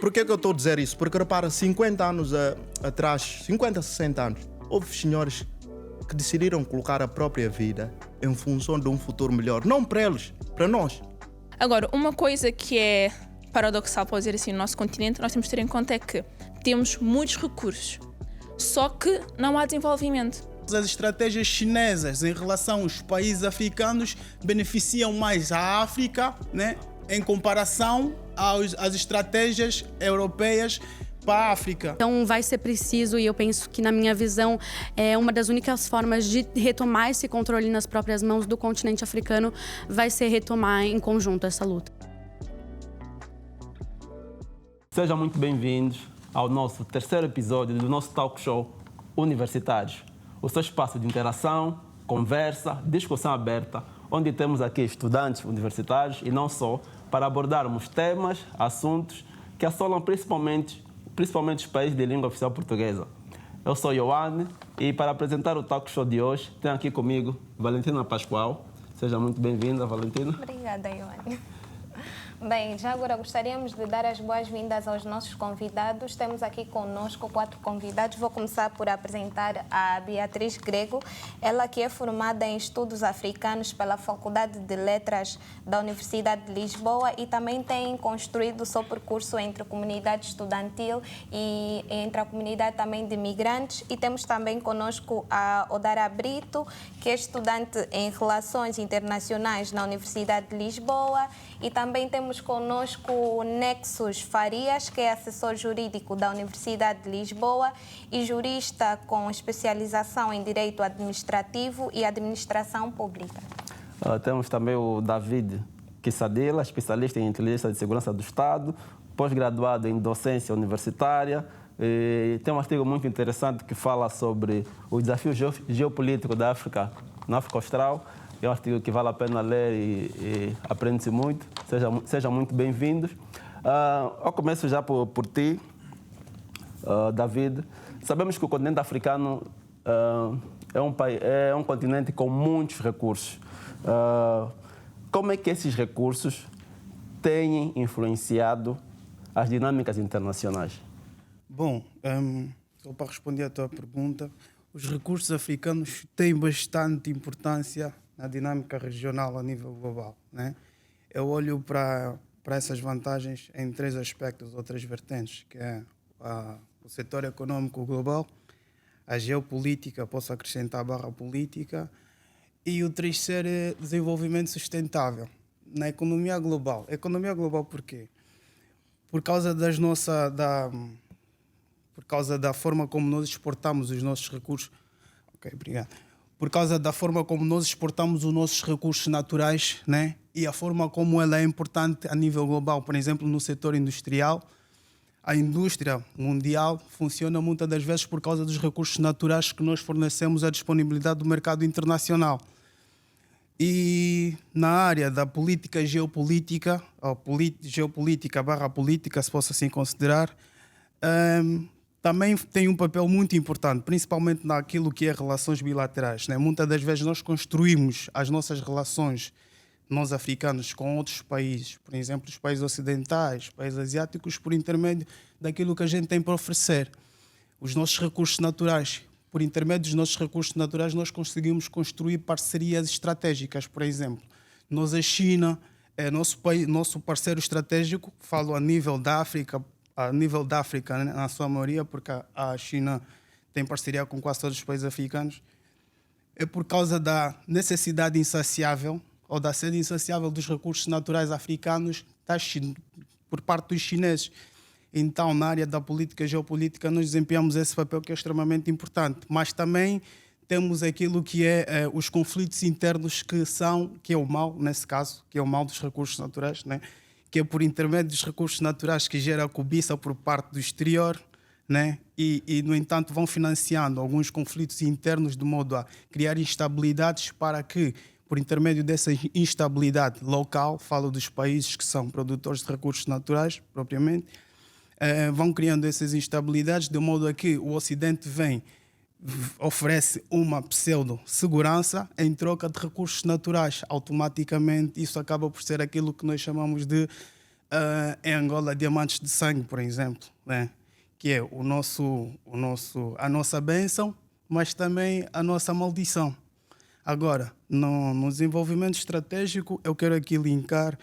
Por que eu estou a dizer isso? Porque repara, 50 anos atrás, 50, 60 anos, houve senhores que decidiram colocar a própria vida em função de um futuro melhor. Não para eles, para nós. Agora, uma coisa que é paradoxal, pode dizer assim, no nosso continente, nós temos de ter em conta é que temos muitos recursos, só que não há desenvolvimento. As estratégias chinesas em relação aos países africanos beneficiam mais a África, né, em comparação às estratégias europeias para a África. Então vai ser preciso, e eu penso que na minha visão é uma das únicas formas de retomar esse controle nas próprias mãos do continente africano, vai ser retomar em conjunto essa luta. Sejam muito bem-vindos ao nosso terceiro episódio do nosso talk show Universitários, o seu espaço de interação, conversa, discussão aberta, onde temos aqui estudantes universitários e não só, para abordarmos temas, assuntos que assolam principalmente os países de língua oficial portuguesa. Eu sou Ioane e para apresentar o talk show de hoje, tenho aqui comigo Valentina Pascoal. Seja muito bem-vinda, Valentina. Obrigada, Ioane. Bem, já agora gostaríamos de dar as boas-vindas aos nossos convidados. Temos aqui conosco 4 convidados. Vou começar por apresentar a Beatriz Grego, ela que é formada em Estudos Africanos pela Faculdade de Letras da Universidade de Lisboa e também tem construído o seu percurso entre a comunidade estudantil e entre a comunidade também de imigrantes. E temos também conosco a Odara Brito, que é estudante em Relações Internacionais na Universidade de Lisboa, e também temos conosco o Nexus Farias, que é assessor jurídico da Universidade de Lisboa e jurista com especialização em Direito Administrativo e Administração Pública. Temos também o David Kissadila, especialista em Inteligência de Segurança do Estado, pós-graduado em Docência Universitária. E tem um artigo muito interessante que fala sobre o desafio geopolítico da África, na África Austral. É um artigo que vale a pena ler e aprende-se muito. Sejam muito bem-vindos. Eu começo já por ti, David. Sabemos que o continente africano é um continente com muitos recursos. Como é que esses recursos têm influenciado as dinâmicas internacionais? Bom, só para responder à tua pergunta, os recursos africanos têm bastante importância na dinâmica regional a nível global, né? Eu olho para essas vantagens em 3 aspectos ou 3 vertentes, que é o setor econômico global, a geopolítica, posso acrescentar a política, e o terceiro é desenvolvimento sustentável na economia global. Economia global por quê? Por causa por causa da forma como nós exportamos os nossos recursos. Ok, obrigado. Por causa da forma como nós exportamos os nossos recursos naturais, né? E a forma como ela é importante a nível global. Por exemplo, no setor industrial, a indústria mundial funciona muitas das vezes por causa dos recursos naturais que nós fornecemos à disponibilidade do mercado internacional. E na área da política geopolítica, ou geopolítica/política, se posso assim considerar, também tem um papel muito importante, principalmente naquilo que é relações bilaterais, né? Muitas das vezes nós construímos as nossas relações, nós africanos, com outros países, por exemplo, os países ocidentais, países asiáticos, por intermédio daquilo que a gente tem para oferecer. Os nossos recursos naturais, por intermédio dos nossos recursos naturais, nós conseguimos construir parcerias estratégicas, por exemplo. Nós, a China, é nosso parceiro estratégico, falo a nível da África, né, na sua maioria, porque a China tem parceria com quase todos os países africanos, é por causa da necessidade insaciável ou da sede insaciável dos recursos naturais africanos por parte dos chineses. Então, na área da política geopolítica, nós desempenhamos esse papel que é extremamente importante, mas também temos aquilo que é os conflitos internos que é o mal, nesse caso, que é o mal dos recursos naturais, né? Que é por intermédio dos recursos naturais que gera a cobiça por parte do exterior, né? E, no entanto, vão financiando alguns conflitos internos de modo a criar instabilidades para que, por intermédio dessa instabilidade local, falo dos países que são produtores de recursos naturais, propriamente, vão criando essas instabilidades de modo a que o Ocidente oferece uma pseudo-segurança em troca de recursos naturais. Automaticamente, isso acaba por ser aquilo que nós chamamos de em Angola diamantes de sangue, por exemplo, né? Que é a nossa bênção, mas também a nossa maldição. Agora, no desenvolvimento estratégico, eu quero aqui linkar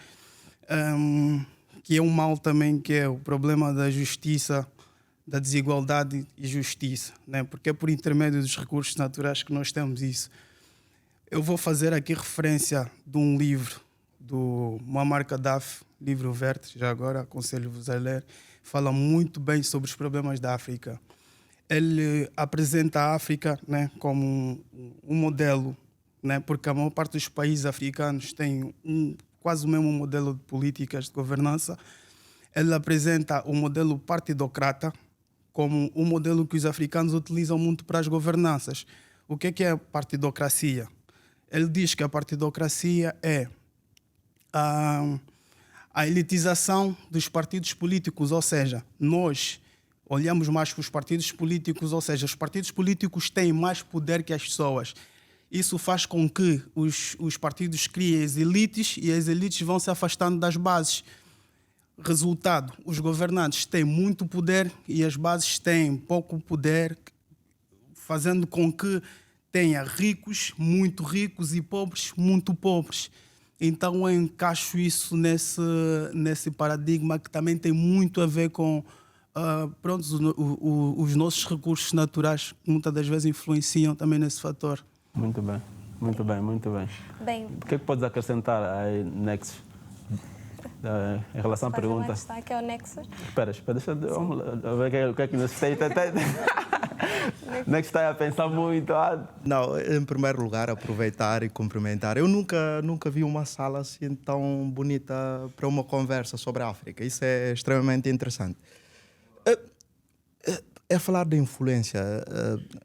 que é um mal também, que é o problema da justiça, da desigualdade e justiça, né? Porque é por intermédio dos recursos naturais que nós temos isso. Eu vou fazer aqui referência de um livro do Muammar Gaddafi, livro verde, já agora aconselho-vos a ler, fala muito bem sobre os problemas da África. Ele apresenta a África, né, como um modelo, né, porque a maior parte dos países africanos tem quase o mesmo modelo de políticas de governança. Ele apresenta o modelo partidocrata como um modelo que os africanos utilizam muito para as governanças. O que é a partidocracia? Ele diz que a partidocracia é a elitização dos partidos políticos, ou seja, nós olhamos mais para os partidos políticos, ou seja, os partidos políticos têm mais poder que as pessoas. Isso faz com que os partidos criem as elites e as elites vão se afastando das bases. Resultado, os governantes têm muito poder e as bases têm pouco poder, fazendo com que tenha ricos, muito ricos e pobres, muito pobres. Então eu encaixo isso nesse paradigma que também tem muito a ver com os nossos recursos naturais, que muitas das vezes influenciam também nesse fator. Muito bem, muito bem, muito bem. Bem, O que é que podes acrescentar aí, Nexus, em relação à pergunta? Está aqui o Nexus. Espera, deixa eu ver o que é que nos tem. Nexus está a pensar muito. Não, em primeiro lugar, aproveitar e cumprimentar. Eu nunca vi uma sala assim tão bonita para uma conversa sobre a África. Isso é extremamente interessante. Falar da influência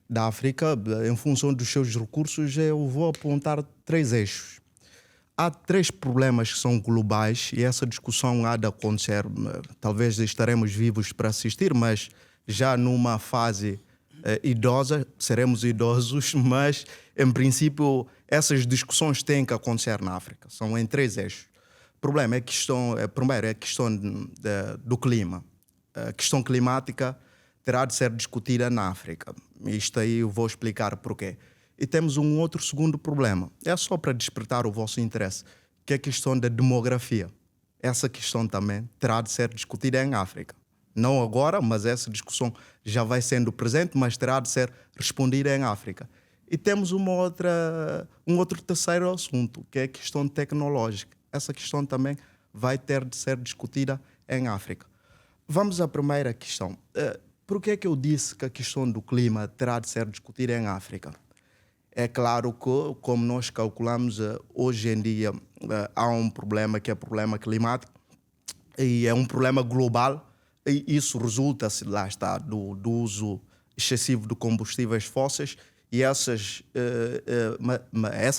da África em função dos seus recursos, eu vou apontar 3 eixos. Há 3 problemas que são globais e essa discussão há de acontecer. Talvez estaremos vivos para assistir, mas já numa fase idosa, seremos idosos, mas em princípio essas discussões têm que acontecer na África. São em 3 eixos. O problema primeiro é a questão do clima. A questão climática terá de ser discutida na África. Isto aí eu vou explicar porquê. E temos um outro segundo problema. É só para despertar o vosso interesse, que é a questão da demografia. Essa questão também terá de ser discutida em África. Não agora, mas essa discussão já vai sendo presente, mas terá de ser respondida em África. E temos um outro terceiro assunto, que é a questão tecnológica. Essa questão também vai ter de ser discutida em África. Vamos à primeira questão. Por que é que eu disse que a questão do clima terá de ser discutida em África? É claro que, como nós calculamos, hoje em dia há um problema que é o problema climático e é um problema global e isso resulta, lá está, do uso excessivo de combustíveis fósseis e essa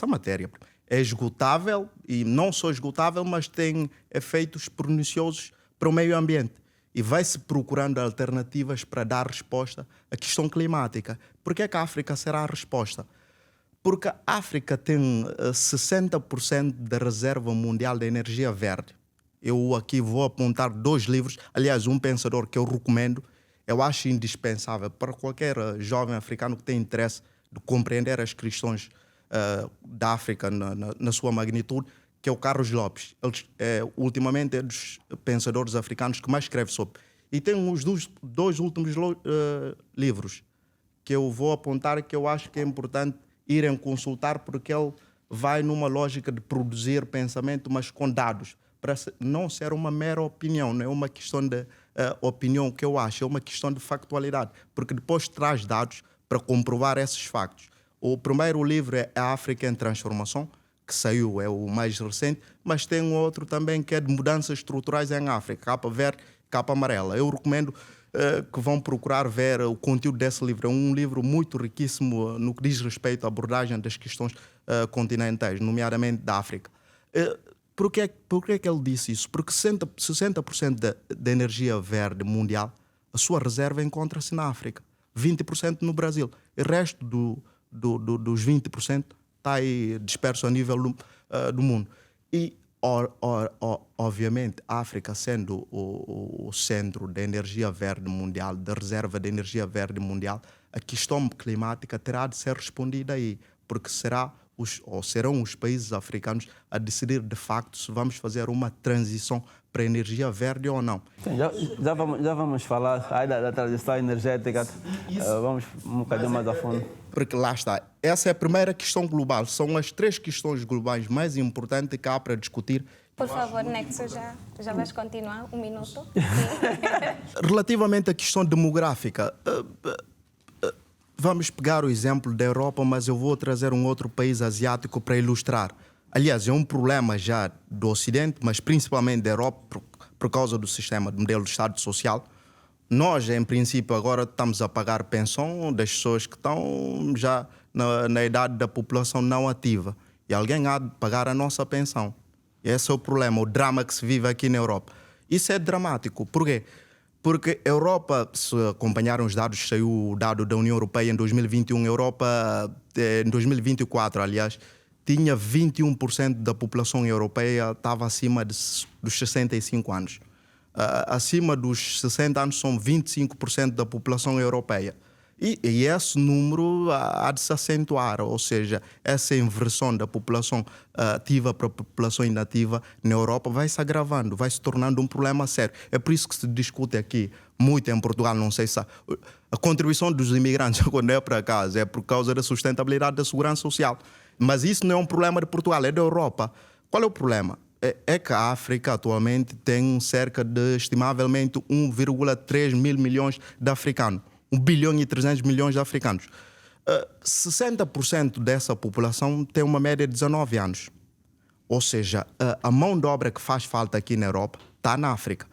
matéria é esgotável e não só esgotável, mas tem efeitos perniciosos para o meio ambiente. E vai-se procurando alternativas para dar resposta à questão climática. Por que é que a África será a resposta? Porque a África tem 60% da reserva mundial de energia verde. Eu aqui vou apontar 2 livros, aliás, um pensador que eu recomendo, eu acho indispensável para qualquer jovem africano que tem interesse de compreender as questões da África na sua magnitude, que é o Carlos Lopes. Ele, ultimamente, é dos pensadores africanos que mais escreve sobre. E tem os 2 últimos livros que eu vou apontar que eu acho que é importante irem consultar, porque ele vai numa lógica de produzir pensamento, mas com dados, para não ser uma mera opinião, não é uma questão de opinião que eu acho, é uma questão de factualidade, porque depois traz dados para comprovar esses factos. O primeiro livro é A África em Transformação, que saiu, é o mais recente, mas tem outro também que é de mudanças estruturais em África, capa verde, capa amarela. Eu recomendo que vão procurar ver o conteúdo desse livro. É um livro muito riquíssimo no que diz respeito à abordagem das questões continentais, nomeadamente da África. Por que é que ele disse isso? Porque 60% da energia verde mundial, a sua reserva encontra-se na África, 20% no Brasil. O resto dos 20% está aí disperso a nível do mundo. E Obviamente, a África sendo o centro da energia verde mundial, da reserva de energia verde mundial, a questão climática terá de ser respondida aí, porque serão os países africanos a decidir de facto se vamos fazer uma transição para a energia verde ou não. Sim, já vamos falar aí da transição energética. Vamos um bocadinho mais a fundo. Porque lá está, essa é a primeira questão global. São as 3 questões globais mais importantes que há para discutir. Por favor, Nexo, já vais continuar? 1 minuto? Relativamente à questão demográfica, vamos pegar o exemplo da Europa, mas eu vou trazer um outro país asiático para ilustrar. Aliás, é um problema já do Ocidente, mas principalmente da Europa, por causa do sistema de modelo de Estado Social. Nós, em princípio, agora estamos a pagar pensão das pessoas que estão já na idade da população não ativa. E alguém há de pagar a nossa pensão. Esse é o problema, o drama que se vive aqui na Europa. Isso é dramático. Por quê? Porque a Europa, se acompanharam os dados, saiu o dado da União Europeia em 2021, a Europa, em 2024, aliás, tinha 21% da população europeia estava acima dos 65 anos. Acima dos 60 anos são 25% da população europeia. E esse número há de se acentuar, ou seja, essa inversão da população ativa para a população inativa na Europa vai se agravando, vai se tornando um problema sério. É por isso que se discute aqui muito em Portugal, não sei se a contribuição dos imigrantes quando é para casa é por causa da sustentabilidade da segurança social. Mas isso não é um problema de Portugal, é da Europa. Qual é o problema? É que a África atualmente tem cerca de, estimavelmente, 1,3 mil milhões de africanos. 1 bilhão e 300 milhões de africanos. 60% dessa população tem uma média de 19 anos. Ou seja, a mão de obra que faz falta aqui na Europa está na África.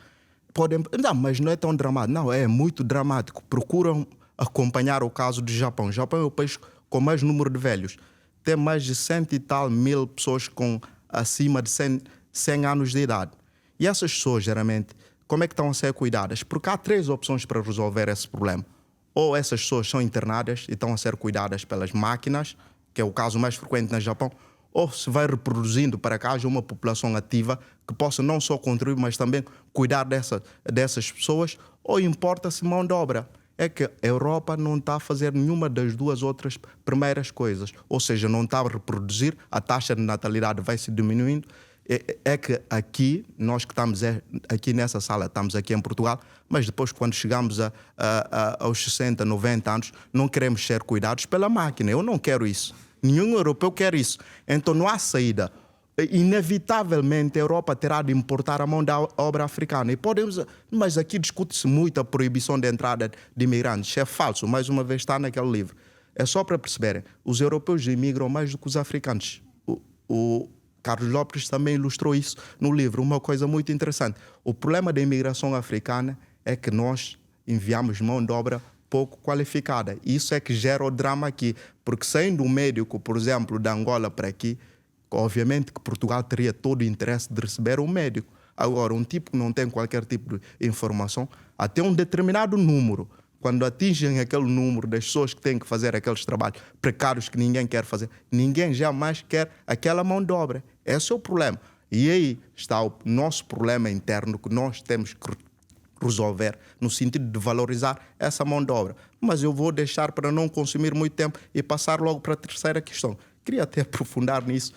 Não, mas não é tão dramático. Não, é muito dramático. Procuram acompanhar o caso do Japão. O Japão é o país com mais número de velhos. Tem mais de 100 e tal mil pessoas com acima de 100 anos de idade. E essas pessoas, geralmente, como é que estão a ser cuidadas? Porque há 3 opções para resolver esse problema. Ou essas pessoas são internadas e estão a ser cuidadas pelas máquinas, que é o caso mais frequente no Japão, ou se vai reproduzindo para que haja uma população ativa que possa não só contribuir, mas também cuidar dessas pessoas, ou importa-se mão de obra. É que a Europa não está a fazer nenhuma das 2 outras primeiras coisas. Ou seja, não está a reproduzir, a taxa de natalidade vai se diminuindo. É que aqui, nós que estamos aqui nessa sala, estamos aqui em Portugal, mas depois quando chegamos aos 60, 90 anos, não queremos ser cuidados pela máquina. Eu não quero isso. Nenhum europeu quer isso. Então não há saída. Inevitavelmente a Europa terá de importar a mão da obra africana. Mas aqui discute-se muito a proibição de entrada de imigrantes. É falso, mais uma vez está naquele livro. É só para perceberem, os europeus imigram mais do que os africanos. O Carlos Lopes também ilustrou isso no livro, uma coisa muito interessante. O problema da imigração africana é que nós enviamos mão de obra pouco qualificada. Isso é que gera o drama aqui, porque saindo um médico, por exemplo, da Angola para aqui, obviamente que Portugal teria todo o interesse de receber um médico. Agora, um tipo que não tem qualquer tipo de informação, até um determinado número, quando atingem aquele número das pessoas que têm que fazer aqueles trabalhos precários que ninguém quer fazer, ninguém jamais quer aquela mão de obra. Esse é o problema. E aí está o nosso problema interno que nós temos que resolver no sentido de valorizar essa mão de obra. Mas eu vou deixar para não consumir muito tempo e passar logo para a terceira questão. Queria até aprofundar nisso.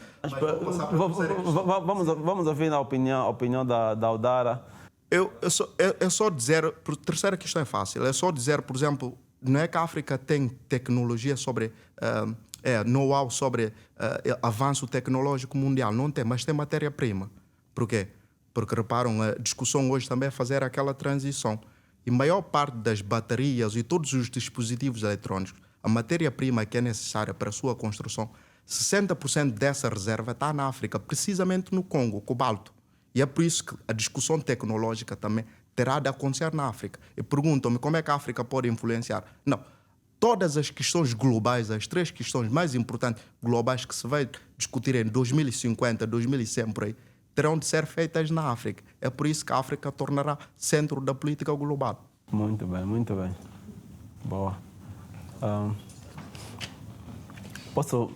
Vamos ouvir a opinião da Audara. É só dizer, a terceira questão é fácil, é só dizer, por exemplo, não é que a África tem tecnologia sobre, know-how sobre avanço tecnológico mundial, não tem, mas tem matéria-prima. Por quê? Porque, reparam, a discussão hoje também é fazer aquela transição. E a maior parte das baterias e todos os dispositivos eletrônicos, a matéria-prima que é necessária para a sua construção, 60% dessa reserva está na África, precisamente no Congo, cobalto. E é por isso que a discussão tecnológica também terá de acontecer na África. E perguntam-me como é que a África pode influenciar. Não. Todas as questões globais, as 3 questões mais importantes globais que se vai discutir em 2050, 2100 por aí, terão de ser feitas na África. É por isso que a África tornará centro da política global. Muito bem, muito bem. Boa. Posso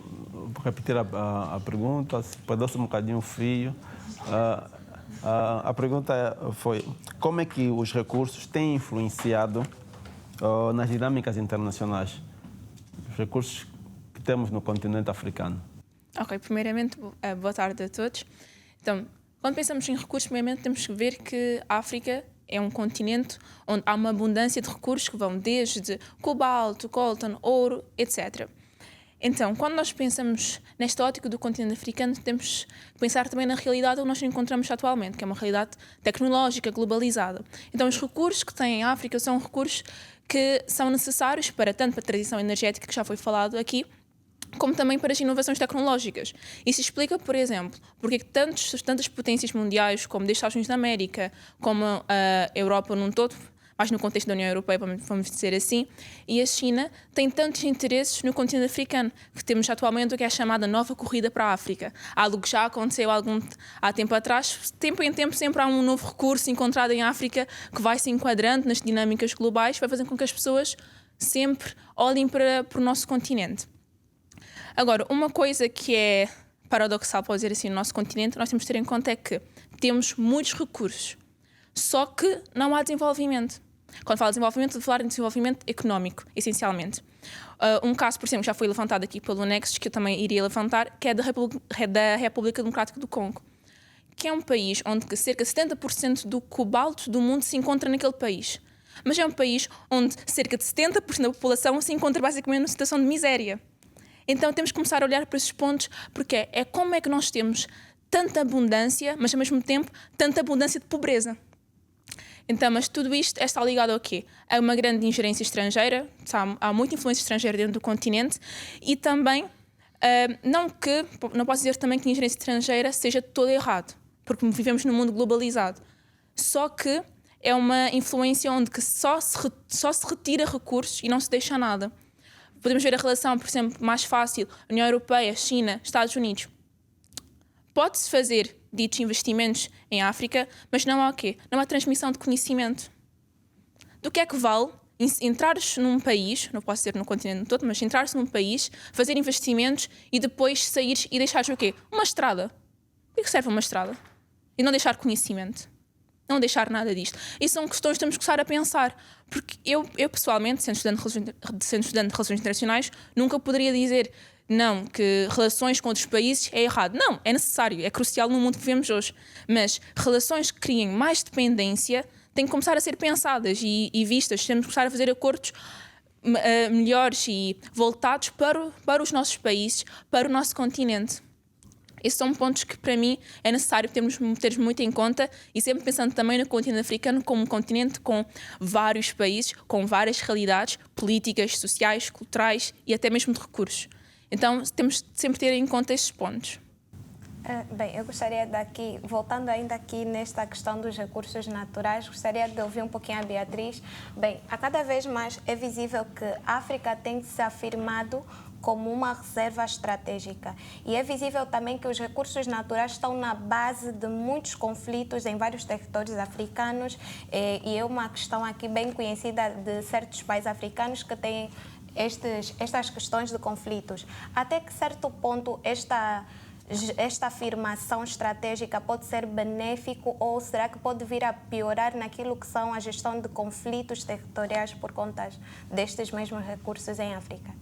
repetir a pergunta? Perdeu-se um bocadinho o fio. A pergunta foi como é que os recursos têm influenciado nas dinâmicas internacionais, os recursos que temos no continente africano. Ok, primeiramente, boa tarde a todos. Então, quando pensamos em recursos, primeiramente temos que ver que a África é um continente onde há uma abundância de recursos que vão desde cobalto, coltan, ouro, etc. Então, quando nós pensamos nesta ótica do continente africano, temos que pensar também na realidade onde nós nos encontramos atualmente, que é uma realidade tecnológica, globalizada. Então, os recursos que tem a África são recursos que são necessários tanto para a transição energética, que já foi falado aqui, como também para as inovações tecnológicas. Isso explica, por exemplo, porque tantas potências mundiais, como os Estados Unidos da América, como a Europa num todo, mais no contexto da União Europeia, vamos dizer assim, e a China têm tantos interesses no continente africano, que temos atualmente o que é a chamada nova corrida para a África. Algo que já aconteceu há tempo atrás, tempo em tempo sempre há um novo recurso encontrado em África que vai se enquadrando nas dinâmicas globais, vai fazer com que as pessoas sempre olhem para o nosso continente. Agora, uma coisa que é paradoxal, pode dizer assim, no nosso continente, nós temos de ter em conta é que temos muitos recursos, só que não há desenvolvimento. Quando falo de desenvolvimento, estou a falar de desenvolvimento económico, essencialmente. Um caso, por exemplo, já foi levantado aqui pelo Nexus, que eu também iria levantar, que é da República Democrática do Congo, que é um país onde cerca de 70% do cobalto do mundo se encontra naquele país. Mas é um país onde cerca de 70% da população se encontra basicamente numa situação de miséria. Então temos que começar a olhar para esses pontos, porque é como é que nós temos tanta abundância, mas ao mesmo tempo tanta abundância de pobreza. Então, mas tudo isto está ligado ao quê? A uma grande ingerência estrangeira, há muita influência estrangeira dentro do continente e também, não posso dizer também que a ingerência estrangeira seja todo errado, porque vivemos num mundo globalizado. Só que é uma influência onde que só se retira recursos e não se deixa nada. Podemos ver a relação, por exemplo, mais fácil, União Europeia, China, Estados Unidos. Pode-se fazer ditos investimentos em África, mas não há o quê? Não há transmissão de conhecimento. Do que é que vale entrar-se num país, não posso dizer no continente todo, mas entrar-se num país, fazer investimentos e depois sair e deixar o quê? Uma estrada. Para que serve uma estrada? E não deixar conhecimento. Não deixar nada disto. E são questões que temos que começar a pensar. Porque eu pessoalmente, sendo estudante de Relações Internacionais, nunca poderia dizer não, que relações com outros países é errado. Não, é necessário, é crucial no mundo que vivemos hoje. Mas relações que criem mais dependência têm que começar a ser pensadas e vistas. Temos que começar a fazer acordos melhores e voltados para os nossos países, para o nosso continente. Esses são pontos que, para mim, é necessário termos muito em conta e sempre pensando também no continente africano como um continente com vários países, com várias realidades políticas, sociais, culturais e até mesmo de recursos. Então, temos de sempre ter em conta estes pontos. Bem, eu gostaria voltando ainda aqui nesta questão dos recursos naturais, gostaria de ouvir um pouquinho a Beatriz. Bem, a cada vez mais é visível que a África tem se afirmado como uma reserva estratégica. E é visível também que os recursos naturais estão na base de muitos conflitos em vários territórios africanos e é uma questão aqui bem conhecida de certos países africanos que têm estas questões de conflitos. Até que certo ponto esta afirmação estratégica pode ser benéfico ou será que pode vir a piorar naquilo que são a gestão de conflitos territoriais por conta destes mesmos recursos em África?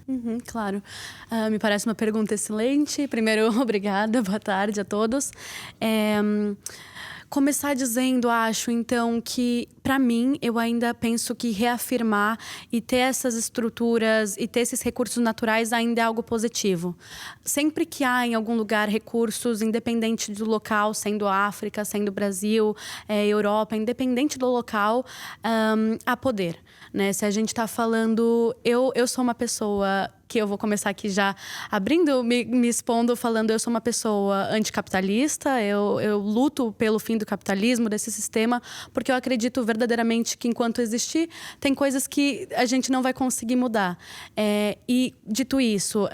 Claro. Me parece uma pergunta excelente. Primeiro, obrigada. Boa tarde a todos. Começar dizendo, acho, então, que, para mim, eu ainda penso que reafirmar e ter essas estruturas e ter esses recursos naturais ainda é algo positivo. Sempre que há, em algum lugar, recursos, independente do local, sendo África, sendo Brasil, Europa, independente do local, há poder. Né? Se a gente está falando... Eu sou uma pessoa... que eu vou começar aqui já abrindo, me expondo, falando eu sou uma pessoa anticapitalista, eu luto pelo fim do capitalismo, desse sistema, porque eu acredito verdadeiramente que enquanto existir, tem coisas que a gente não vai conseguir mudar. E, dito isso,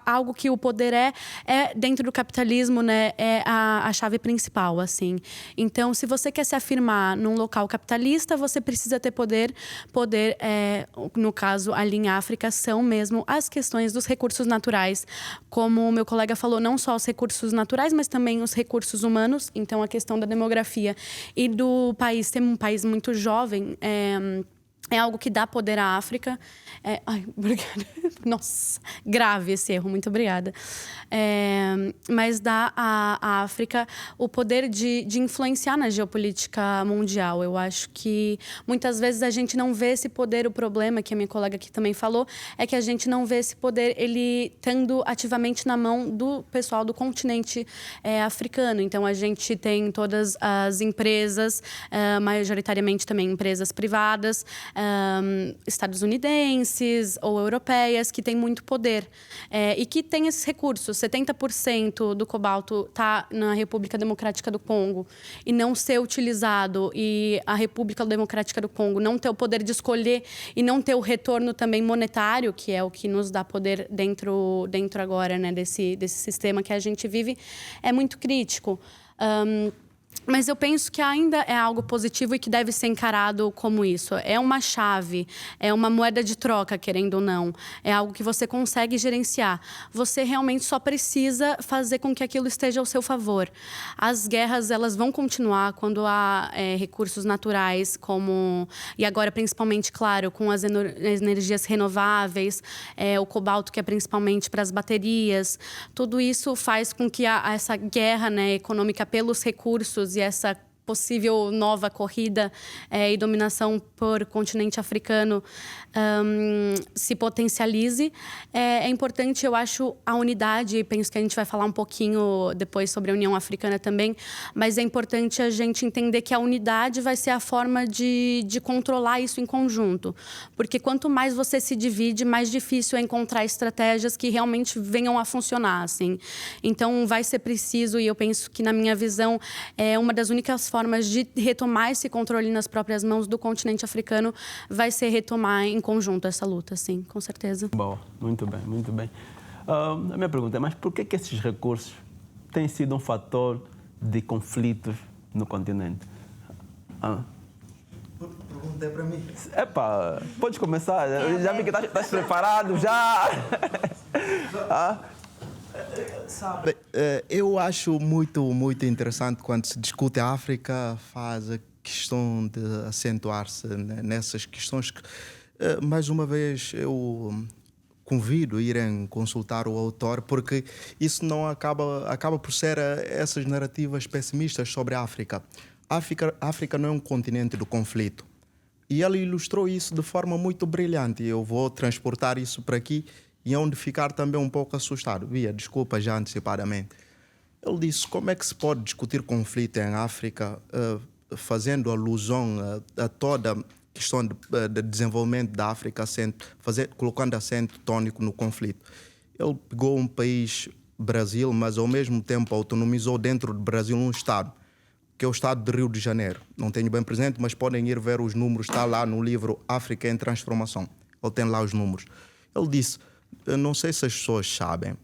algo que o poder é dentro do capitalismo, né, é a chave principal, assim. Então, se você quer se afirmar num local capitalista, você precisa ter poder, no caso, ali em África, são mesmo as questões dos recursos naturais. Como o meu colega falou, não só os recursos naturais, mas também os recursos humanos. Então, a questão da demografia e do país, ser um país muito jovem, é algo que dá poder à África. Ai, obrigada. Nossa, grave esse erro, muito obrigada. Mas dá à África o poder de influenciar na geopolítica mundial. Eu acho que muitas vezes a gente não vê esse poder. O problema, que a minha colega aqui também falou, é que a gente não vê esse poder ele estando ativamente na mão do pessoal do continente africano. Então, a gente tem todas as empresas, majoritariamente também empresas privadas, estadunidenses ou europeias, que têm muito poder e que têm esses recursos. 70% do cobalto está na República Democrática do Congo e não ser utilizado, e a República Democrática do Congo não ter o poder de escolher e não ter o retorno também monetário, que é o que nos dá poder dentro agora, né, desse sistema que a gente vive, é muito crítico. Mas eu penso que ainda é algo positivo e que deve ser encarado como isso. É uma chave, é uma moeda de troca, querendo ou não. É algo que você consegue gerenciar. Você realmente só precisa fazer com que aquilo esteja ao seu favor. As guerras, elas vão continuar quando há recursos naturais, e agora principalmente, claro, com as energias renováveis, o cobalto, que é principalmente para as baterias. Tudo isso faz com que essa guerra, né, econômica pelos recursos e essa possível nova corrida e dominação por continente africano se potencialize. É importante, eu acho, a unidade, e penso que a gente vai falar um pouquinho depois sobre a União Africana também, mas é importante a gente entender que a unidade vai ser a forma de controlar isso em conjunto, porque quanto mais você se divide, mais difícil é encontrar estratégias que realmente venham a funcionar, assim. Então, vai ser preciso, e eu penso que, na minha visão, é uma das únicas formas de retomar esse controle nas próprias mãos do continente africano vai ser retomar em conjunto essa luta, sim, com certeza. Boa, muito bem, muito bem. A minha pergunta é, mas por que esses recursos têm sido um fator de conflitos no continente? Pergunta é para mim. Epá, podes começar. Já vi que estás preparado, já. Sabe, eu acho muito interessante quando se discute a África, faz a questão de acentuar-se nessas questões que, mais uma vez, eu convido a irem consultar o autor, porque isso não acaba por ser essas narrativas pessimistas sobre a África. A África não é um continente do conflito. E ele ilustrou isso de forma muito brilhante. Eu vou transportar isso para aqui e onde ficar também um pouco assustado. Desculpa já antecipadamente. Ele disse como é que se pode discutir conflito em África fazendo alusão a toda a questão de desenvolvimento da África, colocando acento tónico no conflito. Ele pegou um país, Brasil, mas ao mesmo tempo autonomizou dentro do Brasil um estado, que é o estado de Rio de Janeiro. Não tenho bem presente, mas podem ir ver os números, está lá no livro África em Transformação. Ele tem lá os números. Ele disse, não sei se as pessoas sabem,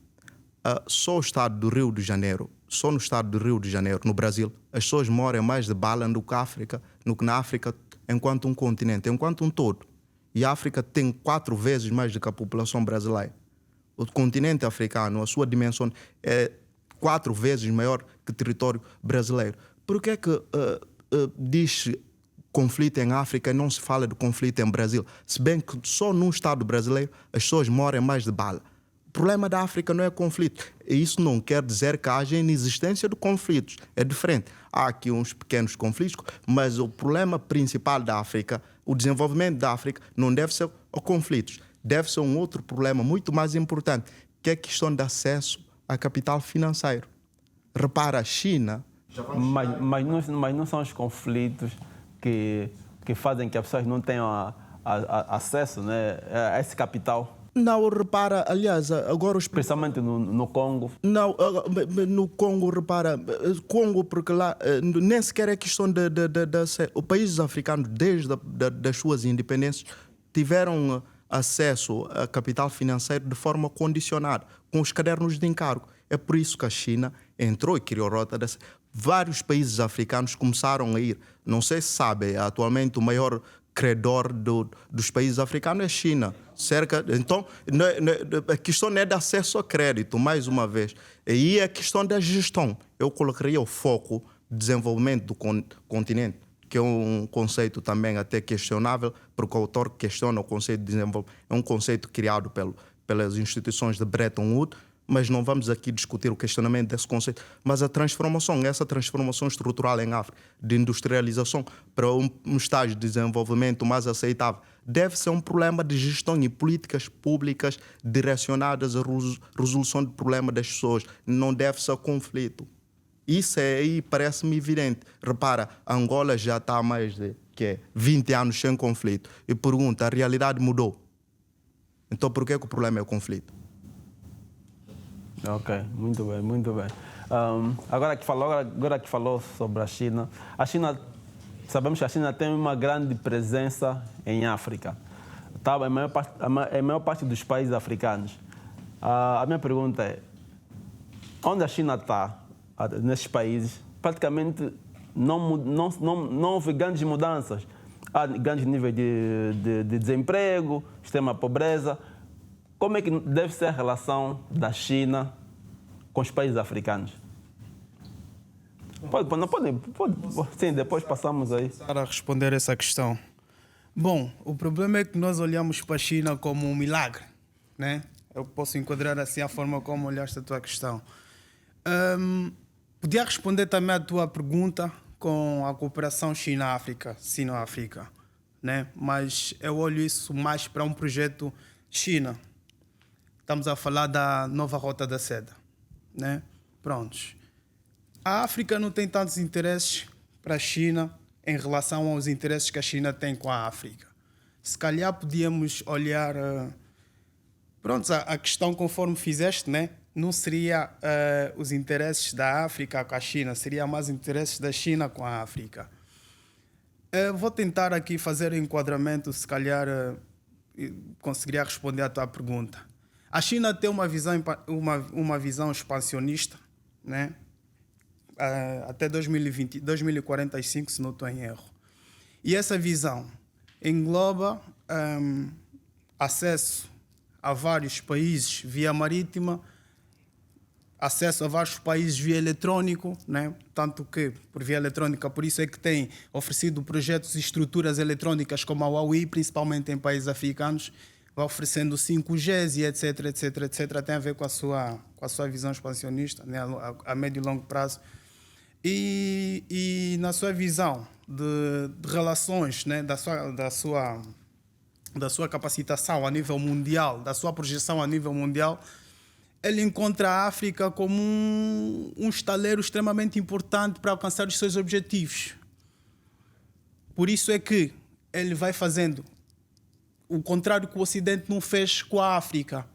só o estado do Rio de Janeiro, só no estado do Rio de Janeiro, no Brasil, as pessoas moram mais de bala do que na África, enquanto um continente, enquanto um todo. E a África tem 4 vezes mais do que a população brasileira. O continente africano, a sua dimensão é 4 vezes maior que o território brasileiro. Por que é que diz conflito em África e não se fala de conflito em Brasil? Se bem que só num estado brasileiro as pessoas moram mais de bala. O problema da África não é conflito. E isso não quer dizer que haja inexistência de conflitos. É diferente. Há aqui uns pequenos conflitos, mas o problema principal da África, o desenvolvimento da África, não deve ser os conflitos. Deve ser um outro problema muito mais importante, que é a questão de acesso a capital financeiro. Repara, a China... Mas não são os conflitos que fazem que as pessoas não tenham acesso, né, a esse capital? Não, repara, aliás, agora principalmente no Congo. Não, no Congo, repara, Congo, porque lá nem sequer é questão os países africanos, desde das suas independências, tiveram acesso a capital financeiro de forma condicionada, com os cadernos de encargo. É por isso que a China entrou e criou rota. Vários países africanos começaram a ir. Não sei se sabe, atualmente o maior credor dos países africanos é a China. Então, a questão não é de acesso a crédito, mais uma vez. E a questão da gestão. Eu colocaria o foco de desenvolvimento do continente, que é um conceito também até questionável, porque o autor questiona o conceito de desenvolvimento. É um conceito criado pelas instituições de Bretton Woods, mas não vamos aqui discutir o questionamento desse conceito. Mas essa transformação estrutural em África, de industrialização para um estágio de desenvolvimento mais aceitável, deve ser um problema de gestão e políticas públicas direcionadas à resolução do problema das pessoas. Não deve ser conflito. Isso aí parece-me evidente. Repara, Angola já está há mais de 20 anos sem conflito. E pergunta, a realidade mudou. Então por que o problema é o conflito? Ok, muito bem, muito bem. Agora que falou sobre a China, sabemos que a China tem uma grande presença em África, tá? A maior parte dos países africanos. A minha pergunta é, onde a China está nesses países? Praticamente não houve grandes mudanças. Há grandes níveis de desemprego, extrema pobreza. Como é que deve ser a relação da China com os países africanos? Sim, depois passamos aí. Para responder essa questão. Bom, o problema é que nós olhamos para a China como um milagre, né? Eu posso enquadrar assim a forma como olhaste a tua questão. Podia responder também a tua pergunta com a cooperação China-África, Sino-África, né? Mas eu olho isso mais para um projeto China. Estamos a falar da nova Rota da Seda, né? Prontos. A África não tem tantos interesses para a China em relação aos interesses que a China tem com a África. Se calhar podíamos olhar... a questão conforme fizeste, né? Não seria os interesses da África com a China, seria mais interesses da China com a África. Vou tentar aqui fazer um enquadramento, se calhar conseguiria responder à tua pergunta. A China tem uma visão expansionista, né? Até 2045, se não estou em erro. E essa visão engloba acesso a vários países via marítima, acesso a vários países via eletrônico, né? Tanto que, por via eletrônica, por isso é que tem oferecido projetos e estruturas eletrônicas como a Huawei, principalmente em países africanos, vai oferecendo 5Gs e etc, etc, etc. Tem a ver com a sua visão expansionista, né? A médio e longo prazo. E na sua visão de relações, né? da sua capacitação a nível mundial, da sua projeção a nível mundial, ele encontra a África como um estaleiro extremamente importante para alcançar os seus objetivos. Por isso é que ele vai fazendo o contrário que o Ocidente não fez com a África.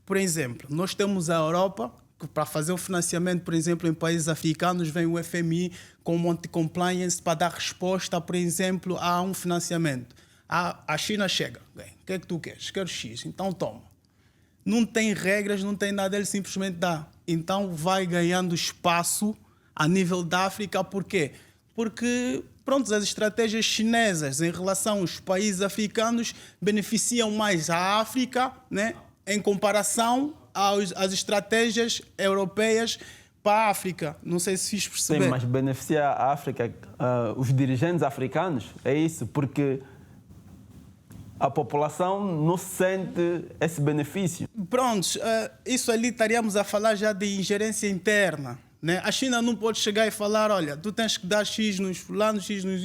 Por exemplo, nós temos a Europa, que para fazer o financiamento, por exemplo, em países africanos, vem o FMI com um monte de compliance para dar resposta, por exemplo, a um financiamento. A China chega, o que é que tu queres? Quero X, então toma. Não tem regras, não tem nada, ele simplesmente dá. Então vai ganhando espaço a nível da África, por quê? Porque as estratégias chinesas em relação aos países africanos beneficiam mais a África, né, em comparação às estratégias europeias para a África. Não sei se fiz perceber. Sim, mas beneficia a África, os dirigentes africanos, é isso, porque a população não sente esse benefício. Isso ali estaríamos a falar já de ingerência interna, né? A China não pode chegar e falar, olha, tu tens que dar X nos fulanos, X nos...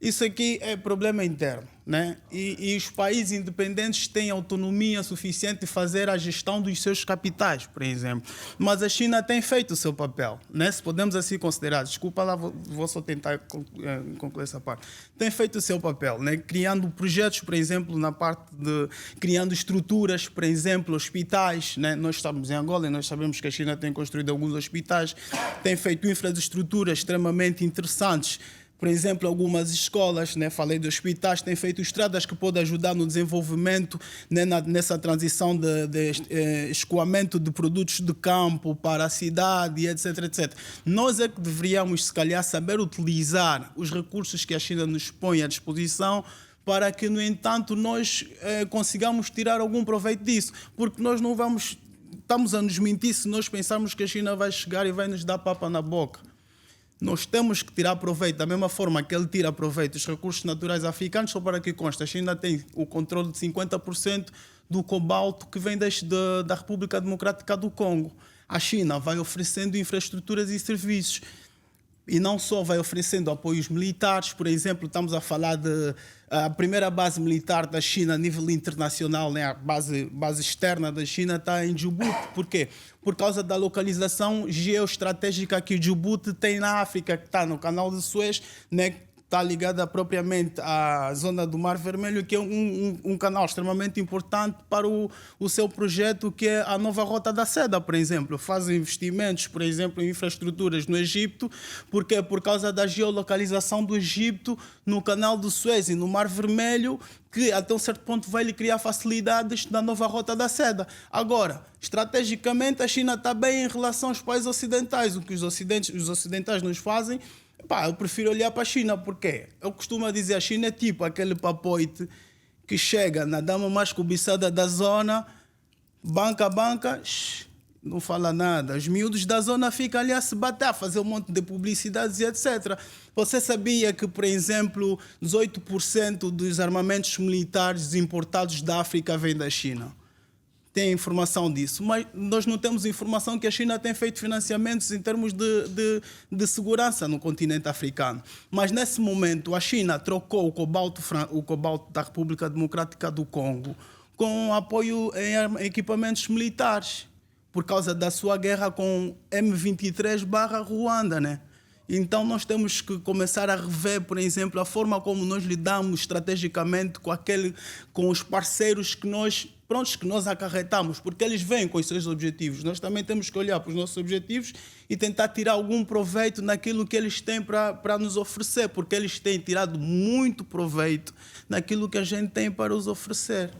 Isso aqui é problema interno, né? E os países independentes têm autonomia suficiente de fazer a gestão dos seus capitais, por exemplo. Mas a China tem feito o seu papel, né? Se podemos assim considerar. Desculpa lá, vou só tentar concluir essa parte. Tem feito o seu papel, né? Criando projetos, por exemplo, na parte de... criando estruturas, por exemplo, hospitais, né? Nós estamos em Angola e nós sabemos que a China tem construído alguns hospitais, tem feito infraestruturas extremamente interessantes Por exemplo, algumas escolas, né, falei de hospitais, têm feito estradas que podem ajudar no desenvolvimento, né, nessa transição de escoamento de produtos de campo para a cidade, etc, etc. Nós é que deveríamos, se calhar, saber utilizar os recursos que a China nos põe à disposição para que, no entanto, nós consigamos tirar algum proveito disso. Porque nós não vamos... Estamos a nos mentir se nós pensarmos que a China vai chegar e vai nos dar papa na boca. Nós temos que tirar proveito, da mesma forma que ele tira proveito dos recursos naturais africanos, só para que conste, a China tem o controle de 50% do cobalto que vem da República Democrática do Congo. A China vai oferecendo infraestruturas e serviços. E não só vai oferecendo apoios militares, por exemplo, estamos a falar a primeira base militar da China a nível internacional, né? A base externa da China está em Djibouti. Por quê? Por causa da localização geoestratégica que Djibouti tem na África, que está no canal de Suez, né? Está ligada propriamente à zona do Mar Vermelho, que é um canal extremamente importante para o seu projeto, que é a nova Rota da Seda, por exemplo. Fazem investimentos, por exemplo, em infraestruturas no Egito, porque por causa da geolocalização do Egito no canal do Suez e no Mar Vermelho, que até um certo ponto vai lhe criar facilidades na nova Rota da Seda. Agora, estrategicamente, a China está bem em relação aos países ocidentais. O que os ocidentais nos fazem... eu prefiro olhar para a China, porque eu costumo dizer, a China é tipo aquele papoite que chega na dama mais cobiçada da zona, banca, não fala nada. Os miúdos da zona ficam ali a se bater, a fazer um monte de publicidades e etc. Você sabia que, por exemplo, 18% dos armamentos militares importados da África vêm da China? Tem informação disso, mas nós não temos informação que a China tem feito financiamentos em termos de segurança no continente africano. Mas nesse momento a China trocou o cobalto da República Democrática do Congo com apoio em equipamentos militares, por causa da sua guerra com M23/Ruanda, né? Então nós temos que começar a rever, por exemplo, a forma como nós lidamos estrategicamente com os parceiros que nós acarretamos, porque eles vêm com os seus objetivos. Nós também temos que olhar para os nossos objetivos e tentar tirar algum proveito naquilo que eles têm para nos oferecer, porque eles têm tirado muito proveito naquilo que a gente tem para os oferecer.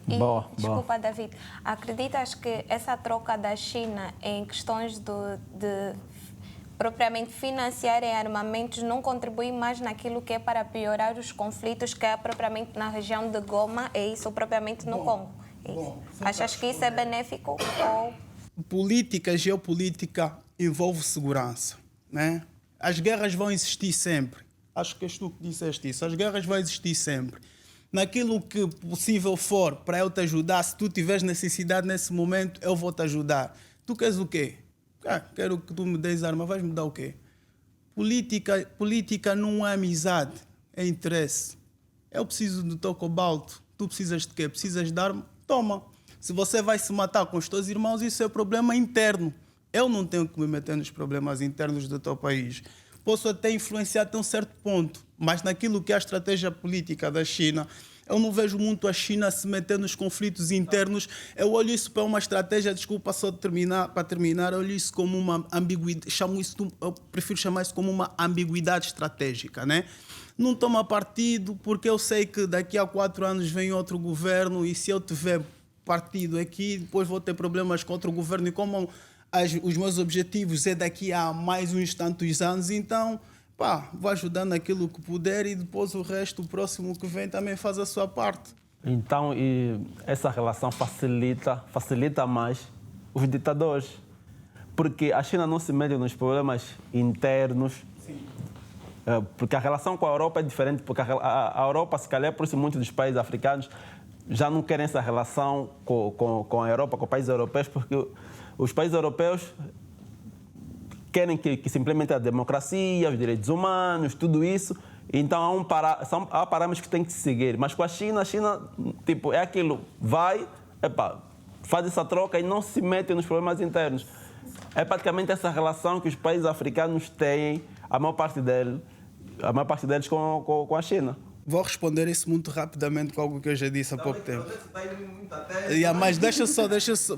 Desculpa, David, acreditas que essa troca da China em questões de propriamente financiar em armamentos não contribui mais naquilo que é para piorar os conflitos que é propriamente na região de Goma e isso propriamente no Congo? Achas que isso é benéfico? Geopolítica envolve segurança, né? As guerras vão existir sempre. Acho que és tu que disseste isso. As guerras vão existir sempre. Naquilo que possível for para eu te ajudar, se tu tiveres necessidade nesse momento, eu vou te ajudar. Tu queres o quê? Quero que tu me des arma, vais me dar o quê? Política não é amizade, é interesse. Eu preciso do teu cobalto, tu precisas de quê? Precisas de arma? Toma. Se você vai se matar com os teus irmãos, isso é problema interno. Eu não tenho que me meter nos problemas internos do teu país. Posso até influenciar até um certo ponto, mas naquilo que é a estratégia política da China, eu não vejo muito a China se meter nos conflitos internos. Eu olho isso para uma estratégia, desculpa só para terminar, eu olho isso como uma ambiguidade, eu prefiro chamar isso como uma ambiguidade estratégica, né? Não toma partido, porque eu sei que daqui a 4 anos vem outro governo e se eu tiver partido aqui, depois vou ter problemas com outro governo e como os meus objetivos é daqui a mais uns tantos anos, então vou ajudar naquilo que puder e depois o resto, o próximo que vem também faz a sua parte. Então, essa relação facilita mais os ditadores, porque a China não se mete nos problemas internos. Sim. Porque a relação com a Europa é diferente, porque a Europa, se calhar, por isso muitos dos países africanos já não querem essa relação com a Europa, com os países europeus, porque os países europeus querem que se implemente a democracia, os direitos humanos, tudo isso. Então há parâmetros que tem que se seguir. Mas com a China tipo, é aquilo, faz essa troca e não se mete nos problemas internos. É praticamente essa relação que os países africanos têm, a maior parte deles com a China. Vou responder isso muito rapidamente com algo que eu já disse há pouco tempo. Mas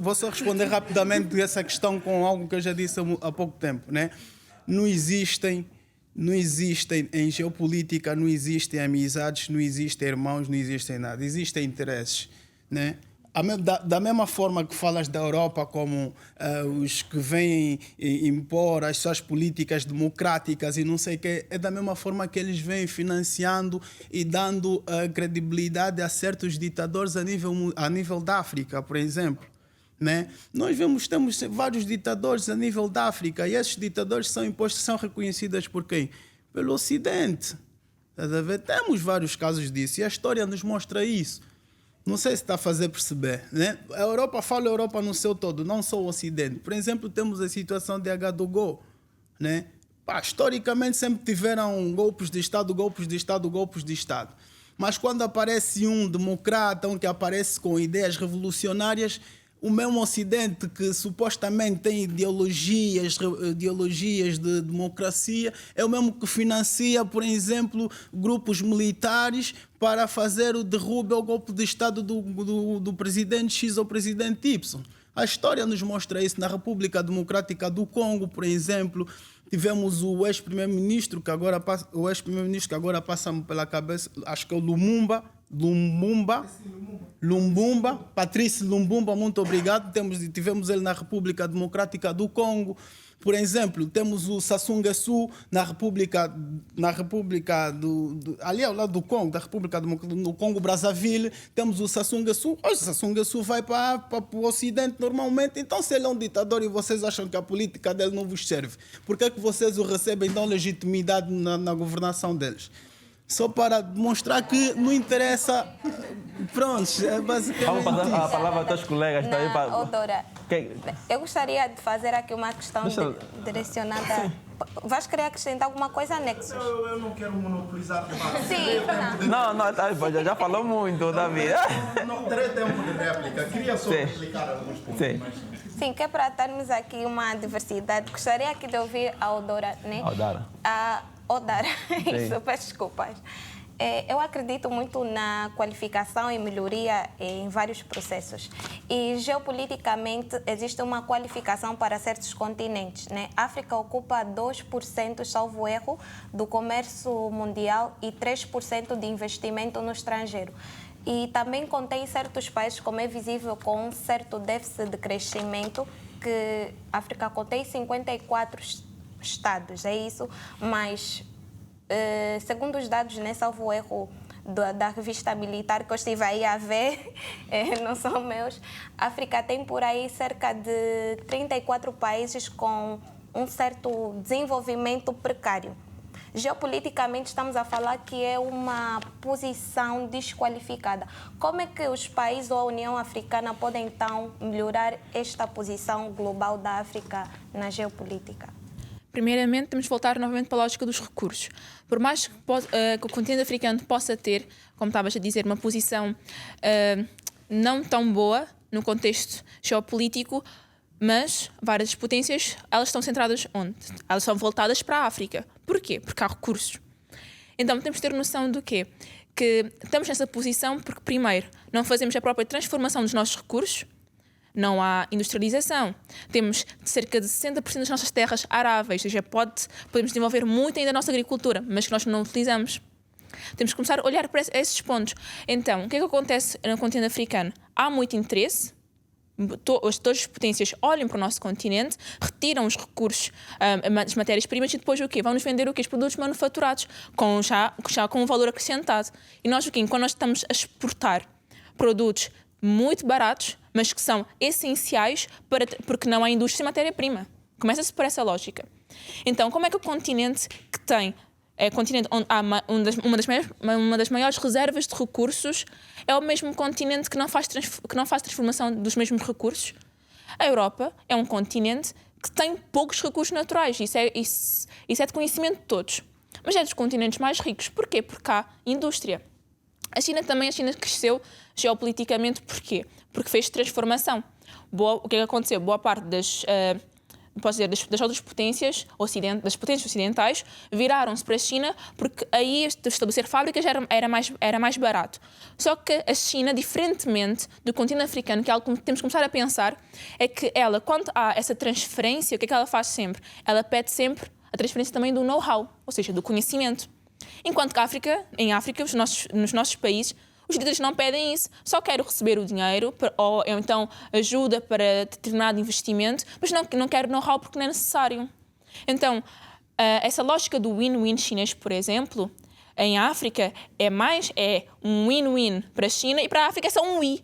vou só responder rapidamente essa questão com algo que eu já disse há pouco tempo, né? Não existem não existem, em geopolítica não existem amizades, não existem irmãos, não existem nada. Existem interesses, né? Da mesma forma que falas da Europa como os que vêm impor as suas políticas democráticas e não sei o quê, é da mesma forma que eles vêm financiando e dando credibilidade a certos ditadores a nível da África, por exemplo. Né? Nós temos vários ditadores a nível da África e esses ditadores são impostos, são reconhecidos por quem? Pelo Ocidente. Temos vários casos disso e a história nos mostra isso. Não sei se está a fazer perceber. Né? A Europa, fala a Europa no seu todo, não só o Ocidente. Por exemplo, temos a situação de Agadougou. Né? Historicamente sempre tiveram golpes de Estado. Mas quando aparece um democrata, um que aparece com ideias revolucionárias, o mesmo Ocidente que supostamente tem ideologias de democracia é o mesmo que financia, por exemplo, grupos militares para fazer o derrube ou golpe de Estado do presidente X ou presidente Y. A história nos mostra isso. Na República Democrática do Congo, por exemplo, tivemos o ex-primeiro-ministro que agora passa-me pela cabeça, acho que é o Lumbumba, Patrice Lumbumba, muito obrigado. Tivemos ele na República Democrática do Congo. Por exemplo, temos o Sassou Nguesso na República ali ao lado do Congo, da República do Congo, Brazzaville. Temos o Sassou Nguesso. Hoje o Sassou Nguesso vai para o Ocidente normalmente. Então, se ele é um ditador e vocês acham que a política dele não vos serve, por que é que vocês o recebem, dão legitimidade na governação deles? Só para demonstrar que não interessa. Pronto, é basicamente. Vamos passar a palavra aos teus colegas também. Dora, eu gostaria de fazer aqui uma questão direcionada. Vais querer acrescentar alguma coisa, Nexus? Eu não quero monopolizar o debate. Sim, não, já falou muito, Davi. Não terei tempo de réplica. Queria só explicar alguns pontos. Sim, que é para termos aqui uma diversidade. Gostaria aqui de ouvir a Odora, né? Odara, isso, peço desculpas. Eu acredito muito na qualificação e melhoria em vários processos. E geopoliticamente existe uma qualificação para certos continentes, né? A África ocupa 2%, salvo erro, do comércio mundial e 3% de investimento no estrangeiro. E também contém certos países, como é visível, com um certo déficit de crescimento, que a África contém 54 estados, é isso, mas segundo os dados, né, salvo erro da revista militar que eu estive aí a ver, não são meus, a África tem por aí cerca de 34 países com um certo desenvolvimento precário. Geopoliticamente estamos a falar que é uma posição desqualificada. Como é que os países ou a União Africana podem então melhorar esta posição global da África na geopolítica? Primeiramente, temos de voltar novamente para a lógica dos recursos. Por mais que o continente africano possa ter, como estavas a dizer, uma posição não tão boa no contexto geopolítico, mas várias potências, elas estão centradas onde? Elas são voltadas para a África. Porquê? Porque há recursos. Então, temos de ter noção do quê? Que estamos nessa posição porque, primeiro, não fazemos a própria transformação dos nossos recursos, não há industrialização. Temos cerca de 60% das nossas terras aráveis, ou seja, podemos desenvolver muito ainda a nossa agricultura, mas que nós não utilizamos. Temos que começar a olhar para esses pontos. Então, o que é que acontece no continente africano? Há muito interesse, todas as potências olham para o nosso continente, retiram os recursos, as matérias-primas e depois o quê? Vão-nos vender o quê? Os produtos manufaturados, já com um valor acrescentado. E nós o quê? Quando nós estamos a exportar produtos muito baratos, mas que são essenciais porque não há indústria de matéria-prima. Começa-se por essa lógica. Então, como é que o continente que tem continente onde há uma das maiores reservas de recursos é o mesmo continente que não faz transformação dos mesmos recursos? A Europa é um continente que tem poucos recursos naturais. Isso é de conhecimento de todos. Mas é dos continentes mais ricos. Porquê? Porque há indústria. A China cresceu geopoliticamente. Porquê? Porque fez transformação. O que é que aconteceu? Boa parte das outras potências, das potências ocidentais, viraram-se para a China porque aí estabelecer fábricas era mais barato. Só que a China, diferentemente do continente africano, que é algo que temos que começar a pensar, é que ela, quando há essa transferência, o que é que ela faz sempre? Ela pede sempre a transferência também do know-how, ou seja, do conhecimento. Enquanto que em África, nos nossos países, os líderes não pedem isso, só quero receber o dinheiro ou então ajuda para determinado investimento, mas não quero know-how porque não é necessário. Então, essa lógica do win-win chinês, por exemplo, em África é um win-win para a China e para a África é só um wi.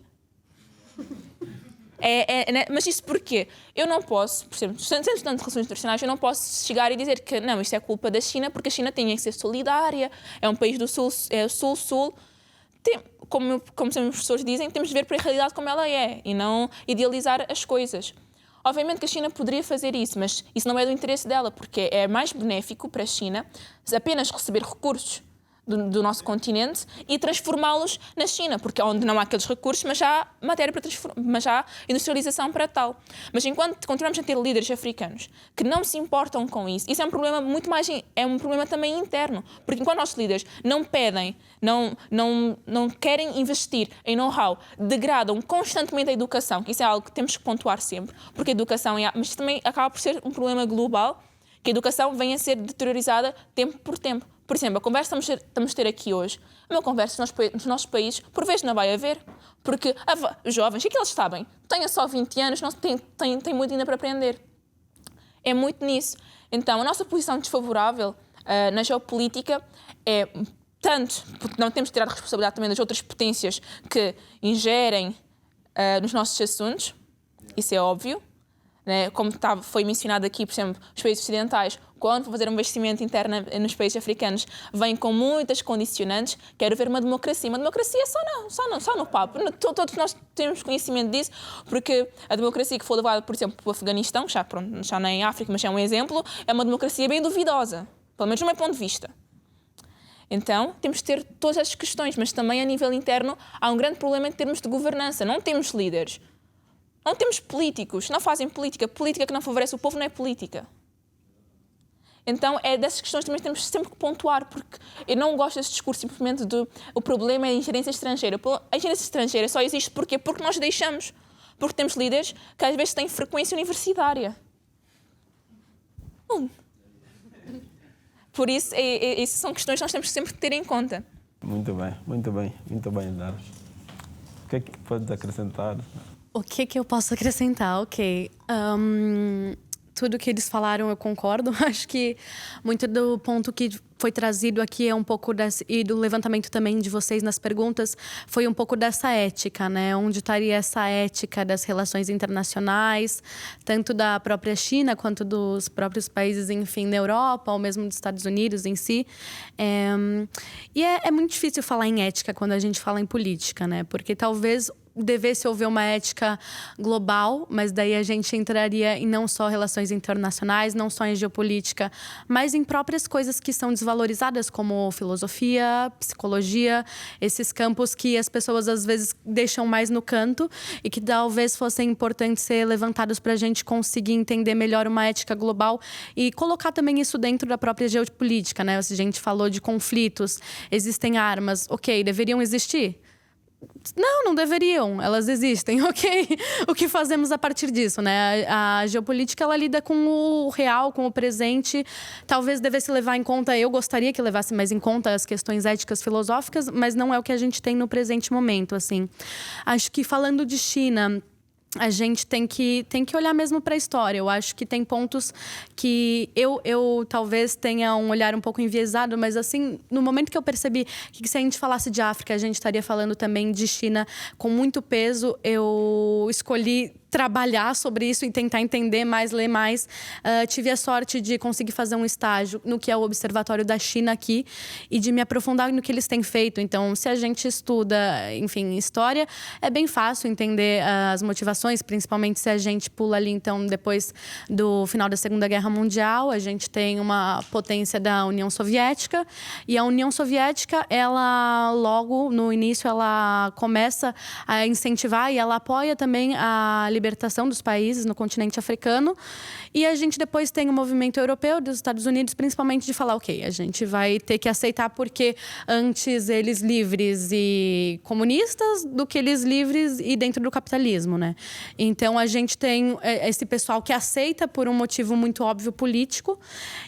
Mas isso porquê? Eu não posso, por exemplo, sendo estudante de relações internacionais, eu não posso chegar e dizer que não, isto é culpa da China, porque a China tem que ser solidária, é um país do sul, é sul-sul. Como os professores dizem, temos de ver para a realidade como ela é e não idealizar as coisas. Obviamente que a China poderia fazer isso, mas isso não é do interesse dela, porque é mais benéfico para a China apenas receber recursos do nosso continente e transformá-los na China, porque é onde não há aqueles recursos, mas já há matéria para transformar, mas já há industrialização para tal. Mas enquanto continuamos a ter líderes africanos que não se importam com isso, isso é um problema é um problema também interno, porque enquanto nossos líderes não pedem, não querem investir em know-how, degradam constantemente a educação, que isso é algo que temos que pontuar sempre, porque a educação mas também acaba por ser um problema global, que a educação venha a ser deteriorizada tempo por tempo. Por exemplo, a conversa que estamos a ter aqui hoje, uma conversa nos nossos países, por vezes não vai haver, porque os jovens, o que eles sabem? Tenha só 20 anos, não têm muito ainda para aprender. É muito nisso. Então, a nossa posição desfavorável na geopolítica é tanto, porque não temos de tirar a responsabilidade também das outras potências que ingerem nos nossos assuntos, isso é óbvio, né? Como foi mencionado aqui, por exemplo, os países ocidentais, quando fazer um investimento interno nos países africanos, vem com muitas condicionantes. Quero ver uma democracia. Uma democracia só no papo. Todos nós temos conhecimento disso, porque a democracia que foi levada, por exemplo, para o Afeganistão, já não é em África, mas é um exemplo, é uma democracia bem duvidosa, pelo menos do meu ponto de vista. Então, temos de ter todas essas questões, mas também a nível interno há um grande problema em termos de governança. Não temos líderes. Não temos políticos, não fazem política. Política que não favorece o povo não é política. Então, é dessas questões que também temos sempre que pontuar, porque eu não gosto desse discurso simplesmente do o problema é a ingerência estrangeira. A ingerência estrangeira só existe porque nós deixamos. Porque temos líderes que às vezes têm frequência universitária. Por isso, essas são questões que nós temos sempre que ter em conta. Muito bem, Dara. O que é que podes acrescentar? O que eu posso acrescentar? Ok. Tudo que eles falaram eu concordo. Acho que muito do ponto que foi trazido aqui é um pouco e do levantamento também de vocês nas perguntas, foi um pouco dessa ética, né? Onde estaria essa ética das relações internacionais, tanto da própria China quanto dos próprios países, enfim, da Europa, ou mesmo dos Estados Unidos em si. E é muito difícil falar em ética quando a gente fala em política, né? Porque talvez devesse haver uma ética global, mas daí a gente entraria em não só relações internacionais, não só em geopolítica, mas em próprias coisas que são desvalorizadas, como filosofia, psicologia, esses campos que as pessoas às vezes deixam mais no canto e que talvez fossem importantes ser levantados para a gente conseguir entender melhor uma ética global e colocar também isso dentro da própria geopolítica, né? A gente falou de conflitos, existem armas, ok, deveriam existir? Não deveriam, elas existem, ok? O que fazemos a partir disso, né? A geopolítica, ela lida com o real, com o presente. Talvez devesse levar em conta, eu gostaria que levasse mais em conta as questões éticas filosóficas, mas não é o que a gente tem no presente momento, assim. Acho que falando de China, a gente tem que olhar mesmo para a história. Eu acho que tem pontos que eu talvez tenha um olhar um pouco enviesado, mas assim, no momento que eu percebi que se a gente falasse de África, a gente estaria falando também de China com muito peso, eu escolhi trabalhar sobre isso e tentar entender mais, ler mais. Tive a sorte de conseguir fazer um estágio no que é o Observatório da China aqui e de me aprofundar no que eles têm feito. Então, se a gente estuda, enfim, história, é bem fácil entender as motivações, principalmente se a gente pula ali, então, depois do final da Segunda Guerra Mundial, a gente tem uma potência da União Soviética e a União Soviética, ela logo no início, ela começa a incentivar e ela apoia também a liberação libertação dos países no continente africano. E a gente depois tem o movimento europeu dos Estados Unidos, principalmente de falar, ok, a gente vai ter que aceitar porque antes eles livres e comunistas do que eles livres e dentro do capitalismo, né? Então a gente tem esse pessoal que aceita por um motivo muito óbvio político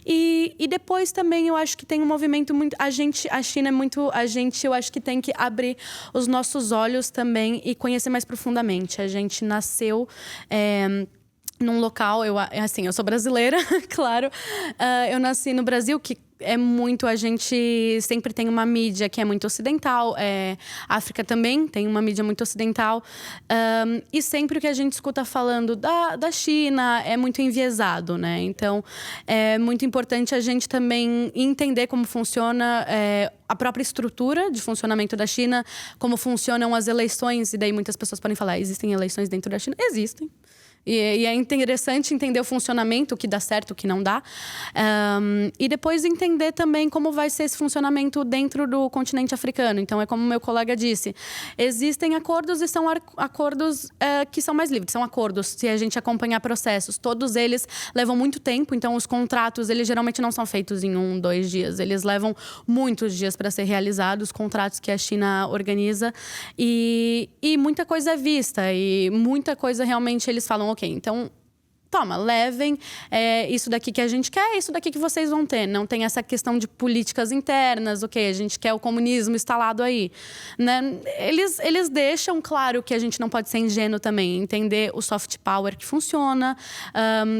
e depois também eu acho que tem um movimento muito... A China é muito... eu acho que tem que abrir os nossos olhos também e conhecer mais profundamente. A gente nasceu... num local, eu sou brasileira, claro. Eu nasci no Brasil, que é muito... A gente sempre tem uma mídia que é muito ocidental. A África também tem uma mídia muito ocidental. E sempre o que a gente escuta falando da China é muito enviesado, né? Então, é muito importante a gente também entender como funciona a própria estrutura de funcionamento da China, como funcionam as eleições. E daí muitas pessoas podem falar, existem eleições dentro da China? Existem. E é interessante entender o funcionamento, o que dá certo, o que não dá. E depois entender também como vai ser esse funcionamento dentro do continente africano. Então, é como meu colega disse, existem acordos e são acordos que são mais livres. São acordos, se a gente acompanhar processos. Todos eles levam muito tempo, então os contratos, eles geralmente não são feitos em 1, 2 dias. Eles levam muitos dias para ser realizados, os contratos que a China organiza. E muita coisa é vista, e muita coisa realmente eles falam, ok, então, toma, levem isso daqui que a gente quer, isso daqui que vocês vão ter. Não tem essa questão de políticas internas, ok, a gente quer o comunismo instalado aí. Né? Eles deixam claro que a gente não pode ser ingênuo também, entender o soft power que funciona,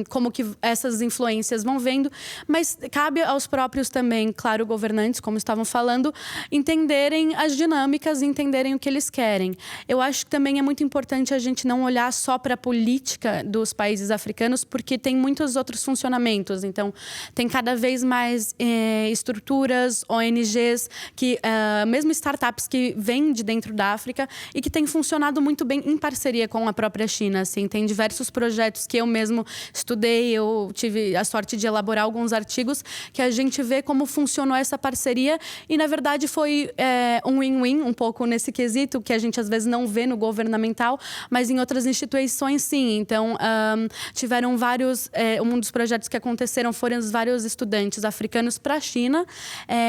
como que essas influências vão vendo, mas cabe aos próprios também, claro, governantes, como estavam falando, entenderem as dinâmicas, entenderem o que eles querem. Eu acho que também é muito importante a gente não olhar só para a política dos países africanos, porque tem muitos outros funcionamentos. Então, tem cada vez mais estruturas, ONGs, mesmo startups que vêm de dentro da África e que têm funcionado muito bem em parceria com a própria China. Assim, tem diversos projetos que eu mesmo estudei, eu tive a sorte de elaborar alguns artigos que a gente vê como funcionou essa parceria e, na verdade, foi um win-win, um pouco nesse quesito, que a gente às vezes não vê no governamental, mas em outras instituições, sim. Então, tiveram vários... um dos projetos que aconteceram foram os vários estudantes africanos para a China.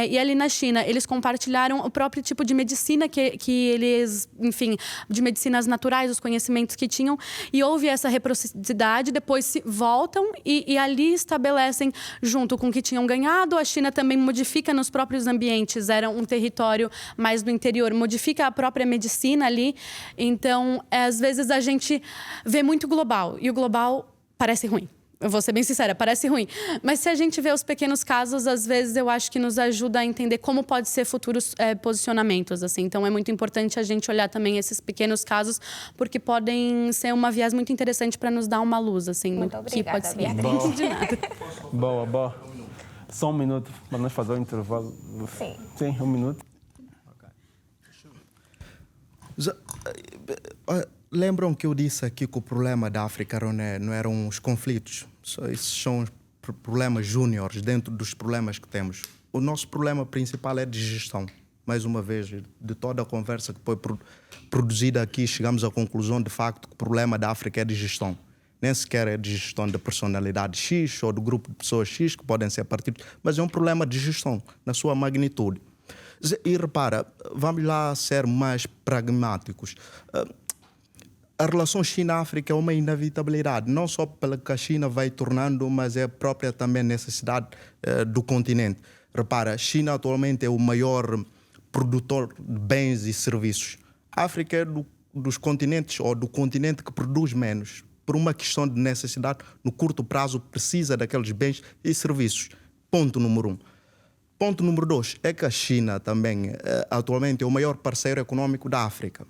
E ali na China, eles compartilharam o próprio tipo de medicina que eles... Enfim, de medicinas naturais, os conhecimentos que tinham. E houve essa reciprocidade. Depois voltam e ali estabelecem, junto com o que tinham ganhado. A China também modifica nos próprios ambientes. Era um território mais do interior. Modifica a própria medicina ali. Então, às vezes, a gente vê muito global. E o global parece ruim. Eu vou ser bem sincera, parece ruim. Mas se a gente vê os pequenos casos, às vezes eu acho que nos ajuda a entender como pode ser futuros posicionamentos, assim. Então é muito importante a gente olhar também esses pequenos casos, porque podem ser uma viés muito interessante para nos dar uma luz, assim. Muito obrigada, que pode ser. Beatriz. De nada. Boa. Só um minuto para nós fazer o intervalo. Sim, 1 minuto. Lembram que eu disse aqui que o problema da África não eram os conflitos. Esses são os problemas júniores dentro dos problemas que temos. O nosso problema principal é de gestão. Mais uma vez, de toda a conversa que foi produzida aqui, chegamos à conclusão de facto que o problema da África é de gestão. Nem sequer é de gestão da personalidade X ou do grupo de pessoas X, que podem ser partidos, mas é um problema de gestão, na sua magnitude. E repara, vamos lá ser mais pragmáticos. A relação China-África é uma inevitabilidade, não só pela que a China vai tornando, mas é a própria também necessidade do continente. Repara, a China atualmente é o maior produtor de bens e serviços. A África é dos continentes, ou do continente que produz menos. Por uma questão de necessidade, no curto prazo, precisa daqueles bens e serviços. Ponto número 1. Ponto número 2 é que a China também atualmente é o maior parceiro econômico da África.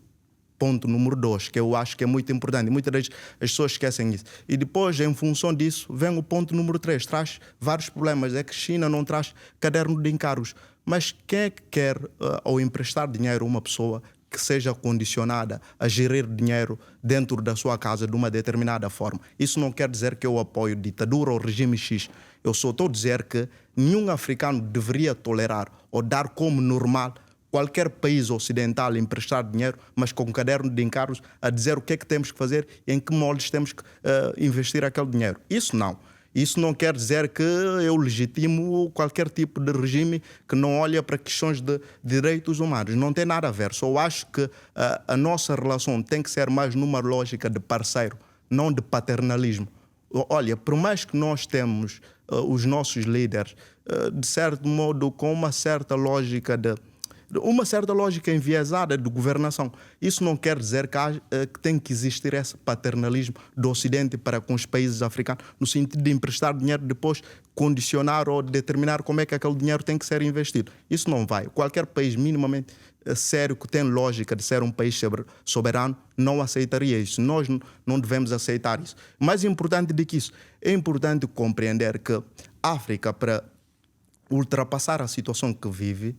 Ponto número 2, que eu acho que é muito importante. E muitas vezes as pessoas esquecem isso. E depois, em função disso, vem o ponto número 3. Traz vários problemas. É que a China não traz caderno de encargos. Mas quem é que quer, ao emprestar dinheiro a uma pessoa, que seja condicionada a gerir dinheiro dentro da sua casa de uma determinada forma? Isso não quer dizer que eu apoio ditadura ou regime X. Eu só estou a dizer que nenhum africano deveria tolerar ou dar como normal qualquer país ocidental emprestar dinheiro, mas com um caderno de encargos a dizer o que é que temos que fazer e em que moldes temos que investir aquele dinheiro. Isso não. Isso não quer dizer que eu legitimo qualquer tipo de regime que não olha para questões de direitos humanos. Não tem nada a ver. Só acho que a nossa relação tem que ser mais numa lógica de parceiro, não de paternalismo. Olha, por mais que nós temos os nossos líderes, de certo modo, com uma certa lógica enviesada de governação. Isso não quer dizer que tem que existir esse paternalismo do Ocidente para com os países africanos, no sentido de emprestar dinheiro, depois condicionar ou determinar como é que aquele dinheiro tem que ser investido. Isso não vai. Qualquer país minimamente sério que tem lógica de ser um país soberano não aceitaria isso. Nós não devemos aceitar isso. Mais importante do que isso, é importante compreender que a África, para ultrapassar a situação que vive,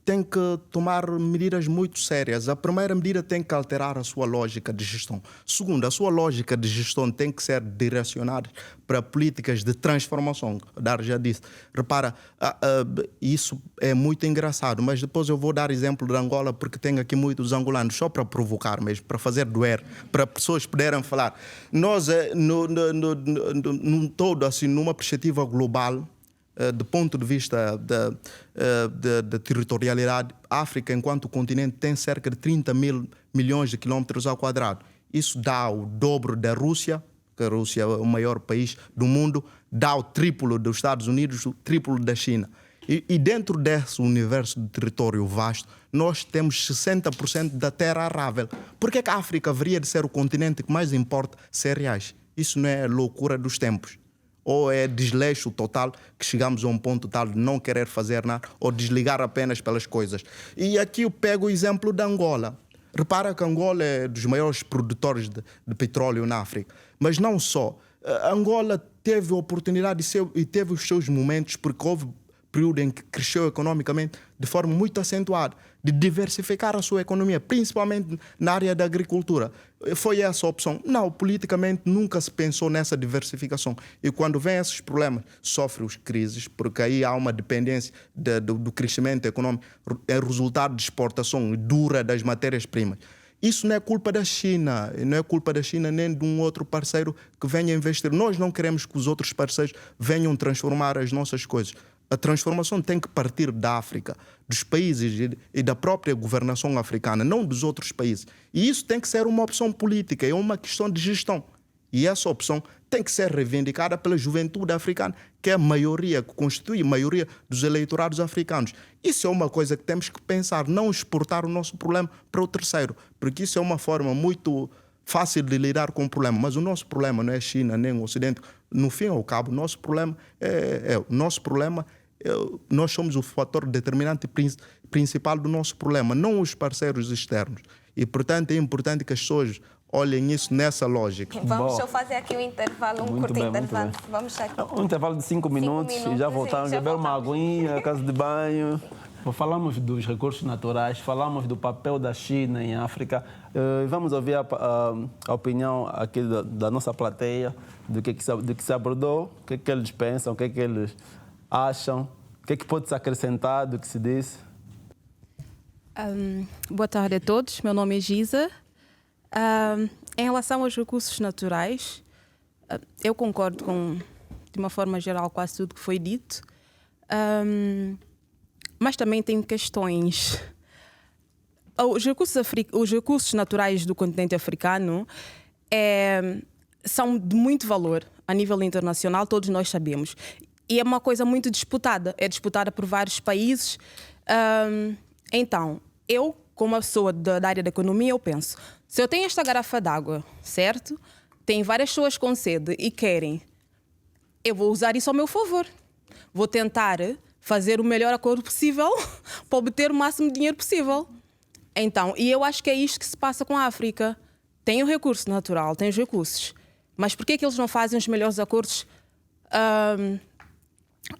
tem que tomar medidas muito sérias. A primeira medida tem que alterar a sua lógica de gestão. Segunda, a sua lógica de gestão tem que ser direcionada para políticas de transformação. Dar já disse. Repara, isso é muito engraçado, mas depois eu vou dar exemplo de Angola porque tenho aqui muitos angolanos, só para provocar mesmo, para fazer doer, para pessoas poderem falar. Nós, num todo, assim, numa perspectiva global, do ponto de vista da territorialidade, a África, enquanto continente, tem cerca de 30 mil milhões de quilómetros ao quadrado. Isso dá o dobro da Rússia, que a Rússia é o maior país do mundo, dá o triplo dos Estados Unidos, o triplo da China. E dentro desse universo de território vasto, nós temos 60% da terra arável. Por que a África haveria de ser o continente que mais importa cereais? Isso não é loucura dos tempos. Ou é desleixo total, que chegamos a um ponto tal de não querer fazer nada, ou desligar apenas pelas coisas. E aqui eu pego o exemplo da Angola. Repara que Angola é dos maiores produtores de petróleo na África. Mas não só. A Angola teve a oportunidade e teve os seus momentos, porque houve período em que cresceu economicamente de forma muito acentuada, de diversificar a sua economia, principalmente na área da agricultura. Foi essa a opção. Não, politicamente nunca se pensou nessa diversificação. E quando vem esses problemas, sofre as crises, porque aí há uma dependência do crescimento econômico, é resultado de exportação dura das matérias-primas. Isso não é culpa da China, não é culpa da China nem de um outro parceiro que venha investir. Nós não queremos que os outros parceiros venham transformar as nossas coisas. A transformação tem que partir da África, dos países e da própria governação africana, não dos outros países. E isso tem que ser uma opção política, é uma questão de gestão. E essa opção tem que ser reivindicada pela juventude africana, que é a maioria, que constitui a maioria dos eleitorados africanos. Isso é uma coisa que temos que pensar, não exportar o nosso problema para o terceiro, porque isso é uma forma muito fácil de lidar com o problema, mas o nosso problema não é a China nem o Ocidente. No fim ao cabo, o nosso problema nós somos o fator determinante principal do nosso problema, não os parceiros externos. E, portanto, é importante que as pessoas olhem isso nessa lógica. Vamos só fazer aqui um intervalo, um curto intervalo. Vamos aqui. Um intervalo de 5 minutos e já voltamos. Beber uma aguinha, casa de banho. Falamos dos recursos naturais, falamos do papel da China em África. Vamos ouvir a opinião aqui da nossa plateia, do que se abordou, o que eles pensam, o que eles acham, o que pode se acrescentar do que se disse. Boa tarde a todos, meu nome é Giza. Em relação aos recursos naturais, eu concordo de uma forma geral, quase tudo que foi dito. Mas também tem questões. Os recursos naturais do continente africano são de muito valor a nível internacional, todos nós sabemos. E é uma coisa muito disputada, é disputada por vários países. Então, eu, como uma pessoa da área da economia, eu penso, se eu tenho esta garrafa d'água, certo? Tem várias pessoas com sede e querem, eu vou usar isso ao meu favor. Vou tentar fazer o melhor acordo possível para obter o máximo de dinheiro possível. Então, e eu acho que é isto que se passa com a África. Tem o recurso natural, tem os recursos. Mas por que é que eles não fazem os melhores acordos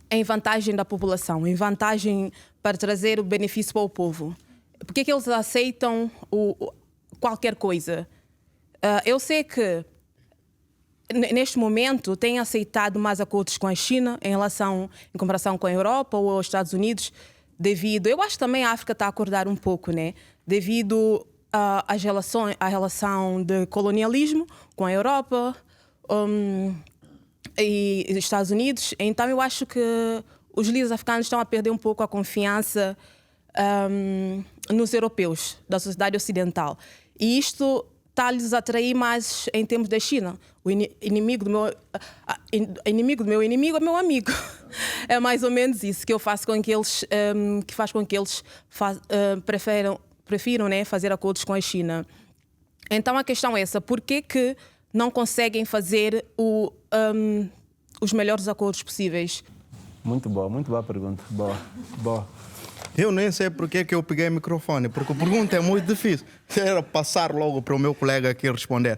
em vantagem da população, em vantagem para trazer o benefício para o povo? Por que é que eles aceitam qualquer coisa? Eu sei que neste momento têm aceitado mais acordos com a China em comparação com a Europa ou os Estados Unidos, Eu acho que também a África está a acordar um pouco, né? Devido à relação de colonialismo com a Europa e os Estados Unidos. Então eu acho que os líderes africanos estão a perder um pouco a confiança nos europeus, da sociedade ocidental. E isto está-lhes a atrair mais em termos da China. O inimigo do meu inimigo é meu amigo. É mais ou menos isso que faz com que eles prefiram, né, fazer acordos com a China. Então a questão é essa: por que não conseguem fazer os melhores acordos possíveis? Muito boa pergunta. Boa. Eu nem sei porque que eu peguei o microfone, porque a pergunta é muito difícil. Era passar logo para o meu colega aqui responder.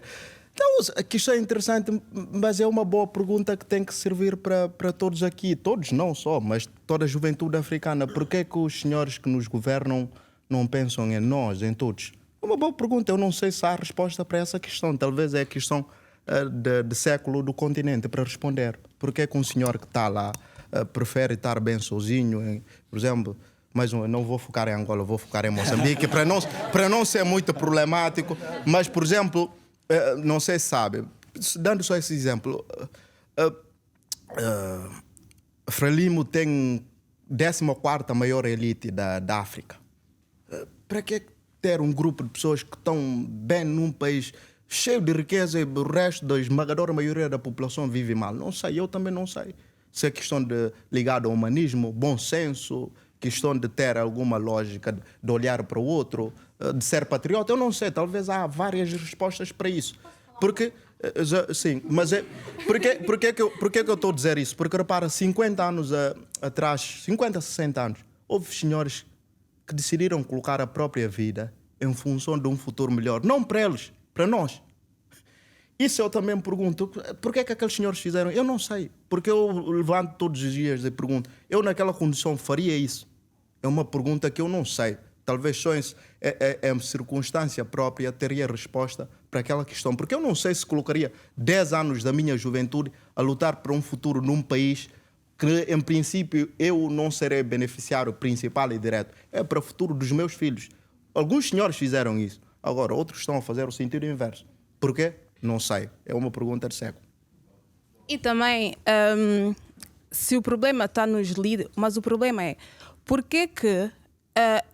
Então, aqui isto é interessante, mas é uma boa pergunta que tem que servir para todos aqui. Todos, não só, mas toda a juventude africana. Por que os senhores que nos governam não pensam em nós, em todos? É uma boa pergunta. Eu não sei se há resposta para essa questão. Talvez é a questão de século do continente para responder. Por que um senhor que está lá prefere estar bem sozinho, por exemplo... Mas eu não vou focar em Angola, vou focar em Moçambique, para não ser muito problemático. Mas, por exemplo, não sei se sabe, dando só esse exemplo, Frelimo tem 14ª maior elite da África. Para que ter um grupo de pessoas que estão bem num país cheio de riqueza e o resto da esmagadora maioria da população vive mal? Não sei, eu também não sei. Se é questão ligada ao humanismo, bom senso... questão de ter alguma lógica de olhar para o outro, de ser patriota, eu não sei, talvez há várias respostas para isso. Porque, sim, mas por que eu estou a dizer isso? Porque, repara, 50 anos atrás, 50, 60 anos, houve senhores que decidiram colocar a própria vida em função de um futuro melhor. Não para eles, para nós. Isso eu também me pergunto, por que aqueles senhores fizeram? Eu não sei, porque eu levanto todos os dias e pergunto, eu naquela condição faria isso? É uma pergunta que eu não sei. Talvez só em circunstância própria teria resposta para aquela questão, porque eu não sei se colocaria 10 anos da minha juventude a lutar por um futuro num país que, em princípio, eu não serei beneficiário principal e direto. É para o futuro dos meus filhos. Alguns senhores fizeram isso. Agora, outros estão a fazer o sentido inverso. Por quê? Não sei. É uma pergunta de cego. E também, se o problema está nos líderes, mas o problema é, por que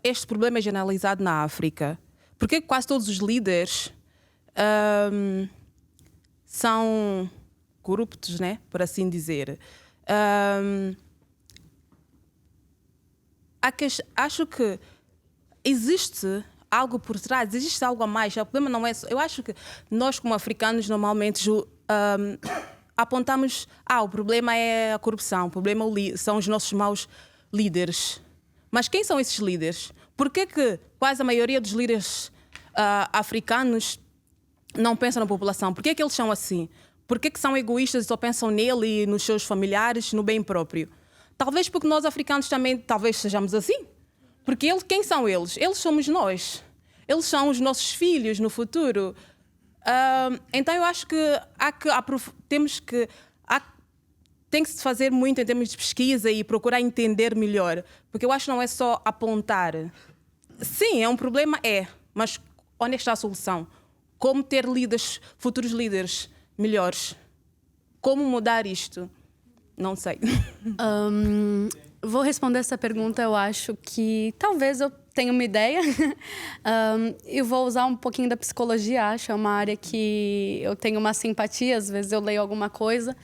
este problema é generalizado na África? Por que quase todos os líderes são corruptos, né? Por assim dizer? Acho que existe algo por trás, existe algo a mais. O problema não é só... Eu acho que nós, como africanos, normalmente apontamos o problema é a corrupção, o problema são os nossos maus líderes. Mas quem são esses líderes? Por que quase a maioria dos líderes africanos não pensam na população? Por que eles são assim? Por que são egoístas e só pensam nele e nos seus familiares, no bem próprio? Talvez porque nós africanos também talvez sejamos assim. Porque quem são eles? Eles somos nós. Eles são os nossos filhos no futuro. Então eu acho que tem que se fazer muito em termos de pesquisa e procurar entender melhor. Porque eu acho que não é só apontar. Sim, é um problema, mas onde está a solução? Como ter futuros líderes melhores? Como mudar isto? Não sei. Vou responder essa pergunta. Eu acho que talvez eu tenha uma ideia. Eu vou usar um pouquinho da psicologia. Acho é uma área que eu tenho uma simpatia. Às vezes eu leio alguma coisa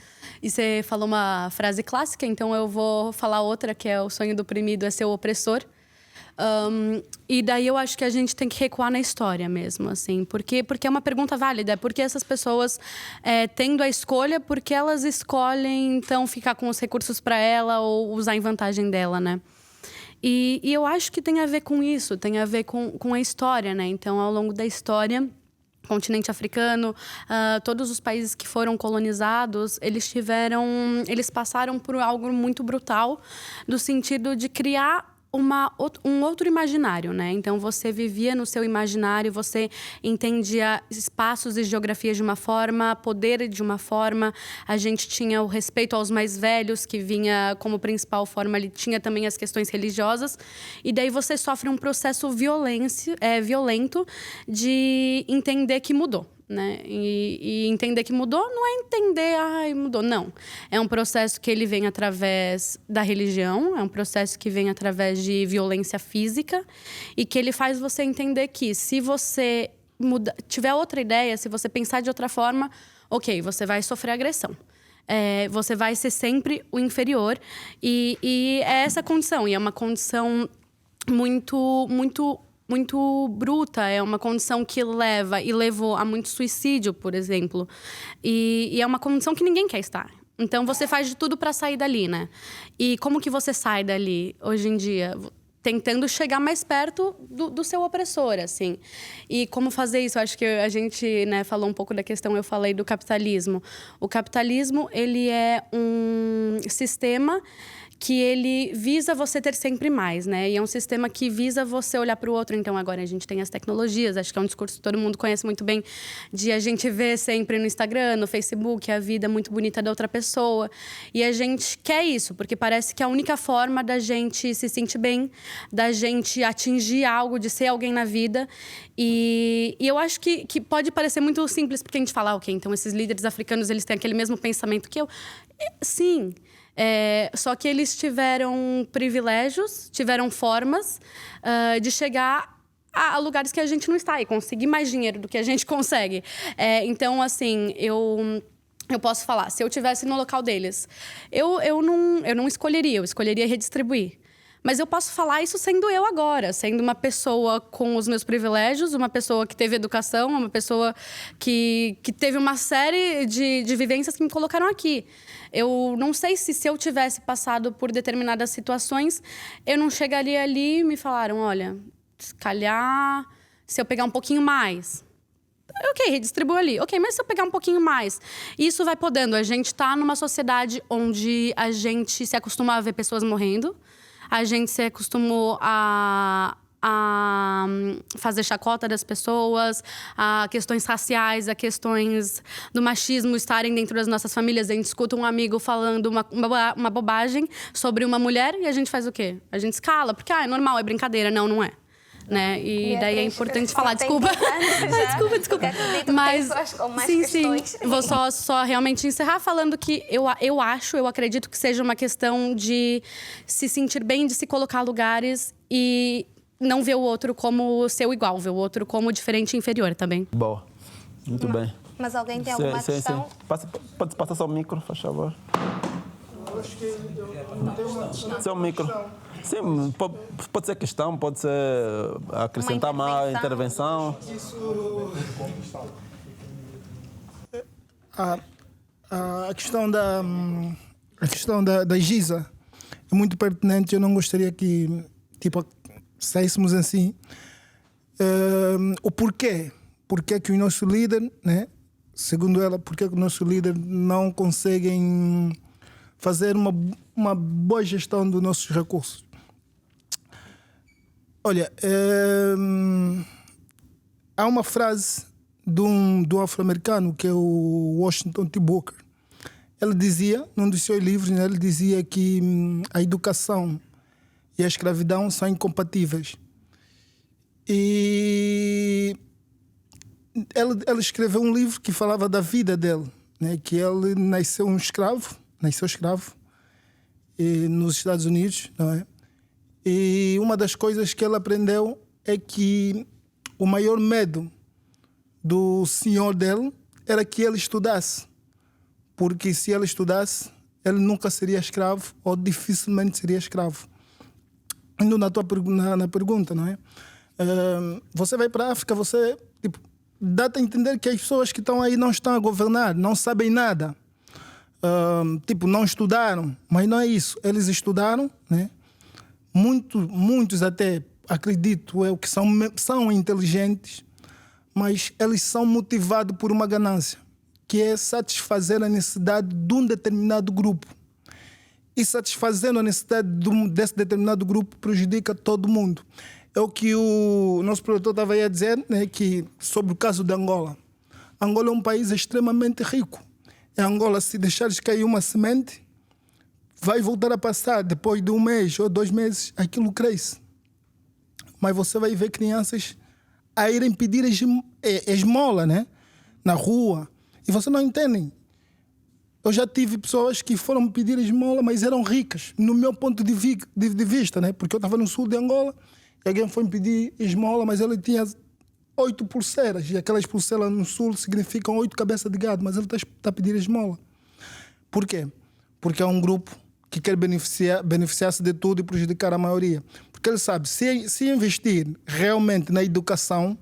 e você falou uma frase clássica, então eu vou falar outra, que é: o sonho do oprimido é ser o opressor. E daí eu acho que a gente tem que recuar na história mesmo, assim, porque é uma pergunta válida, porque essas pessoas tendo a escolha, porque elas escolhem então ficar com os recursos para ela ou usar em vantagem dela, né? E eu acho que tem a ver com isso, tem a ver com a história, né? Então, ao longo da história, continente africano, todos os países que foram colonizados, eles passaram por algo muito brutal, no sentido de criar um outro imaginário, né? Então, você vivia no seu imaginário, você entendia espaços e geografias de uma forma, poder de uma forma. A gente tinha o respeito aos mais velhos, que vinha como principal forma, ele tinha também as questões religiosas. E daí você sofre um processo violento de entender que mudou. Né? E entender que mudou não é entender, mudou, não. É um processo que ele vem através da religião, é um processo que vem através de violência física e que ele faz você entender que se você tiver outra ideia, se você pensar de outra forma, ok, você vai sofrer agressão. Você vai ser sempre o inferior e é essa condição, e é uma condição muito bruta, é uma condição que levou a muito suicídio, por exemplo. E é uma condição que ninguém quer estar. Então, você faz de tudo para sair dali, né? E como que você sai dali, hoje em dia? Tentando chegar mais perto do seu opressor, assim. E como fazer isso? Eu acho que a gente, né, falou um pouco da questão, eu falei do capitalismo. O capitalismo, ele é um sistema que ele visa você ter sempre mais, né? E é um sistema que visa você olhar para o outro. Então, agora a gente tem as tecnologias. Acho que é um discurso que todo mundo conhece muito bem, de a gente ver sempre no Instagram, no Facebook, a vida muito bonita da outra pessoa. E a gente quer isso, porque parece que é a única forma da gente se sentir bem, da gente atingir algo, de ser alguém na vida. E eu acho que pode parecer muito simples, porque a gente fala, ok, então esses líderes africanos, eles têm aquele mesmo pensamento que eu. Sim. Só que eles tiveram privilégios, tiveram formas de chegar a lugares que a gente não está e conseguir mais dinheiro do que a gente consegue. Então, assim, eu posso falar, se eu estivesse no local deles, eu não escolheria, eu escolheria redistribuir. Mas eu posso falar isso sendo eu agora, sendo uma pessoa com os meus privilégios, uma pessoa que teve educação, uma pessoa que teve uma série de vivências que me colocaram aqui. Eu não sei se eu tivesse passado por determinadas situações, eu não chegaria ali e me falaram, olha, se calhar, se eu pegar um pouquinho mais... Ok, redistribuo ali. Ok, mas se eu pegar um pouquinho mais? Isso vai podendo. A gente está numa sociedade onde a gente se acostuma a ver pessoas morrendo. A gente se acostumou a fazer chacota das pessoas, a questões raciais, a questões do machismo estarem dentro das nossas famílias. A gente escuta um amigo falando uma bobagem sobre uma mulher e a gente faz o quê? A gente escala, porque é normal, é brincadeira. Não, não é. Né? E daí é importante falar, desculpa. Desculpa. Mas sim. Vou só realmente encerrar falando que eu acredito que seja uma questão de se sentir bem, de se colocar em lugares e não ver o outro como seu igual, ver o outro como diferente e inferior também. Boa. Muito bem. Mas alguém tem alguma questão? Pode passar só o micro, faz favor. Acho que eu tenho uma questão. Seu micro. Sim, pode ser questão, pode ser acrescentar uma intervenção. A questão da Giza é muito pertinente. Eu não gostaria que saíssemos assim. O porquê? Porquê que o nosso líder, né? Segundo ela, porquê que o nosso líder não conseguem fazer uma boa gestão dos nossos recursos? Olha, há uma frase do afro-americano, que é o Washington T. Booker. Ele dizia, num dos seus livros, né, ele dizia que a educação e a escravidão são incompatíveis. E ele escreveu um livro que falava da vida dele, né, que ele nasceu escravo nos Estados Unidos, não é? E uma das coisas que ele aprendeu é que o maior medo do senhor dele era que ele estudasse. Porque se ele estudasse, ele nunca seria escravo ou dificilmente seria escravo. Indo na pergunta, não é? Você vai para a África, você dá-te a entender que as pessoas que estão aí não estão a governar, não sabem nada. Não estudaram, mas não é isso. Eles estudaram, né? Muitos até, acredito eu, que são inteligentes, mas eles são motivados por uma ganância, que é satisfazer a necessidade de um determinado grupo. e satisfazendo a necessidade desse determinado grupo prejudica todo mundo. É o que o nosso produtor estava aí a dizer, né, que sobre o caso de Angola. Angola é um país extremamente rico. Em Angola, se deixares cair uma semente, vai voltar a passar. Depois de 1 mês ou 2 meses, aquilo cresce. Mas você vai ver crianças a irem pedir esmola, né, na rua. E você não entende. Eu já tive pessoas que foram me pedir esmola, mas eram ricas, no meu ponto de vista, né? Porque eu estava no sul de Angola e alguém foi me pedir esmola, mas ele tinha 8 pulseiras. E aquelas pulseiras no sul significam 8 cabeças de gado, mas ele está a pedir esmola. Por quê? Porque é um grupo que quer beneficiar-se de tudo e prejudicar a maioria. Porque ele sabe, se investir realmente na educação,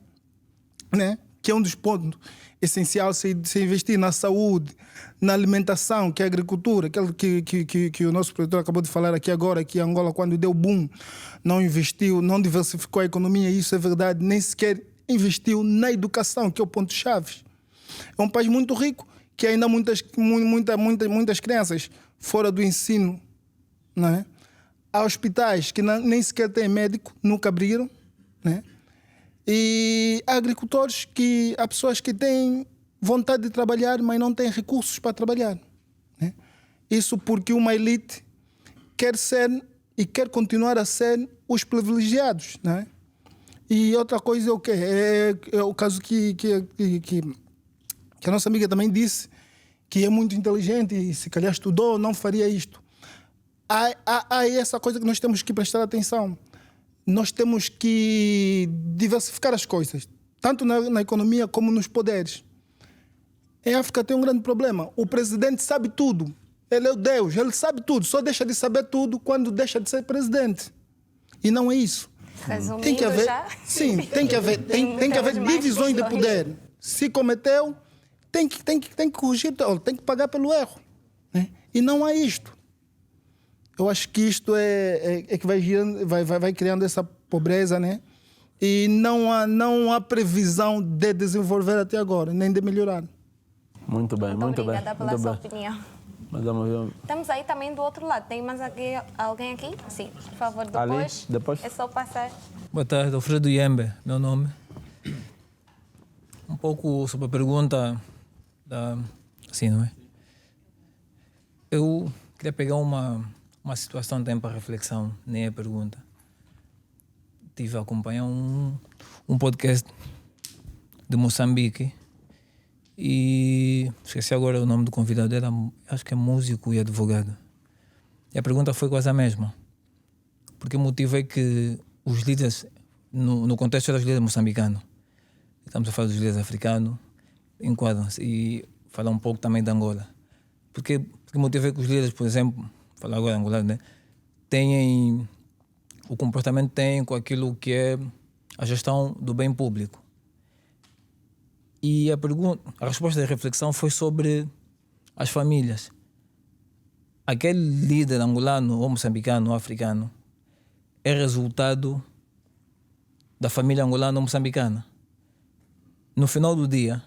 né? Que é um dos pontos essenciais, se investir na saúde, na alimentação, que é a agricultura, aquilo que o nosso produtor acabou de falar aqui agora, que Angola, quando deu boom, não investiu, não diversificou a economia, isso é verdade, nem sequer investiu na educação, que é o ponto-chave. É um país muito rico, que ainda há muitas crianças fora do ensino, né? Há hospitais que nem sequer têm médico, nunca abriram, né? E há agricultores há pessoas que têm vontade de trabalhar, mas não têm recursos para trabalhar, né? Isso porque uma elite quer ser e quer continuar a ser os privilegiados, né? E outra coisa é o quê? É o caso que a nossa amiga também disse, que é muito inteligente e se calhar estudou, não faria isto. Há essa coisa que nós temos que prestar atenção. Nós temos que diversificar as coisas, tanto na economia como nos poderes. Em África tem um grande problema. O presidente sabe tudo. Ele é o Deus, ele sabe tudo. Só deixa de saber tudo quando deixa de ser presidente. E não é isso. Resumindo, tem que haver, já? sim, tem que haver divisões de poder. Se cometeu, tem que corrigir, tem que pagar pelo erro, né? E não há isto. Eu acho que isto é que vai criando essa pobreza, né? E não há previsão de desenvolver até agora, nem de melhorar. Muito bem, muito bem. Obrigada pela sua opinião. Mas vamos ver. Estamos aí também do outro lado. Tem mais alguém aqui? Sim, por favor, depois. É só passar. Boa tarde, Alfredo Yembe, meu nome. Um pouco sobre a pergunta assim, não é? Eu queria pegar uma situação também para reflexão, nem a pergunta. Estive a acompanhar um podcast de Moçambique e esqueci agora o nome do convidado, acho que é músico e advogado. E a pergunta foi quase a mesma. Porque o motivo é que os líderes, no contexto dos líderes moçambicanos, estamos a falar dos líderes africanos, enquadram-se, e falar um pouco também de Angola. Porque o motivo é que os líderes, por exemplo, falar agora angolano, né, têm o comportamento tem com aquilo que é a gestão do bem público. E a resposta da reflexão foi sobre as famílias. Aquele líder angolano, ou moçambicano, ou africano, é resultado da família angolana ou moçambicana. No final do dia,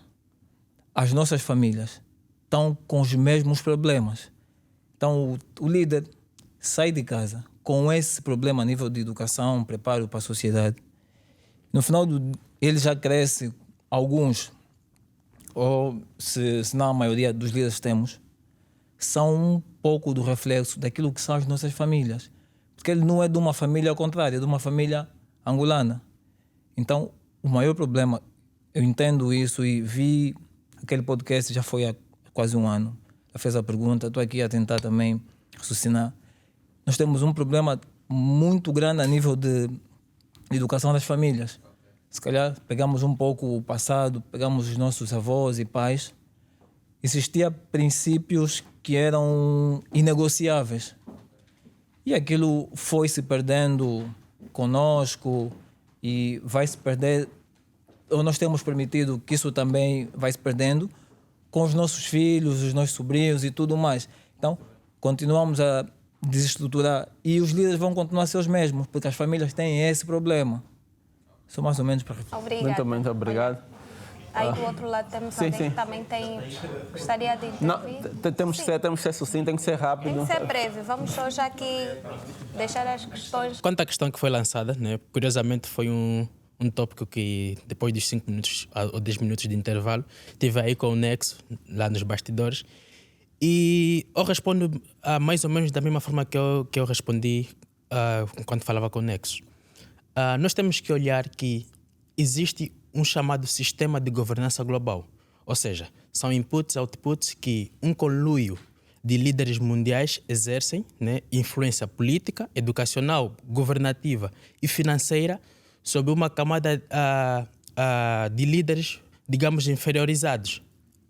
as nossas famílias estão com os mesmos problemas. Então, o líder sai de casa com esse problema a nível de educação, preparo para a sociedade. No final, ele já cresce, alguns, ou se não a maioria dos líderes que temos, são um pouco do reflexo daquilo que são as nossas famílias. Porque ele não é de uma família ao contrário, é de uma família angolana. Então, o maior problema, eu entendo isso e vi aquele podcast, já foi há quase 1 ano. Já fez a pergunta, estou aqui a tentar também raciocinar. Nós temos um problema muito grande a nível de educação das famílias. Se calhar pegamos um pouco o passado, pegamos os nossos avós e pais, existiam princípios que eram inegociáveis. E aquilo foi se perdendo conosco e vai se perder, ou nós temos permitido que isso também vai se perdendo com os nossos filhos, os nossos sobrinhos e tudo mais. Então, continuamos a desestruturar e os líderes vão continuar a ser os mesmos, porque as famílias têm esse problema. Só mais ou menos para... Obrigada. Muito obrigado. Aí do outro lado temos Sim, alguém sim. que também gostaria de Não, intervir. temos que ser sucinto, tem que ser Tem rápido. que ser breve. Vamos só já aqui deixar as questões. Quanto à questão que foi lançada, né, curiosamente foi um tópico que depois dos 5 minutos ou 10 minutos de intervalo, tive aí com o Nexo, lá nos bastidores, e eu respondo mais ou menos da mesma forma que eu respondi quando falava com o Nexo. Nós temos que olhar que existe um chamado sistema de governança global, ou seja, são inputs e outputs que um conluio de líderes mundiais exercem, né, influência política, educacional, governativa e financeira sobre uma camada de líderes, digamos, inferiorizados,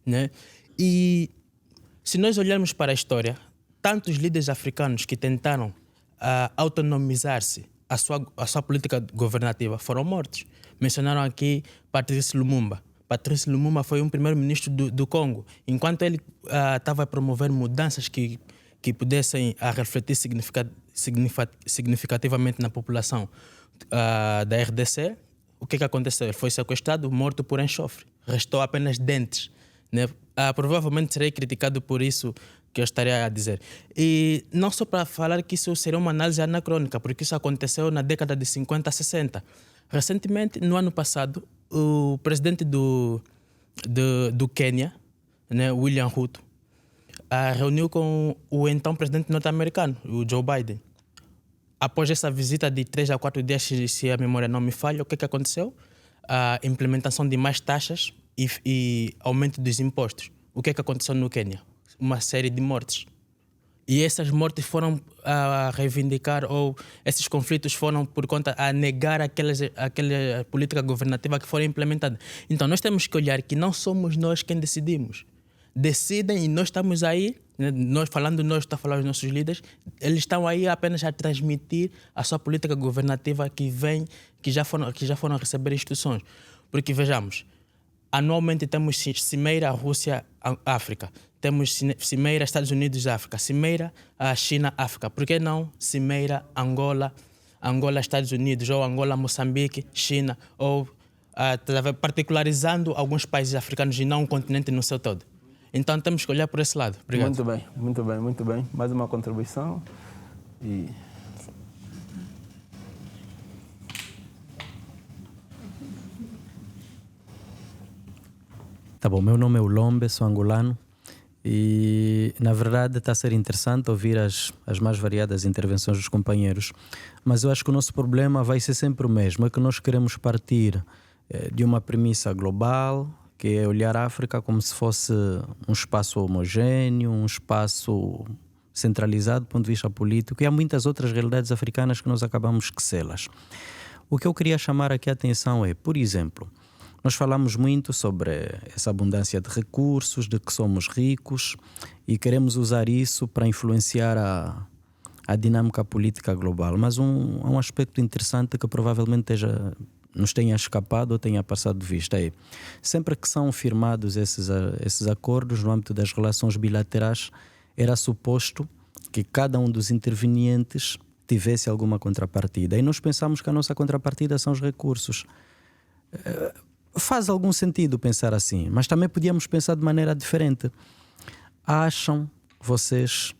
né? E se nós olharmos para a história, tantos líderes africanos que tentaram autonomizar-se a sua política governativa foram mortos. Mencionaram aqui Patrice Lumumba. Patrice Lumumba foi um primeiro-ministro do Congo. Enquanto ele estava a promover mudanças que pudessem refletir significativamente na população da RDC, o que aconteceu? Ele foi sequestrado, morto por enxofre. Restou apenas dentes, né? Provavelmente serei criticado por isso que eu estaria a dizer. E não só para falar que isso seria uma análise anacrônica, porque isso aconteceu na década de 50, 60. Recentemente, no ano passado, o presidente do Quênia, né, William Ruto, reuniu com o então presidente norte-americano, o Joe Biden. Após essa visita de 3 a 4 dias, se a memória não me falha, o que aconteceu? A implementação de mais taxas e aumento dos impostos. O que aconteceu no Quênia? Uma série de mortes. E essas mortes foram a reivindicar, ou esses conflitos foram por conta a negar aquela política governativa que foi implementada. Então nós temos que olhar que não somos nós quem decidimos. Decidem e nós estamos aí, né, nós falando nós, está falando os nossos líderes, eles estão aí apenas a transmitir a sua política governativa que já foram receber instruções. Porque vejamos, anualmente temos Cimeira Rússia-África. Temos Cimeira Estados Unidos-África, Cimeira China-África. Por que não Cimeira Angola-Estados Unidos, ou Angola-Moçambique, China, ou particularizando alguns países africanos e não um continente no seu todo? Então temos que olhar por esse lado. Obrigado. Muito bem, muito bem, muito bem. Mais uma contribuição. Tá bom, meu nome é Ulombe, sou angolano. E, na verdade, está a ser interessante ouvir as mais variadas intervenções dos companheiros, mas eu acho que o nosso problema vai ser sempre o mesmo, é que nós queremos partir de uma premissa global, que é olhar a África como se fosse um espaço homogéneo, um espaço centralizado do ponto de vista político, e há muitas outras realidades africanas que nós acabamos de esquecê-las. O que eu queria chamar aqui a atenção é, por exemplo, nós falamos muito sobre essa abundância de recursos, de que somos ricos e queremos usar isso para influenciar a dinâmica política global. Mas há um aspecto interessante que provavelmente nos tenha escapado ou tenha passado de vista. É, sempre que são firmados esses acordos no âmbito das relações bilaterais, era suposto que cada um dos intervenientes tivesse alguma contrapartida. E nós pensamos que a nossa contrapartida são os recursos. Faz algum sentido pensar assim, mas também podíamos pensar de maneira diferente. Acham vocês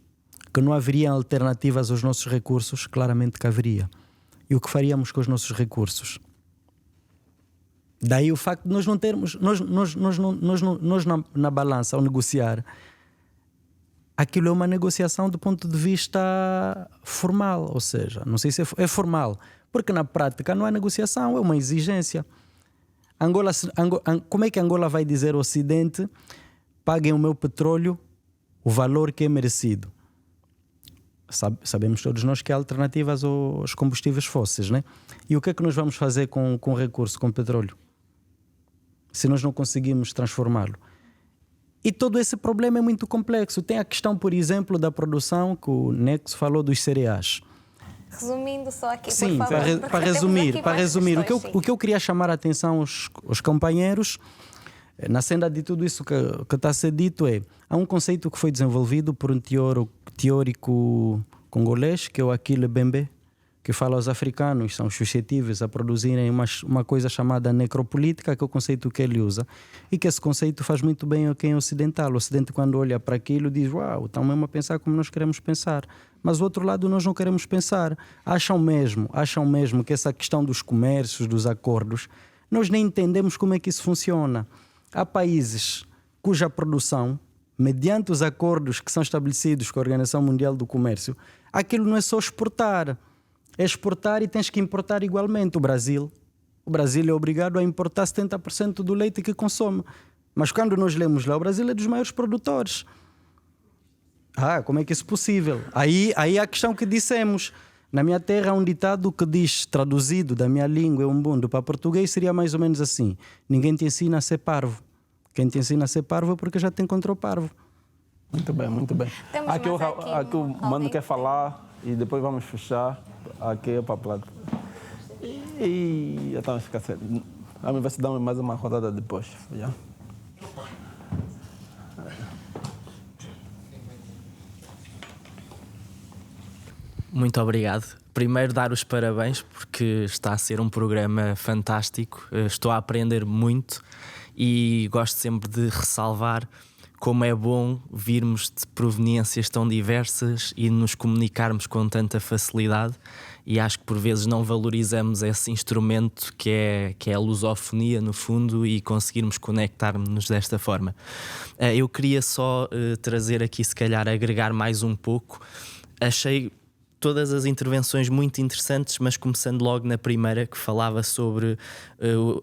que não haveria alternativas aos nossos recursos? Claramente que haveria. E o que faríamos com os nossos recursos? Daí o facto de nós não termos, nós na balança, ao negociar, aquilo é uma negociação do ponto de vista formal, ou seja, não sei se é formal, porque na prática não é negociação, é uma exigência. Como é que Angola vai dizer ao Ocidente: paguem o meu petróleo o valor que é merecido? Sabemos todos nós que há alternativas aos combustíveis fósseis, né? E o que é que nós vamos fazer com o recurso, com o petróleo, se nós não conseguimos transformá-lo? E todo esse problema é muito complexo. Tem a questão, por exemplo, da produção, que o Nexo falou dos cereais. Resumindo só aqui, sim, por favor. Para resumir, o que eu queria chamar a atenção aos companheiros, na senda de tudo isso que está a ser dito, há um conceito que foi desenvolvido por um teórico congolês, que é o Achille Mbembe, que fala aos africanos, são suscetíveis a produzirem uma coisa chamada necropolítica, que é o conceito que ele usa, e que esse conceito faz muito bem a quem é ocidental. O Ocidente, quando olha para aquilo, diz: uau, estão mesmo a pensar como nós queremos pensar. Mas do outro lado nós não queremos pensar. Acham mesmo que essa questão dos comércios, dos acordos, nós nem entendemos como é que isso funciona. Há países cuja produção, mediante os acordos que são estabelecidos com a Organização Mundial do Comércio, aquilo não é só exportar. É exportar e tens que importar igualmente. O Brasil é obrigado a importar 70% do leite que consome. Mas quando nós lemos lá, o Brasil é dos maiores produtores. Como é que isso é possível? Aí a questão que dissemos. Na minha terra há um ditado que diz, traduzido da minha língua, umbundo, para português, seria mais ou menos assim: ninguém te ensina a ser parvo. Quem te ensina a ser parvo é porque já te encontrou parvo. Muito bem, muito bem. Aqui o Mano quer falar e depois vamos fechar. Aqui é para a placa. E então fica certo. Vamos ver se dá mais uma rodada depois. Já? Muito obrigado. Primeiro, dar os parabéns porque está a ser um programa fantástico. Estou a aprender muito e gosto sempre de ressalvar como é bom virmos de proveniências tão diversas e nos comunicarmos com tanta facilidade, e acho que por vezes não valorizamos esse instrumento que é a lusofonia, no fundo, e conseguirmos conectar-nos desta forma. Eu queria só trazer aqui, se calhar, agregar mais um pouco. Achei todas as intervenções muito interessantes, mas começando logo na primeira, que falava sobre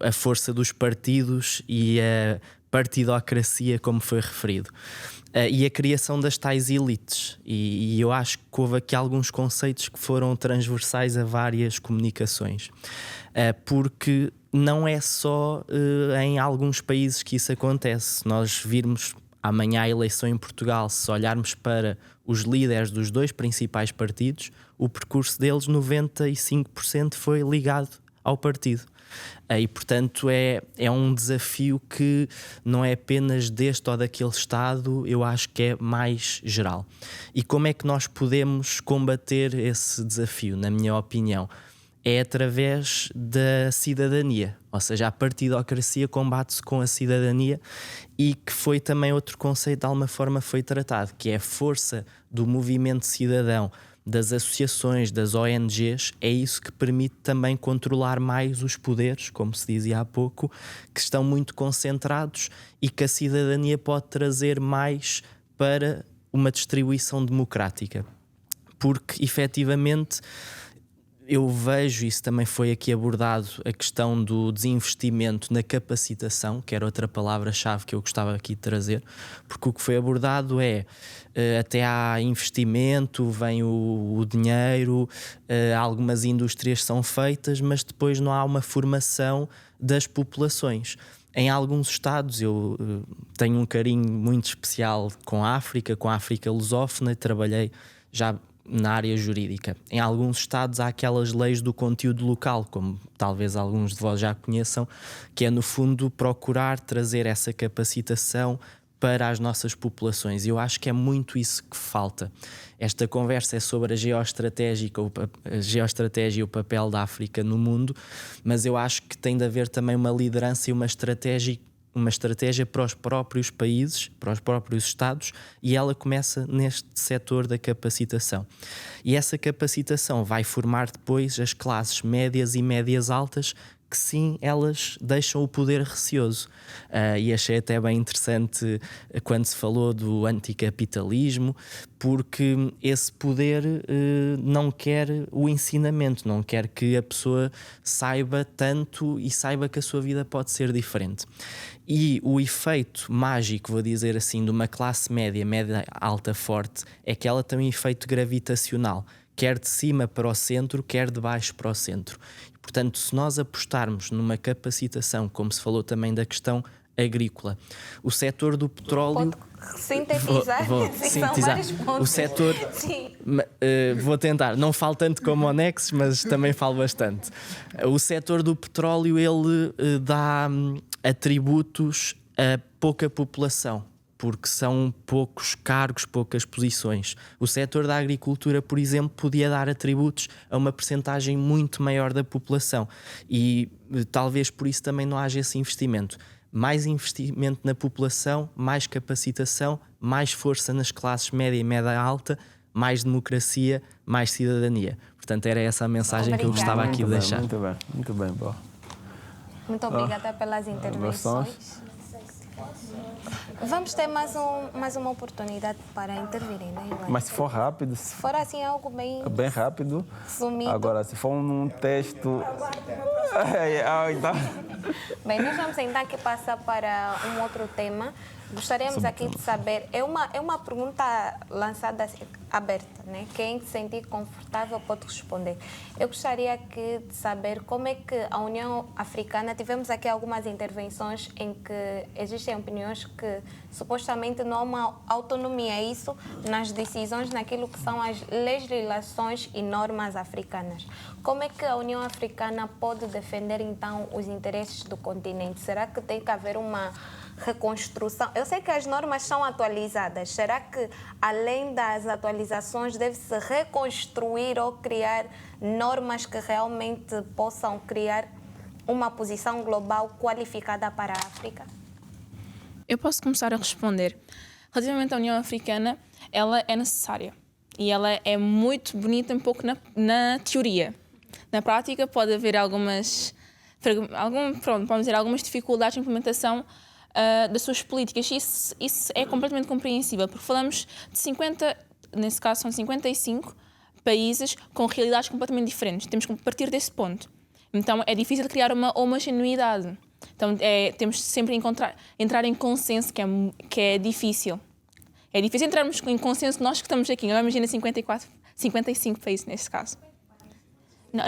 a força dos partidos e a partidocracia, como foi referido, e a criação das tais elites. E eu acho que houve aqui alguns conceitos que foram transversais a várias comunicações, porque não é só em alguns países que isso acontece. Se nós virmos amanhã a eleição em Portugal, se olharmos para os líderes dos dois principais partidos, o percurso deles, 95% foi ligado ao partido. E, portanto, é um desafio que não é apenas deste ou daquele Estado, eu acho que é mais geral. E como é que nós podemos combater esse desafio, na minha opinião? É através da cidadania, ou seja, a partidocracia combate-se com a cidadania, e que foi também outro conceito de alguma forma foi tratado, que é a força do movimento cidadão, das associações, das ONGs. É isso que permite também controlar mais os poderes, como se dizia há pouco, que estão muito concentrados, e que a cidadania pode trazer mais para uma distribuição democrática. Porque, efetivamente, eu vejo, isso também foi aqui abordado, a questão do desinvestimento na capacitação, que era outra palavra-chave que eu gostava aqui de trazer, porque o que foi abordado é, até há investimento, vem o dinheiro, algumas indústrias são feitas, mas depois não há uma formação das populações. Em alguns estados, eu tenho um carinho muito especial com a África lusófona, trabalhei já na área jurídica. Em alguns estados há aquelas leis do conteúdo local, como talvez alguns de vós já conheçam, que é no fundo procurar trazer essa capacitação para as nossas populações. E eu acho que é muito isso que falta. Esta conversa é sobre a geoestratégia e o papel da África no mundo, mas eu acho que tem de haver também uma liderança e uma estratégia para os próprios países, para os próprios Estados, e ela começa neste setor da capacitação. E essa capacitação vai formar depois as classes médias e médias altas, que sim, elas deixam o poder receoso. E achei até bem interessante quando se falou do anticapitalismo, porque esse poder não quer o ensinamento, não quer que a pessoa saiba tanto e saiba que a sua vida pode ser diferente. E o efeito mágico, vou dizer assim, de uma classe média alta forte, é que ela tem um efeito gravitacional, quer de cima para o centro, quer de baixo para o centro. Portanto, se nós apostarmos numa capacitação, como se falou também da questão agrícola, o setor do petróleo... Pode sintetizar? Vou sintetizar. O setor... vou tentar, não falo tanto como o Nexus, mas também falo bastante. O setor do petróleo, ele dá atributos a pouca população. porque são poucos cargos, poucas posições. O setor da agricultura, por exemplo, podia dar atributos a uma percentagem muito maior da população e talvez por isso também não haja esse investimento. Mais investimento na população, mais capacitação, mais força nas classes média e média alta, mais democracia, mais cidadania. Portanto, era essa a mensagem que eu gostava aqui de deixar. Muito bem, bom. Muito obrigada pelas intervenções. Vamos ter mais uma oportunidade para intervirem, né, Ivan? Mas se for rápido... Se for assim algo bem rápido. Sumido. Agora, se for num texto... então... Bem, nós vamos então aqui passar para um outro tema. Gostaríamos aqui de saber, é uma pergunta lançada assim, aberta, né? Quem se sentir confortável pode responder. Eu gostaria aqui de saber como é que a União Africana, tivemos aqui algumas intervenções em que existem opiniões que supostamente não há uma autonomia, é isso, nas decisões, naquilo que são as legislações e normas africanas. Como é que a União Africana pode defender então os interesses do continente? Será que tem que haver uma reconstrução? Eu sei que as normas são atualizadas. Será que, além das atualizações, deve-se reconstruir ou criar normas que realmente possam criar uma posição global qualificada para a África? Eu posso começar a responder. Relativamente à União Africana, ela é necessária. E ela é muito bonita um pouco na teoria. Na prática pode haver algumas dificuldades de implementação das suas políticas. Isso é completamente compreensível, porque falamos de 50, nesse caso são 55 países com realidades completamente diferentes. Temos que partir desse ponto. Então é difícil criar uma homogeneidade. Então temos sempre que entrar em consenso, que é difícil. É difícil entrarmos em consenso nós que estamos aqui. Agora imagina 55 países nesse caso. Na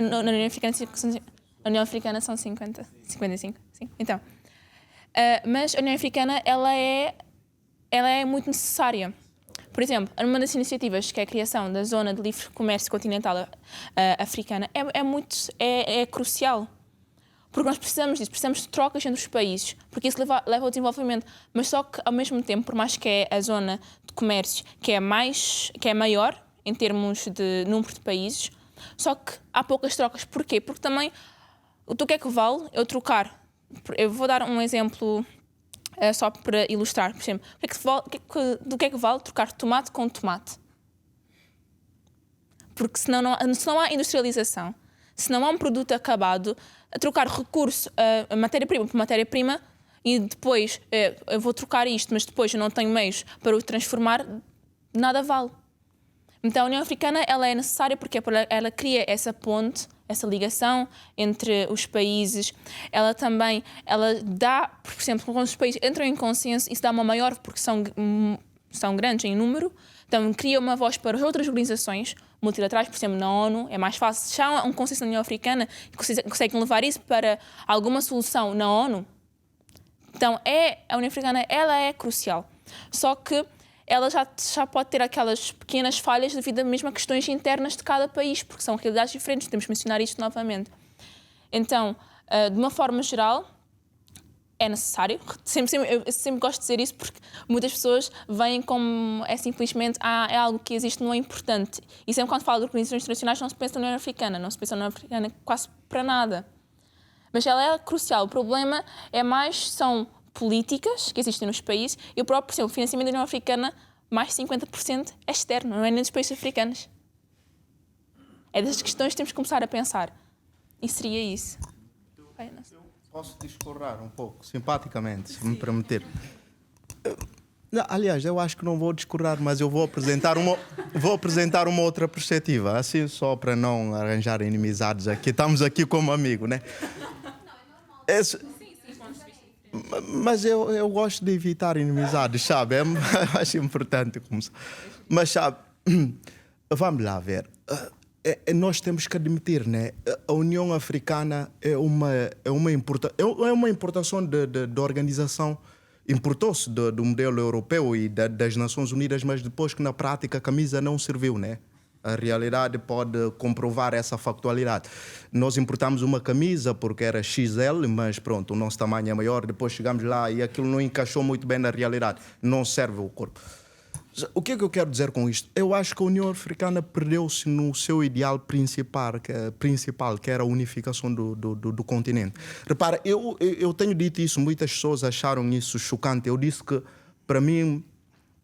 União Africana são 55. Sim. Então, mas a União Africana ela é muito necessária. Por exemplo, uma das iniciativas, que é a criação da Zona de Livre Comércio Continental Africana, é crucial. Porque nós precisamos disso, precisamos de trocas entre os países, porque isso leva ao desenvolvimento. Mas só que, ao mesmo tempo, por mais que é a zona de comércio que é maior em termos de número de países, só que há poucas trocas. Porquê? Porque também, o que é que vale eu trocar? Eu vou dar um exemplo só para ilustrar. Por exemplo, do que é que vale trocar tomate com tomate? Porque se não há industrialização, se não há um produto acabado, a trocar recurso a matéria-prima por matéria-prima e depois eu vou trocar isto, mas depois eu não tenho meios para o transformar, nada vale. Então a União Africana ela é necessária porque ela cria essa ponte, essa ligação entre os países. Ela dá, por exemplo, quando os países entram em consenso, isso dá uma maior, porque são grandes em número, então cria uma voz para as outras organizações multilaterais, por exemplo, na ONU, é mais fácil. Já há um consenso na União Africana que conseguem levar isso para alguma solução na ONU. Então, a União Africana ela é crucial. Só que ela já pode ter aquelas pequenas falhas devido a mesmo a questões internas de cada país, porque são realidades diferentes, temos que mencionar isto novamente. Então, de uma forma geral, é necessário. Eu sempre gosto de dizer isso porque muitas pessoas veem como simplesmente é algo que existe, não é importante. E sempre quando falo de organizações internacionais não se pensa na União Africana, não se pensa na União Africana quase para nada. Mas ela é crucial. O problema são políticas que existem nos países e o próprio, por exemplo, o financiamento da União Africana, mais de 50% é externo, não é nem dos países africanos. É das questões que temos que começar a pensar. E seria isso. Posso discorrer um pouco, simpaticamente, se me permitir. Aliás, eu acho que não vou discorrer, mas eu vou apresentar uma outra perspectiva, assim só para não arranjar inimizades aqui. Estamos aqui como amigo, né? Mas eu gosto de evitar inimizades, sabe? Eu acho importante começar. Mas, sabe, vamos lá ver. Nós temos que admitir, né? A União Africana é uma importação da organização, importou-se do modelo europeu e das Nações Unidas, mas depois que na prática a camisa não serviu, né? A realidade pode comprovar essa factualidade. Nós importamos uma camisa porque era XL, mas pronto, o nosso tamanho é maior. Depois chegamos lá e aquilo não encaixou muito bem na realidade. Não serve o corpo. O que é que eu quero dizer com isto? Eu acho que a União Africana perdeu-se no seu ideal principal, que era a unificação do continente. Repara, eu tenho dito isso, muitas pessoas acharam isso chocante. Eu disse que, para mim, o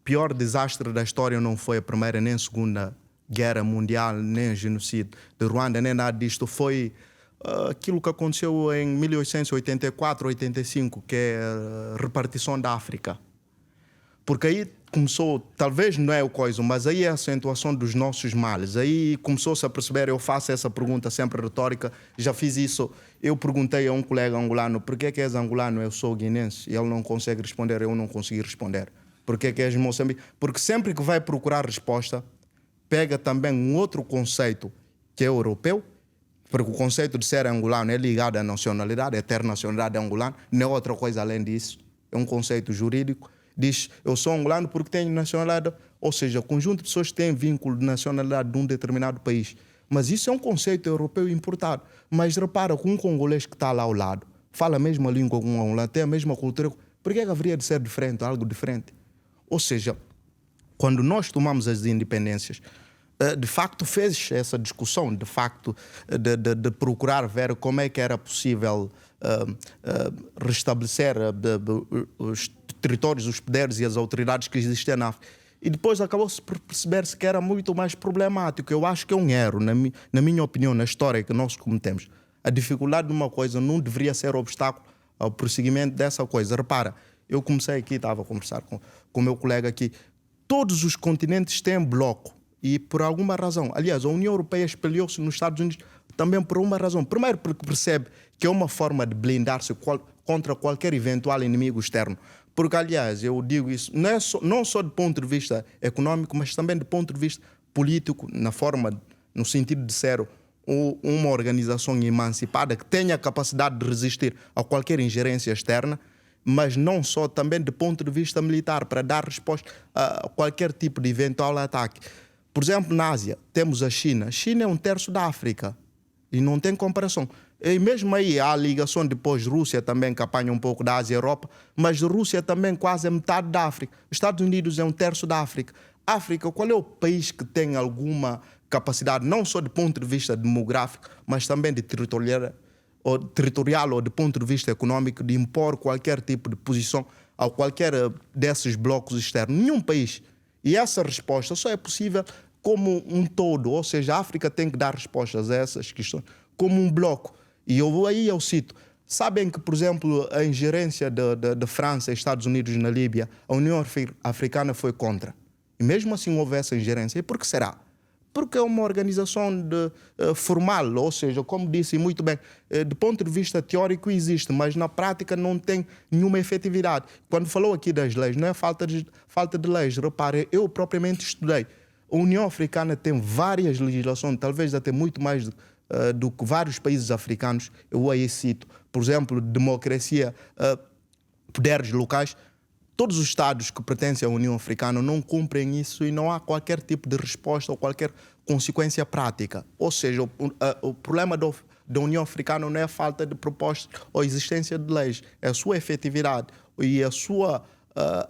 pior desastre da história não foi a Primeira nem a Segunda Guerra Mundial, nem o genocídio de Ruanda, nem nada disto. Foi aquilo que aconteceu em 1884-85, que é a repartição da África. Porque aí começou, talvez não é o coisa, mas aí é a acentuação dos nossos males. Aí começou-se a perceber, eu faço essa pergunta sempre retórica, já fiz isso. Eu perguntei a um colega angolano, por que és angolano? Eu sou guinense. E ele não consegue responder, eu não consegui responder. Por que és moçambique? Porque sempre que vai procurar resposta, pega também um outro conceito que é europeu, porque o conceito de ser angolano é ligado à nacionalidade, à internacionalidade angolana, não é outra coisa além disso. É um conceito jurídico. Diz, eu sou angolano porque tenho nacionalidade, ou seja, o conjunto de pessoas que têm vínculo de nacionalidade de um determinado país. Mas isso é um conceito europeu importado. Mas repara, com um congolês que está lá ao lado, fala a mesma língua com um angolano, tem a mesma cultura, por que haveria de ser diferente, algo diferente? Ou seja, quando nós tomamos as independências, de facto fez essa discussão, de facto, de procurar ver como é que era possível restabelecer os territórios, os poderes e as autoridades que existiam na África. E depois acabou-se por perceber-se que era muito mais problemático. Eu acho que é um erro, na minha opinião, na história que nós cometemos. A dificuldade de uma coisa não deveria ser obstáculo ao prosseguimento dessa coisa. Repara, eu comecei aqui, estava a conversar com o meu colega aqui, todos os continentes têm bloco e por alguma razão, aliás, a União Europeia espelhou-se nos Estados Unidos também por uma razão. Primeiro porque percebe que é uma forma de blindar-se contra qualquer eventual inimigo externo. Porque, aliás, eu digo isso não só do ponto de vista econômico, mas também do ponto de vista político, no sentido de ser uma organização emancipada que tenha a capacidade de resistir a qualquer ingerência externa, mas não só também do ponto de vista militar, para dar resposta a qualquer tipo de eventual ataque. Por exemplo, na Ásia, temos a China. A China é um terço da África e não tem comparação. E mesmo aí há a ligação depois Rússia também, que apanha um pouco da Ásia e Europa, mas Rússia também quase é metade da África. Os Estados Unidos é um terço da África. África, qual é o país que tem alguma capacidade, não só do ponto de vista demográfico, mas também de territorial ou do ponto de vista econômico, de impor qualquer tipo de posição a qualquer desses blocos externos? Nenhum país. E essa resposta só é possível como um todo, ou seja, a África tem que dar respostas a essas questões como um bloco. E eu cito, sabem que, por exemplo, a ingerência de França e Estados Unidos na Líbia, a União Africana foi contra. E mesmo assim houve essa ingerência. E por que será? Porque é uma organização formal, ou seja, como disse muito bem, do ponto de vista teórico existe, mas na prática não tem nenhuma efetividade. Quando falou aqui das leis, não é falta de leis. Repare, eu propriamente estudei. A União Africana tem várias legislações, talvez até muito mais do que vários países africanos. Eu aí cito, por exemplo, democracia, poderes locais. Todos os Estados que pertencem à União Africana não cumprem isso e não há qualquer tipo de resposta ou qualquer consequência prática. Ou seja, o problema da União Africana não é a falta de propostas ou a existência de leis, é a sua efetividade e a sua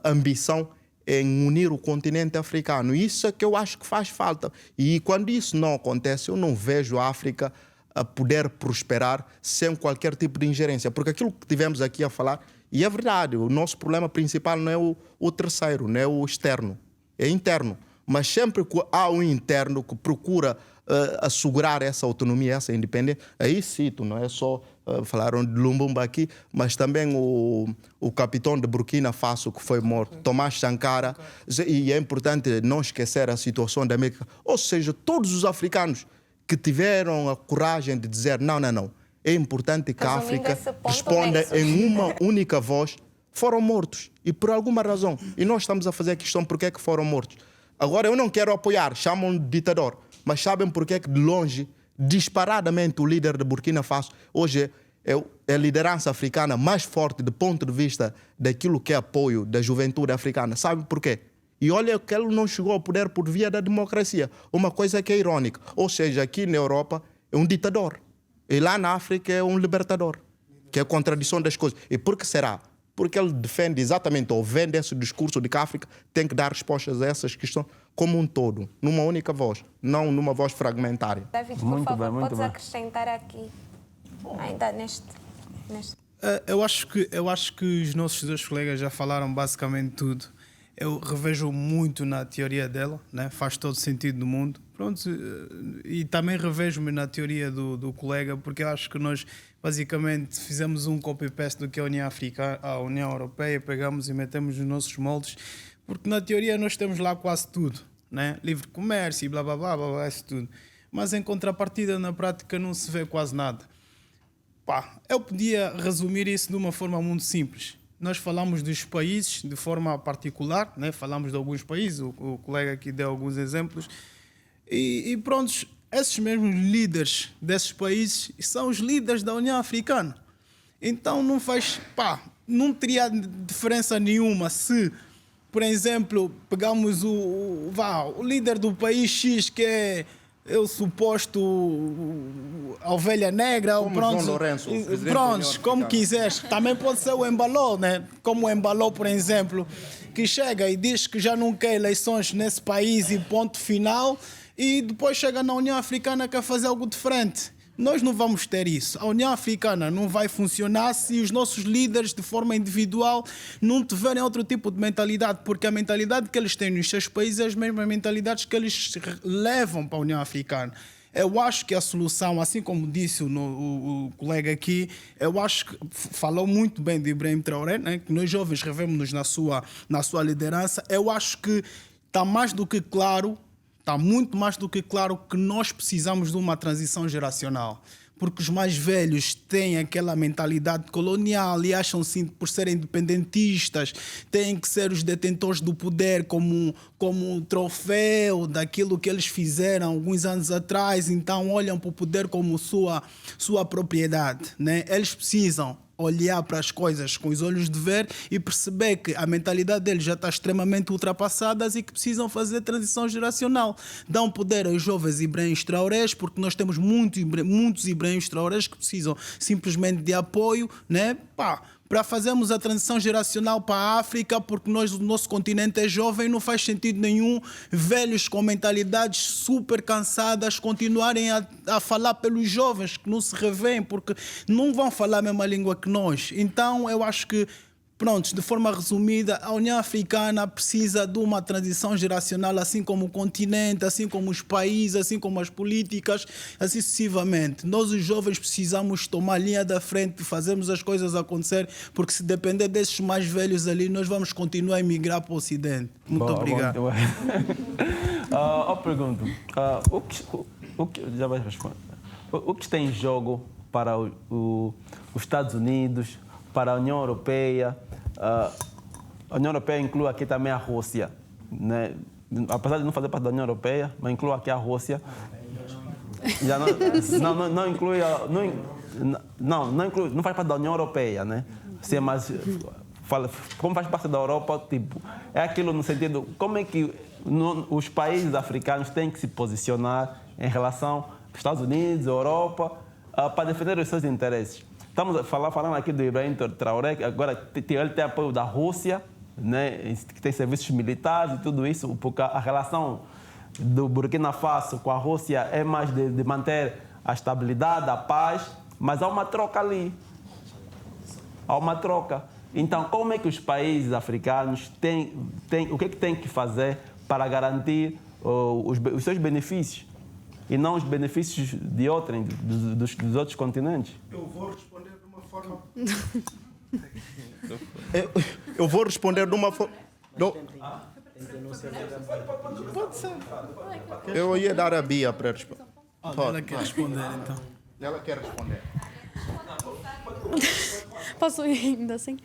ambição em unir o continente africano. Isso é que eu acho que faz falta. E quando isso não acontece, eu não vejo a África a poder prosperar sem qualquer tipo de ingerência. Porque aquilo que tivemos aqui a falar, e é verdade, o nosso problema principal não é o terceiro, não é o externo, é interno. Mas sempre que há um interno que procura assegurar essa autonomia, essa independência, aí cito, não é só, falaram de Lumumba aqui, mas também o capitão de Burkina Faso que foi morto, Thomas Sankara, e é importante não esquecer a situação da América. Ou seja, todos os africanos que tiveram a coragem de dizer não, é importante que a África responda em uma única voz, foram mortos. E por alguma razão. E nós estamos a fazer a questão por que é que foram mortos. Agora, eu não quero apoiar, chamam de ditador, mas sabem por que é que de longe, disparadamente, o líder de Burkina Faso hoje é a liderança africana mais forte do ponto de vista daquilo que é apoio da juventude africana. Sabe por quê? E olha que ele não chegou ao poder por via da democracia. Uma coisa que é irônica. Ou seja, aqui na Europa é um ditador. E lá na África é um libertador. Que é a contradição das coisas. E por que será? Porque ele defende exatamente, ou vende esse discurso de que a África tem que dar respostas a essas questões como um todo, numa única voz, não numa voz fragmentária. David, por favor, podes acrescentar aqui, ainda neste... Eu acho que os nossos dois colegas já falaram basicamente tudo. Eu revejo muito na teoria dela, né? Faz todo sentido do mundo. Pronto, e também revejo-me na teoria do colega, porque eu acho que nós basicamente fizemos um copy-paste do que é a União Africana, a União Europeia, pegamos e metemos nos nossos moldes, porque na teoria nós temos lá quase tudo, né? Livre comércio e blá blá blá blá, blá, isso tudo. Mas em contrapartida, na prática, não se vê quase nada. Eu podia resumir isso de uma forma muito simples. Nós falamos dos países de forma particular, né? Falamos de alguns países, o colega aqui deu alguns exemplos, e pronto, esses mesmos líderes desses países são os líderes da União Africana. Então não teria diferença nenhuma se, por exemplo, pegamos o líder do país X, que é o suposto a ovelha negra, como João Lourenço, como quiseres. Também pode ser o Embaló, né? Como o Embaló, por exemplo, que chega e diz que já não quer eleições nesse país e ponto final, e depois chega na União Africana e quer fazer algo diferente. Nós não vamos ter isso. A União Africana não vai funcionar se os nossos líderes, de forma individual, não tiverem outro tipo de mentalidade, porque a mentalidade que eles têm nos seus países é as mesmas mentalidades que eles levam para a União Africana. Eu acho que a solução, assim como disse o colega aqui, eu acho que falou muito bem de Ibrahim Traoré, né? Que nós jovens revemos-nos na sua liderança. Eu acho que está mais do que claro, está muito mais do que claro que nós precisamos de uma transição geracional. Porque os mais velhos têm aquela mentalidade colonial e acham-se, por serem independentistas, têm que ser os detentores do poder como um troféu daquilo que eles fizeram alguns anos atrás. Então olham para o poder como sua propriedade, né? Eles precisam olhar para as coisas com os olhos de ver e perceber que a mentalidade deles já está extremamente ultrapassada e que precisam fazer transição geracional. Dão poder aos jovens Ibrahim Traorés, porque nós temos muitos Ibrahim Traorés que precisam simplesmente de apoio, né? Para fazermos a transição geracional para a África, porque o nosso continente é jovem, não faz sentido nenhum velhos com mentalidades super cansadas continuarem a falar pelos jovens que não se revêem, porque não vão falar a mesma língua que nós. Então, eu acho que, pronto, de forma resumida, a União Africana precisa de uma transição geracional, assim como o continente, assim como os países, assim como as políticas, assim sucessivamente. Nós, os jovens, precisamos tomar linha da frente e fazermos as coisas acontecer, porque se depender desses mais velhos ali, nós vamos continuar a emigrar para o Ocidente. Muito obrigado. Eu pergunto, já vais responder. O que está em jogo para os Estados Unidos, para a União Europeia? A União Europeia inclui aqui também a Rússia, né? Apesar de não fazer parte da União Europeia, mas inclui aqui a Rússia. Já não inclui, não faz parte da União Europeia, né? Sim, mas como faz parte da Europa, tipo, é aquilo no sentido, como é que os países africanos têm que se posicionar em relação aos Estados Unidos, Europa, para defender os seus interesses. Estamos falando aqui do Ibrahim Traoré, que agora ele tem apoio da Rússia, né, que tem serviços militares e tudo isso, porque a relação do Burkina Faso com a Rússia é mais de manter a estabilidade, a paz, mas há uma troca ali. Há uma troca. Então, como é que os países africanos o que é que têm que fazer para garantir os seus benefícios e não os benefícios de outrem, dos outros continentes? Eu vou responder de uma forma... Eu vou responder de uma forma... Pode ser. Eu ia dar a Bia para responder. Ela quer responder, então. Ela quer responder. Posso ir ainda assim?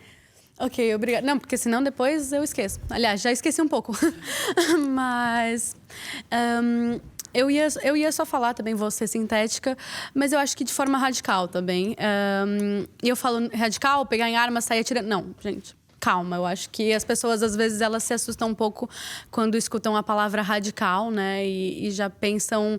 Ok, obrigada. Não, porque senão depois eu esqueço. Aliás, já esqueci um pouco. Mas... eu ia só falar também, vou ser sintética, mas eu acho que de forma radical também. E eu falo radical, pegar em arma, sair atirando. Não, gente. calma. Eu acho que as pessoas, às vezes, elas se assustam um pouco quando escutam a palavra radical, né? E já pensam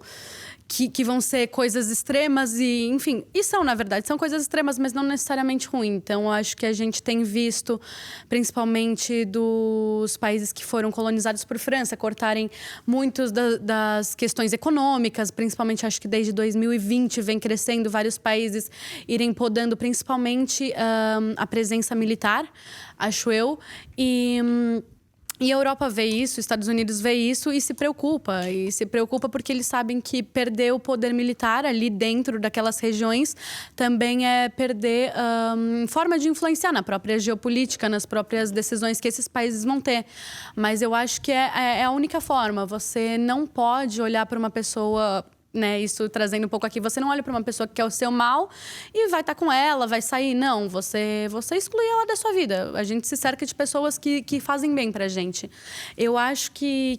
que vão ser coisas extremas e, enfim, e são, na verdade, são coisas extremas, mas não necessariamente ruins. Então, eu acho que a gente tem visto, principalmente dos países que foram colonizados por França, cortarem muitas das questões econômicas, principalmente, acho que desde 2020 vem crescendo, vários países irem podando, principalmente, a presença militar, acho eu, E a Europa vê isso, os Estados Unidos vê isso e se preocupa. E se preocupa porque eles sabem que perder o poder militar ali dentro daquelas regiões também é perder forma de influenciar na própria geopolítica, nas próprias decisões que esses países vão ter. Mas eu acho que é a única forma. Você não pode olhar para uma pessoa... Né, isso trazendo um pouco aqui, você não olha para uma pessoa que quer o seu mal e vai estar com ela, vai sair. Não, você exclui ela da sua vida. A gente se cerca de pessoas que fazem bem para a gente. Eu acho que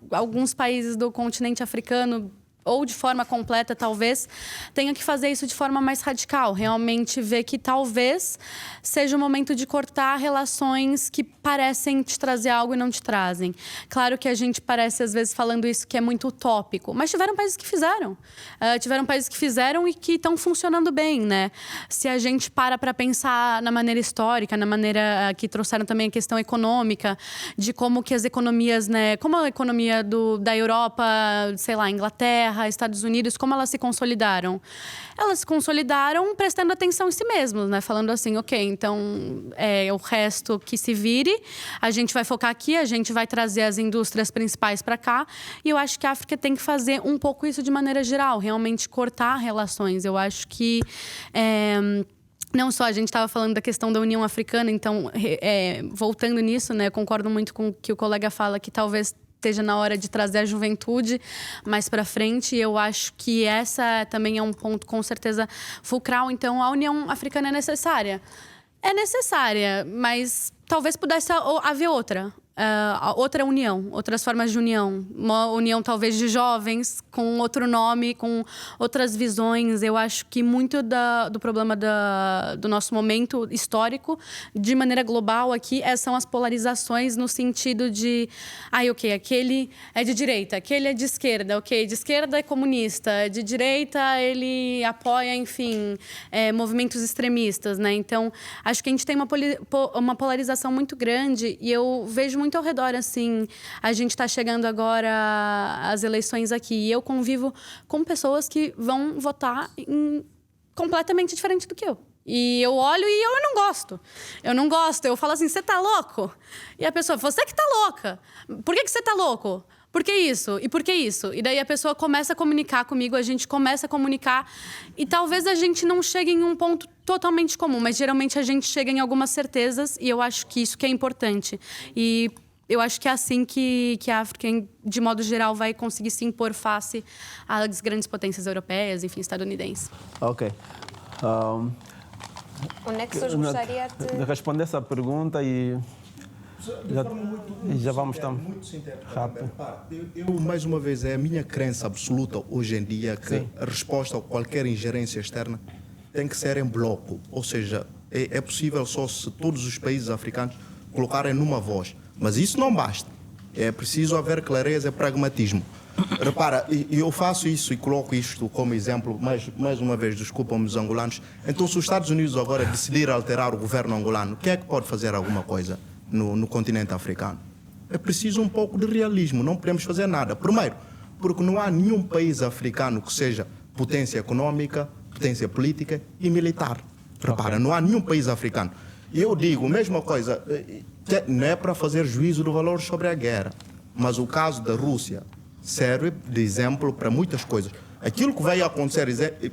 alguns países do continente africano, ou de forma completa, talvez, tenha que fazer isso de forma mais radical. Realmente ver que talvez seja o momento de cortar relações que parecem te trazer algo e não te trazem. Claro que a gente parece, às vezes, falando isso que é muito utópico, mas tiveram países que fizeram. Tiveram países que fizeram e que estão funcionando bem, né? Se a gente para pensar na maneira histórica, na maneira que trouxeram também a questão econômica, de como que as economias, né? Como a economia da Europa, sei lá, Inglaterra, Estados Unidos, como elas se consolidaram? Elas se consolidaram prestando atenção em si mesmos, né? Falando assim, ok, então o resto que se vire, a gente vai focar aqui, a gente vai trazer as indústrias principais para cá. E eu acho que a África tem que fazer um pouco isso de maneira geral, realmente cortar relações. Eu acho que... não só, a gente estava falando da questão da União Africana, então, voltando nisso, né? Concordo muito com o que o colega fala, que talvez esteja na hora de trazer a juventude mais para frente. E eu acho que essa também é um ponto, com certeza, fulcral. Então, a União Africana é necessária. É necessária, mas talvez pudesse haver outra união, outras formas de união. Uma união, talvez, de jovens, com outro nome, com outras visões. Eu acho que muito do problema do nosso momento histórico, de maneira global aqui, são as polarizações no sentido de... ok, aquele é de direita, aquele é de esquerda. Ok, de esquerda é comunista, de direita ele apoia, enfim, movimentos extremistas, né? Então, acho que a gente tem uma polarização muito grande e eu vejo muito ao redor, assim, a gente está chegando agora às eleições aqui e eu convivo com pessoas que vão votar completamente diferente do que eu. E eu olho e eu não gosto. Eu não gosto. Eu falo assim, você tá louco? E a pessoa, você que tá louca. Por que você tá louco? Por que isso? E por que isso? E daí a pessoa começa a comunicar comigo, a gente começa a comunicar e talvez a gente não chegue em um ponto totalmente comum, mas geralmente a gente chega em algumas certezas e eu acho que isso que é importante. E eu acho que é assim que a África, de modo geral, vai conseguir se impor face às grandes potências europeias, enfim, estadunidenses. Ok. O Nexus gostaria de responder essa pergunta e já vamos estar muito rápido. Eu, mais uma vez, é a minha crença absoluta hoje em dia que a resposta a qualquer ingerência externa tem que ser em bloco. Ou seja, é possível só se todos os países africanos colocarem numa voz. Mas isso não basta. É preciso haver clareza e pragmatismo. Repara, eu faço isso e coloco isto como exemplo, mais uma vez, desculpam-me os angolanos. Então, se os Estados Unidos agora decidirem alterar o governo angolano, quem é que pode fazer alguma coisa no continente africano? É preciso um pouco de realismo, não podemos fazer nada. Primeiro, porque não há nenhum país africano que seja potência econômica, potência política e militar. Repara, não há nenhum país africano. E eu digo, mesma coisa, não é para fazer juízo do valor sobre a guerra, mas o caso da Rússia serve de exemplo para muitas coisas. Aquilo que vai acontecer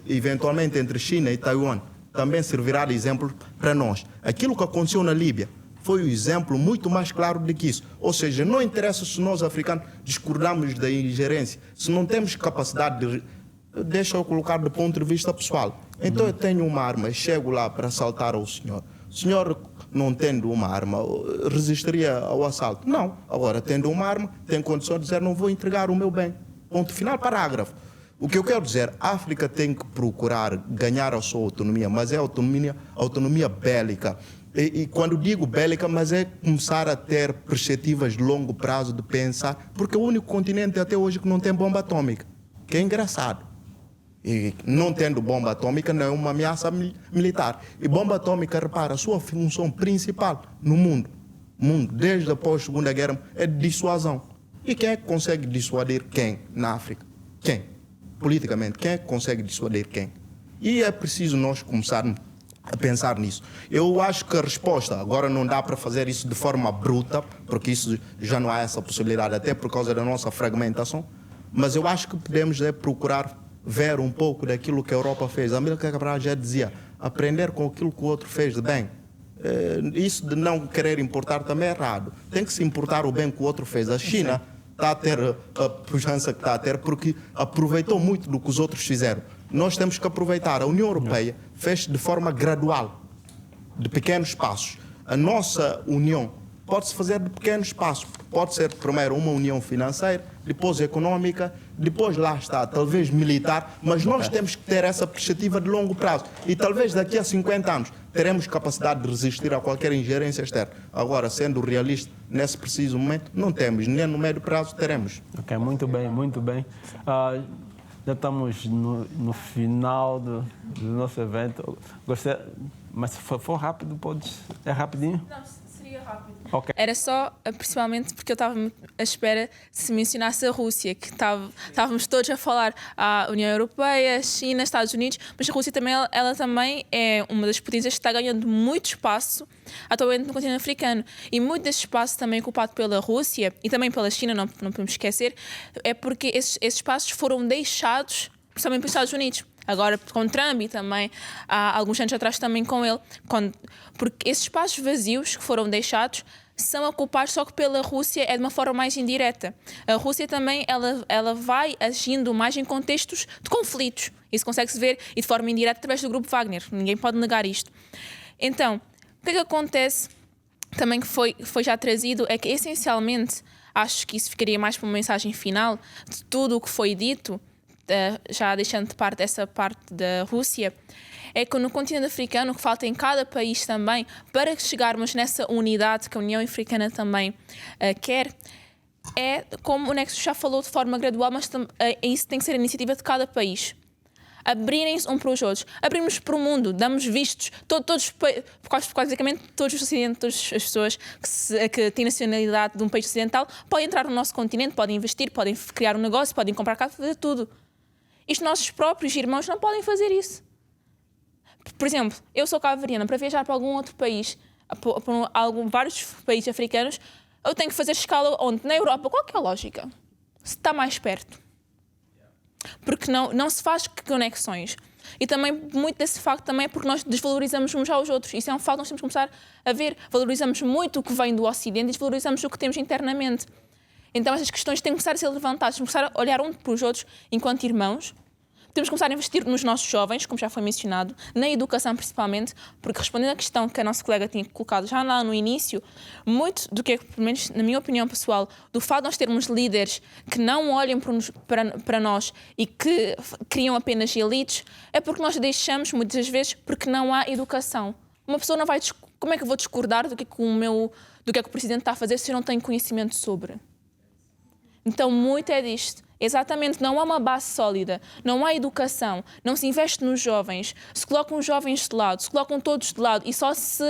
eventualmente entre China e Taiwan também servirá de exemplo para nós. Aquilo que aconteceu na Líbia foi um exemplo muito mais claro do que isso. Ou seja, não interessa se nós africanos discordamos da ingerência, se não temos capacidade de... Deixa eu colocar do ponto de vista pessoal. Então eu tenho uma arma, chego lá para assaltar o senhor. O senhor, não tendo uma arma, resistiria ao assalto? Não. Agora, tendo uma arma, tem condição de dizer não vou entregar o meu bem. Ponto final, parágrafo. O que eu quero dizer, a África tem que procurar ganhar a sua autonomia, mas é autonomia bélica. E quando digo bélica, mas é começar a ter perspectivas de longo prazo de pensar, porque é o único continente até hoje que não tem bomba atômica, que é engraçado. E não tendo bomba atômica não é uma ameaça militar. E bomba atômica, repara, a sua função principal no mundo, desde após a Segunda Guerra, é de dissuasão. E quem é que consegue dissuadir quem na África? Quem? Politicamente, quem é que consegue dissuadir quem? E é preciso nós começarmos a pensar nisso. Eu acho que a resposta, agora não dá para fazer isso de forma bruta, porque isso já não há essa possibilidade, até por causa da nossa fragmentação, mas eu acho que podemos procurar ver um pouco daquilo que a Europa fez. A Amílcar Cabral já dizia, aprender com aquilo que o outro fez de bem. Isso de não querer importar também é errado. Tem que se importar o bem que o outro fez. A China está a ter a pujança que está a ter porque aproveitou muito do que os outros fizeram. Nós temos que aproveitar. A União Europeia fez de forma gradual, de pequenos passos. A nossa União pode-se fazer de pequenos passos. Pode ser primeiro uma união financeira, depois econômica, depois lá está, talvez militar, mas nós temos que ter essa perspectiva de longo prazo. E talvez daqui a 50 anos teremos capacidade de resistir a qualquer ingerência externa. Agora, sendo realista, nesse preciso momento, não temos, nem no médio prazo teremos. Ok, muito bem, muito bem. Já estamos no final do nosso evento. Gostei, mas se for rápido, é rapidinho? Não, seria rápido. Okay. Era só, principalmente, porque eu estava à espera de se mencionasse a Rússia, que estávamos todos a falar a União Europeia, China, Estados Unidos, mas a Rússia também, ela também é uma das potências que está ganhando muito espaço atualmente no continente africano. E muito desse espaço também ocupado pela Rússia e também pela China, não podemos esquecer, é porque esses espaços foram deixados, principalmente pelos Estados Unidos. Agora com Trump e também há alguns anos atrás também com ele. Porque esses espaços vazios que foram deixados são ocupados só que pela Rússia é de uma forma mais indireta. A Rússia também ela vai agindo mais em contextos de conflitos. Isso consegue-se ver e de forma indireta através do grupo Wagner. Ninguém pode negar isto. Então, o que é que acontece também que foi já trazido é que essencialmente acho que isso ficaria mais para uma mensagem final de tudo o que foi dito, já deixando de parte essa parte da Rússia, é que no continente africano o que falta em cada país também para chegarmos nessa unidade que a União Africana também quer é, como o Nexus já falou, de forma gradual, mas isso tem que ser a iniciativa de cada país. Abrirem-se um para os outros, abrimos para o mundo, damos vistos, basicamente todos os ocidentes, todas as pessoas que têm nacionalidade de um país ocidental podem entrar no nosso continente, podem investir, podem criar um negócio, podem comprar casa, fazer tudo. Os nossos próprios irmãos não podem fazer isso. Por exemplo, eu sou cabo-verdiana, para viajar para algum outro país, vários países africanos, eu tenho que fazer escala onde? Na Europa. Qual que é a lógica? Se está mais perto. Porque não se faz conexões. E também, muito desse facto também é porque nós desvalorizamos uns aos outros. Isso é um facto que nós temos que começar a ver. Valorizamos muito o que vem do Ocidente e desvalorizamos o que temos internamente. Então, essas questões têm que começar a ser levantadas, temos que começar a olhar uns para os outros enquanto irmãos. Temos que começar a investir nos nossos jovens, como já foi mencionado, na educação principalmente, porque respondendo à questão que a nossa colega tinha colocado já lá no início, muito do que, pelo menos na minha opinião pessoal, do fato de nós termos líderes que não olham para nós e que criam apenas elites, é porque nós deixamos, muitas vezes, porque não há educação. Uma pessoa não vai... Como é que eu vou discordar do que o Presidente está a fazer se eu não tenho conhecimento sobre? Então, muito é disto. Exatamente, não há uma base sólida, não há educação, não se investe nos jovens, se colocam os jovens de lado, se colocam todos de lado e só as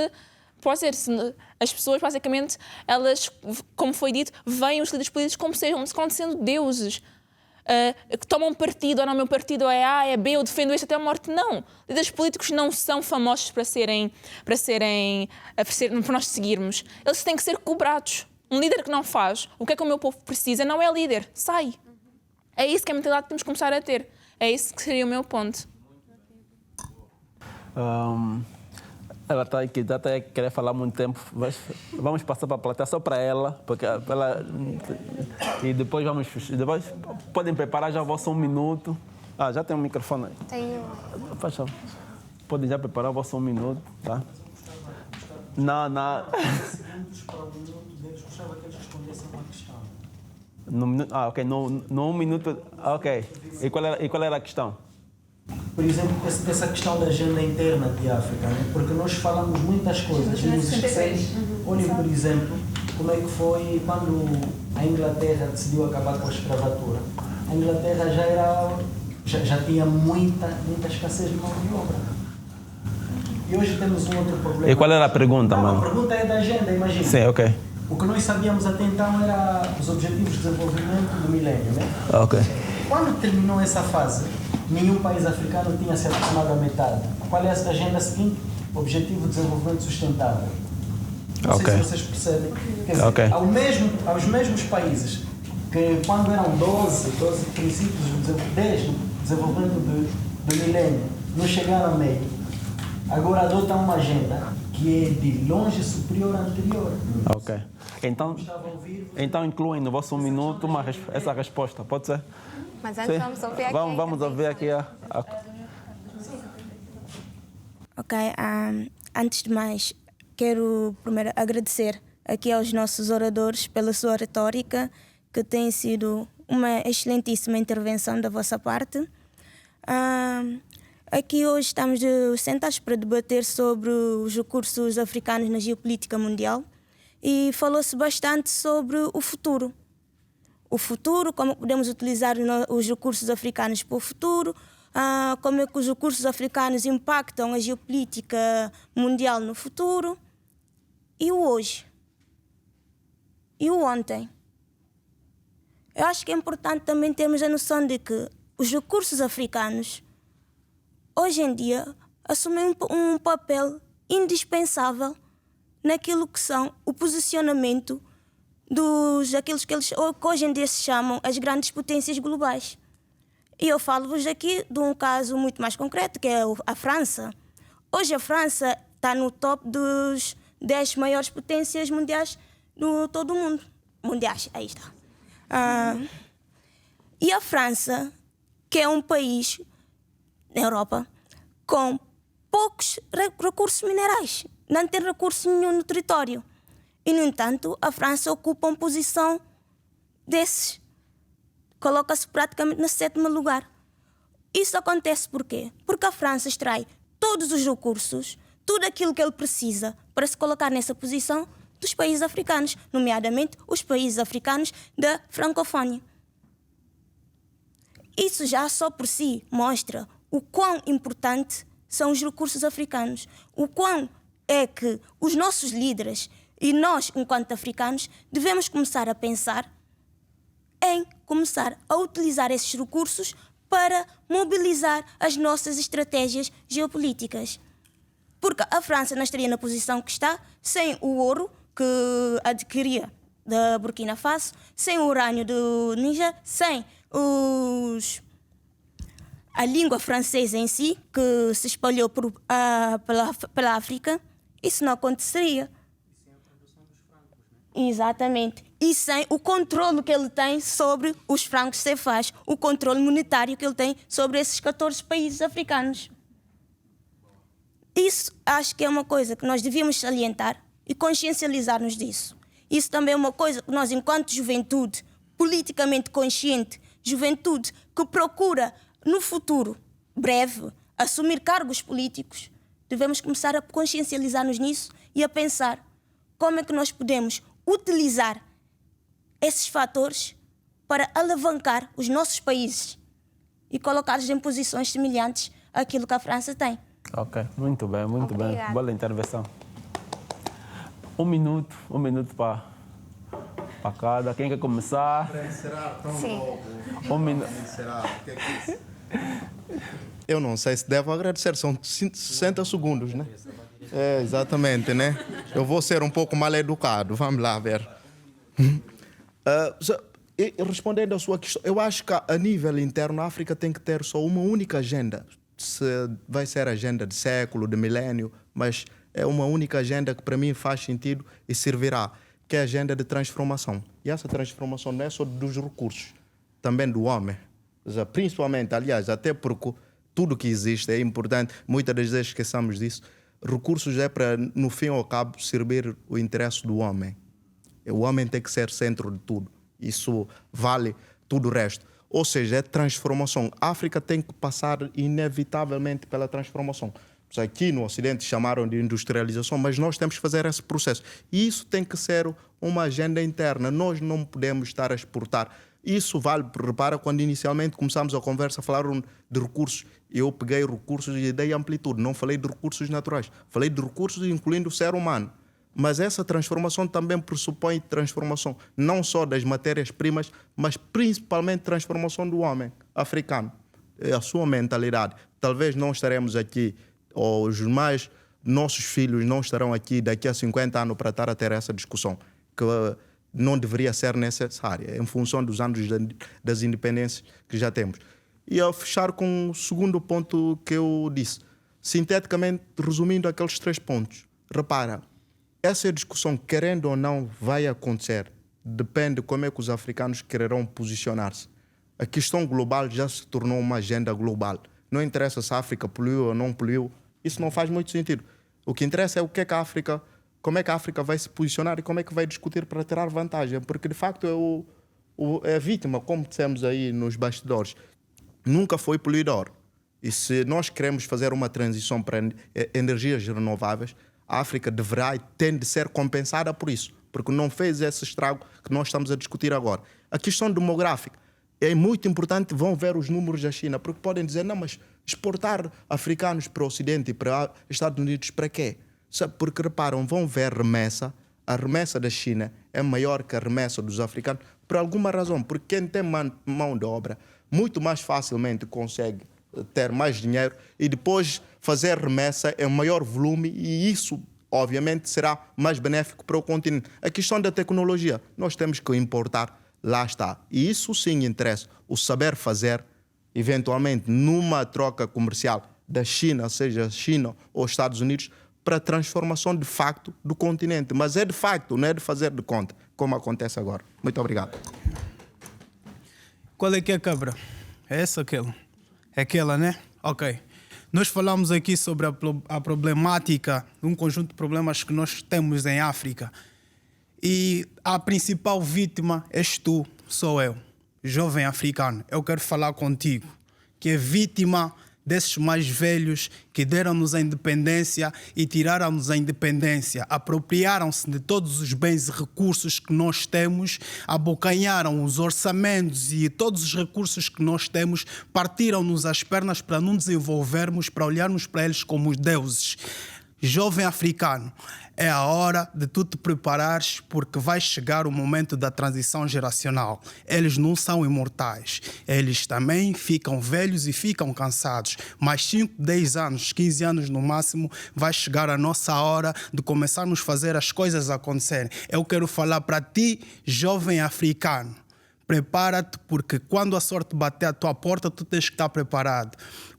pessoas, basicamente, elas, como foi dito, veem os líderes políticos como sendo deuses, que tomam partido, ou não, meu partido é A, é B, eu defendo este até a morte. Não, líderes políticos não são famosos para nós seguirmos, eles têm que ser cobrados. Um líder que não faz o que é que o meu povo precisa não é líder, sai. É isso que é a mentalidade que temos que começar a ter. É isso que seria o meu ponto. Ela está aqui, já está a querer falar há muito tempo. Vamos passar para a plateia só para ela, porque e depois podem preparar já o vosso 1 minuto. Já tem um microfone aí. Tenho. Podem já preparar o vosso 1 minuto, tá? Não. Gostava que eles respondessem uma questão. Ok. No 1 minuto. Ok. E qual era a questão? por exemplo, essa questão da agenda interna de África, né? Porque nós falamos muitas coisas e nos esquecemos. Olhem, por exemplo, como é que foi quando a Inglaterra decidiu acabar com a escravatura. A Inglaterra já tinha muita escassez de mão de obra. E hoje temos um outro problema. E qual era a pergunta, mano? A pergunta é da agenda, imagina. Sim, ok. O que nós sabíamos até então era os Objetivos de Desenvolvimento do Milênio, né? Ok. Quando terminou essa fase, nenhum país africano tinha se aproximado da metade. Qual é a agenda seguinte? Objetivo de Desenvolvimento Sustentável. Não sei se vocês percebem. Quer dizer, aos mesmos países que quando eram 12 princípios, 10 do desenvolvimento do milênio, não chegaram a meio, agora adotam uma agenda que é de longe superior à anterior. Ok. Então incluem no vosso 1 minuto essa resposta, pode ser? Mas antes vamos ouvir aqui. Vamos ouvir aqui Ok, antes de mais, quero primeiro agradecer aqui aos nossos oradores pela sua retórica, que tem sido uma excelentíssima intervenção da vossa parte. Aqui hoje estamos sentados para debater sobre os recursos africanos na geopolítica mundial e falou-se bastante sobre o futuro. O futuro, como podemos utilizar os recursos africanos para o futuro, como é que os recursos africanos impactam a geopolítica mundial no futuro, e o hoje, e o ontem. Eu acho que é importante também termos a noção de que os recursos africanos, hoje em dia, assumem um papel indispensável naquilo que são o posicionamento daqueles que hoje em dia se chamam as grandes potências globais. E eu falo-vos aqui de um caso muito mais concreto, que é a França. Hoje a França está no top dos 10 maiores potências mundiais de todo o mundo. Mundiais, aí está. E a França, que é um país na Europa com poucos recursos minerais, não tem recurso nenhum no território. E, no entanto, a França ocupa uma posição desses. Coloca-se praticamente no 7º lugar. Isso acontece por quê? Porque a França extrai todos os recursos, tudo aquilo que ele precisa para se colocar nessa posição dos países africanos, nomeadamente os países africanos da francofónia. Isso já só por si mostra o quão importante são os recursos africanos, o quão é que os nossos líderes e nós, enquanto africanos, devemos começar a pensar em começar a utilizar esses recursos para mobilizar as nossas estratégias geopolíticas. Porque a França não estaria na posição que está sem o ouro que adquiria da Burkina Faso, sem o urânio do Níger, sem a língua francesa em si, que se espalhou pela África. Isso não aconteceria. Exatamente. E sem o controle que ele tem sobre os francos CFAs, o controle monetário que ele tem sobre esses 14 países africanos. Isso acho que é uma coisa que nós devíamos salientar e consciencializar-nos disso. Isso também é uma coisa que nós, enquanto juventude politicamente consciente, juventude que procura, no futuro breve, assumir cargos políticos, devemos começar a consciencializar-nos nisso e a pensar como é que nós podemos utilizar esses fatores para alavancar os nossos países e colocá-los em posições semelhantes àquilo que a França tem. Ok, muito bem, muito bem. Boa intervenção. 1 minuto para cada. Quem quer começar? Será tão Sim. logo? 1 minuto. Será? O que é isso? Eu não sei se devo agradecer, são 60 segundos, né? É, exatamente, né? Eu vou ser um pouco mal educado, vamos lá ver. Respondendo à sua questão, eu acho que a nível interno a África tem que ter só uma única agenda. Se vai ser a agenda de século, de milênio, mas é uma única agenda que para mim faz sentido e servirá, que é a agenda de transformação. E essa transformação não é só dos recursos, também do homem. Principalmente, aliás, até porque tudo que existe é importante, muitas das vezes esqueçamos disso. Recursos é para, no fim ao cabo, servir o interesse do homem. O homem tem que ser centro de tudo. Isso vale tudo o resto. Ou seja, é transformação. A África tem que passar inevitavelmente pela transformação. Aqui no Ocidente chamaram de industrialização, mas nós temos que fazer esse processo. E isso tem que ser uma agenda interna. Nós não podemos estar a exportar. Isso vale, repara, quando inicialmente começámos a conversa, falaram de recursos. Eu peguei recursos e dei amplitude. Não falei de recursos naturais. Falei de recursos incluindo o ser humano. Mas essa transformação também pressupõe transformação não só das matérias-primas, mas principalmente transformação do homem africano. A sua mentalidade. Talvez não estaremos aqui, ou nossos filhos não estarão aqui daqui a 50 anos para estar a ter essa discussão, que não deveria ser necessária, em função dos anos das independências que já temos. E a fechar com o segundo ponto que eu disse, sinteticamente, resumindo aqueles 3 pontos. Repara, essa discussão, querendo ou não, vai acontecer. Depende de como é que os africanos quererão posicionar-se. A questão global já se tornou uma agenda global. Não interessa se a África poluiu ou não poluiu. Isso não faz muito sentido. O que interessa é o que é que a África, como é que a África vai se posicionar e como é que vai discutir para tirar vantagem. Porque, de facto, é a vítima, como dissemos aí nos bastidores, nunca foi poluidor. E se nós queremos fazer uma transição para energias renováveis, a África deverá e tem de ser compensada por isso, porque não fez esse estrago que nós estamos a discutir agora. A questão demográfica é muito importante, vão ver os números da China, porque podem dizer, não, mas exportar africanos para o Ocidente e para Estados Unidos para quê? Porque, reparam, vão ver a remessa da China é maior que a remessa dos africanos, por alguma razão, porque quem tem mão de obra muito mais facilmente consegue ter mais dinheiro e depois fazer remessa em maior volume e isso, obviamente, será mais benéfico para o continente. A questão da tecnologia, nós temos que importar, lá está. E isso sim interessa, o saber fazer, eventualmente, numa troca comercial da China, seja China ou Estados Unidos, para a transformação de facto do continente. Mas é de facto, não é de fazer de conta, como acontece agora. Muito obrigado. Qual é que é a câmara? É essa ou aquela? É aquela, né? Ok. Nós falamos aqui sobre a problemática, um conjunto de problemas que nós temos em África. E a principal vítima és tu, sou eu, jovem africano. Eu quero falar contigo, que é vítima desses mais velhos que deram-nos a independência e tiraram-nos a independência, apropriaram-se de todos os bens e recursos que nós temos, abocanharam os orçamentos e todos os recursos que nós temos, partiram-nos as pernas para não desenvolvermos, para olharmos para eles como os deuses. Jovem africano, é a hora de tu te preparares porque vai chegar o momento da transição geracional. Eles não são imortais. Eles também ficam velhos e ficam cansados. Mais 5, 10 anos, 15 anos no máximo, vai chegar a nossa hora de começarmos a fazer as coisas acontecerem. Eu quero falar para ti, jovem africano. Prepara-te porque quando a sorte bater à tua porta, tu tens que estar preparado.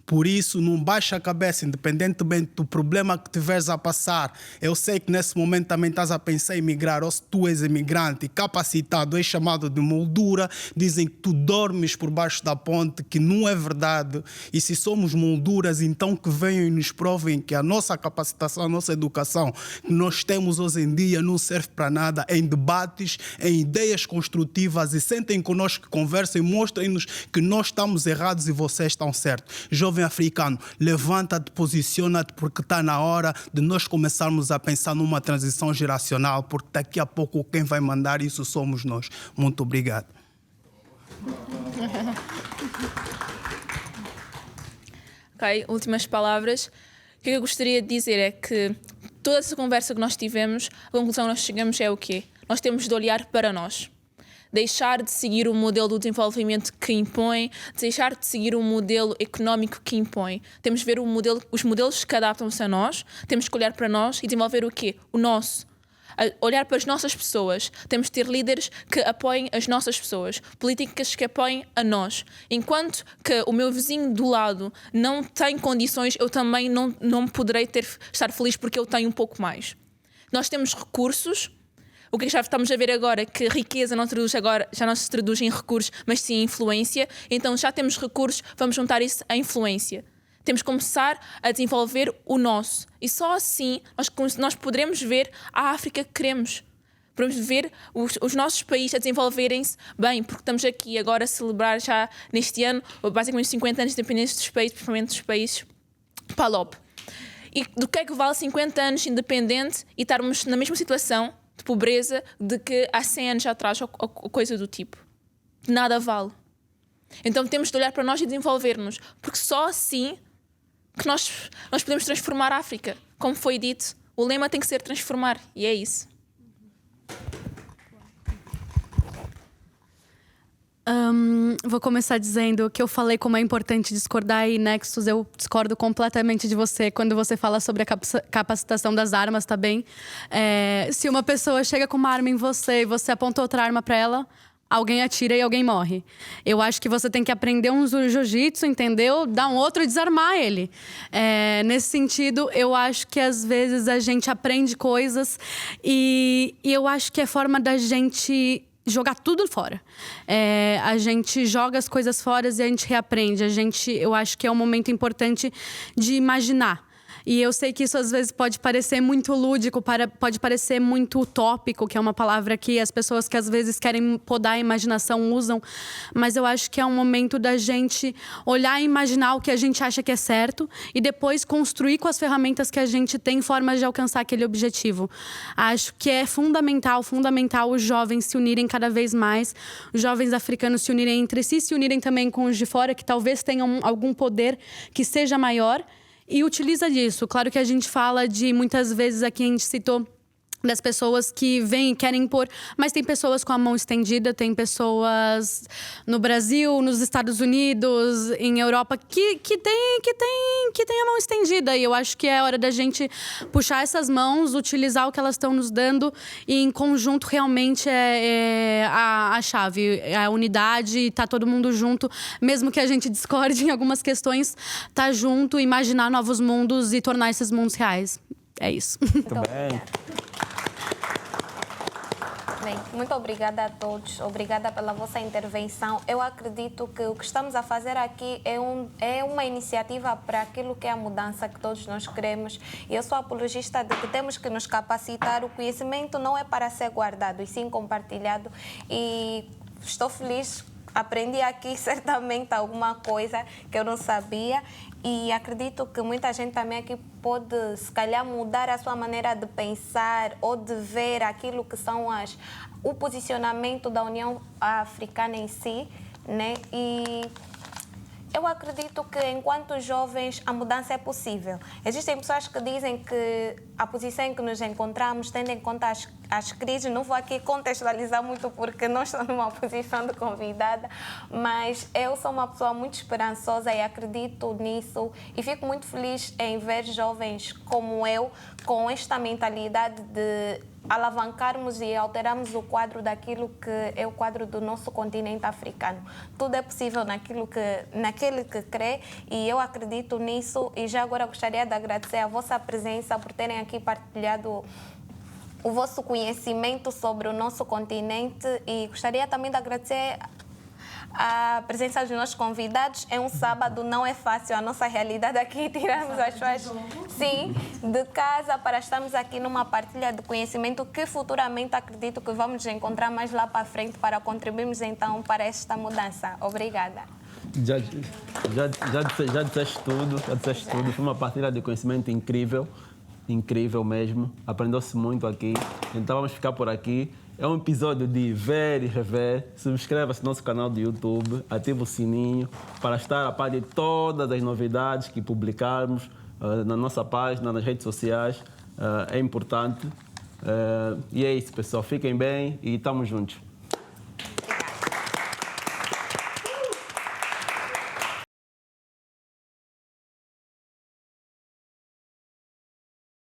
Por isso, não baixa a cabeça, independentemente do problema que tiveres a passar. Eu sei que nesse momento também estás a pensar em migrar, ou se tu és imigrante, capacitado, és chamado de moldura, dizem que tu dormes por baixo da ponte, que não é verdade. E se somos molduras, então que venham e nos provem que a nossa capacitação, a nossa educação que nós temos hoje em dia não serve para nada, em debates, em ideias construtivas, e sentem connosco, conversem, mostrem-nos que nós estamos errados e vocês estão certos. Jovem africano, levanta-te, posiciona-te, porque está na hora de nós começarmos a pensar numa transição geracional, porque daqui a pouco quem vai mandar isso somos nós. Muito obrigado. Ok, últimas palavras. O que eu gostaria de dizer é que toda essa conversa que nós tivemos, a conclusão que nós chegamos é o quê? Nós temos de olhar para nós. Deixar de seguir o modelo do desenvolvimento que impõe, deixar de seguir o modelo económico que impõe. Temos de ver os modelos que adaptam-se a nós, temos que olhar para nós e desenvolver o quê? O nosso. Olhar para as nossas pessoas. Temos de ter líderes que apoiem as nossas pessoas, políticas que apoiem a nós. Enquanto que o meu vizinho do lado não tem condições, eu também não poderei estar feliz porque eu tenho um pouco mais. Nós temos recursos. O que já estamos a ver agora é que riqueza já não se traduz em recursos, mas sim em influência. Então já temos recursos, vamos juntar isso à influência. Temos que começar a desenvolver o nosso. E só assim nós poderemos ver a África que queremos. Podemos ver os nossos países a desenvolverem-se bem, porque estamos aqui agora a celebrar já neste ano, basicamente 50 anos de independência dos países, principalmente dos países PALOP. E do que é que vale 50 anos independente e estarmos na mesma situação de pobreza de que há 100 anos atrás ou coisa do tipo? Nada vale. Então temos de olhar para nós e desenvolver-nos, porque só assim que nós podemos transformar a África. Como foi dito, o lema tem que ser transformar, e é isso. Vou começar dizendo que eu falei como é importante discordar e Nexus, eu discordo completamente de você quando você fala sobre a capacitação das armas, tá bem? Se uma pessoa chega com uma arma em você e você aponta outra arma para ela, alguém atira e alguém morre. Eu acho que você tem que aprender um jiu-jitsu, entendeu? Dar um outro e desarmar ele. Nesse sentido, eu acho que às vezes a gente aprende coisas e eu acho que é forma da gente jogar tudo fora. A gente joga as coisas fora e a gente reaprende. Eu acho que é um momento importante de imaginar. E eu sei que isso às vezes pode parecer muito lúdico, pode parecer muito utópico, que é uma palavra que as pessoas que às vezes querem podar a imaginação usam, mas eu acho que é um momento da gente olhar e imaginar o que a gente acha que é certo e depois construir com as ferramentas que a gente tem formas de alcançar aquele objetivo. Acho que é fundamental os jovens se unirem cada vez mais, os jovens africanos se unirem entre si, se unirem também com os de fora, que talvez tenham algum poder que seja maior, e utiliza disso. Claro que a gente fala de, muitas vezes aqui a gente citou das pessoas que vêm e querem impor, mas tem pessoas com a mão estendida, tem pessoas no Brasil, nos Estados Unidos, em Europa, que tem a mão estendida, e eu acho que é hora da gente puxar essas mãos, utilizar o que elas estão nos dando, e em conjunto realmente é a chave, a unidade, tá todo mundo junto, mesmo que a gente discorde em algumas questões, tá junto, imaginar novos mundos e tornar esses mundos reais. É isso. Muito bem. Bem, muito obrigada a todos, obrigada pela vossa intervenção. Eu acredito que o que estamos a fazer aqui é uma iniciativa para aquilo que é a mudança que todos nós queremos. E eu sou apologista de que temos que nos capacitar. O conhecimento não é para ser guardado, e sim compartilhado. E estou feliz, aprendi aqui certamente alguma coisa que eu não sabia. E acredito que muita gente também aqui pode, se calhar, mudar a sua maneira de pensar ou de ver aquilo que são o posicionamento da União Africana em si, né? E eu acredito que, enquanto jovens, a mudança é possível. Existem pessoas que dizem que a posição em que nos encontramos, tendo em conta as crises, não vou aqui contextualizar muito porque não estou numa posição de convidada, mas eu sou uma pessoa muito esperançosa e acredito nisso, e fico muito feliz em ver jovens como eu, com esta mentalidade de alavancarmos e alterarmos o quadro daquilo que é o quadro do nosso continente africano. Tudo é possível naquele que crê, e eu acredito nisso. E já agora gostaria de agradecer a vossa presença por terem aqui partilhado o vosso conhecimento sobre o nosso continente, e gostaria também de agradecer a presença dos nossos convidados. É um sábado, não é fácil a nossa realidade aqui, tirarmos as pessoas de casa para estarmos aqui numa partilha de conhecimento que futuramente acredito que vamos nos encontrar mais lá para frente para contribuirmos então para esta mudança. Obrigada. Já disseste tudo, Foi uma partilha de conhecimento incrível mesmo. Aprendeu-se muito aqui. Então vamos ficar por aqui. É um episódio de ver e rever. Subscreva-se no nosso canal do YouTube, ative o sininho para estar a par de todas as novidades que publicarmos na nossa página, nas redes sociais. É importante. E é isso, pessoal. Fiquem bem e estamos juntos.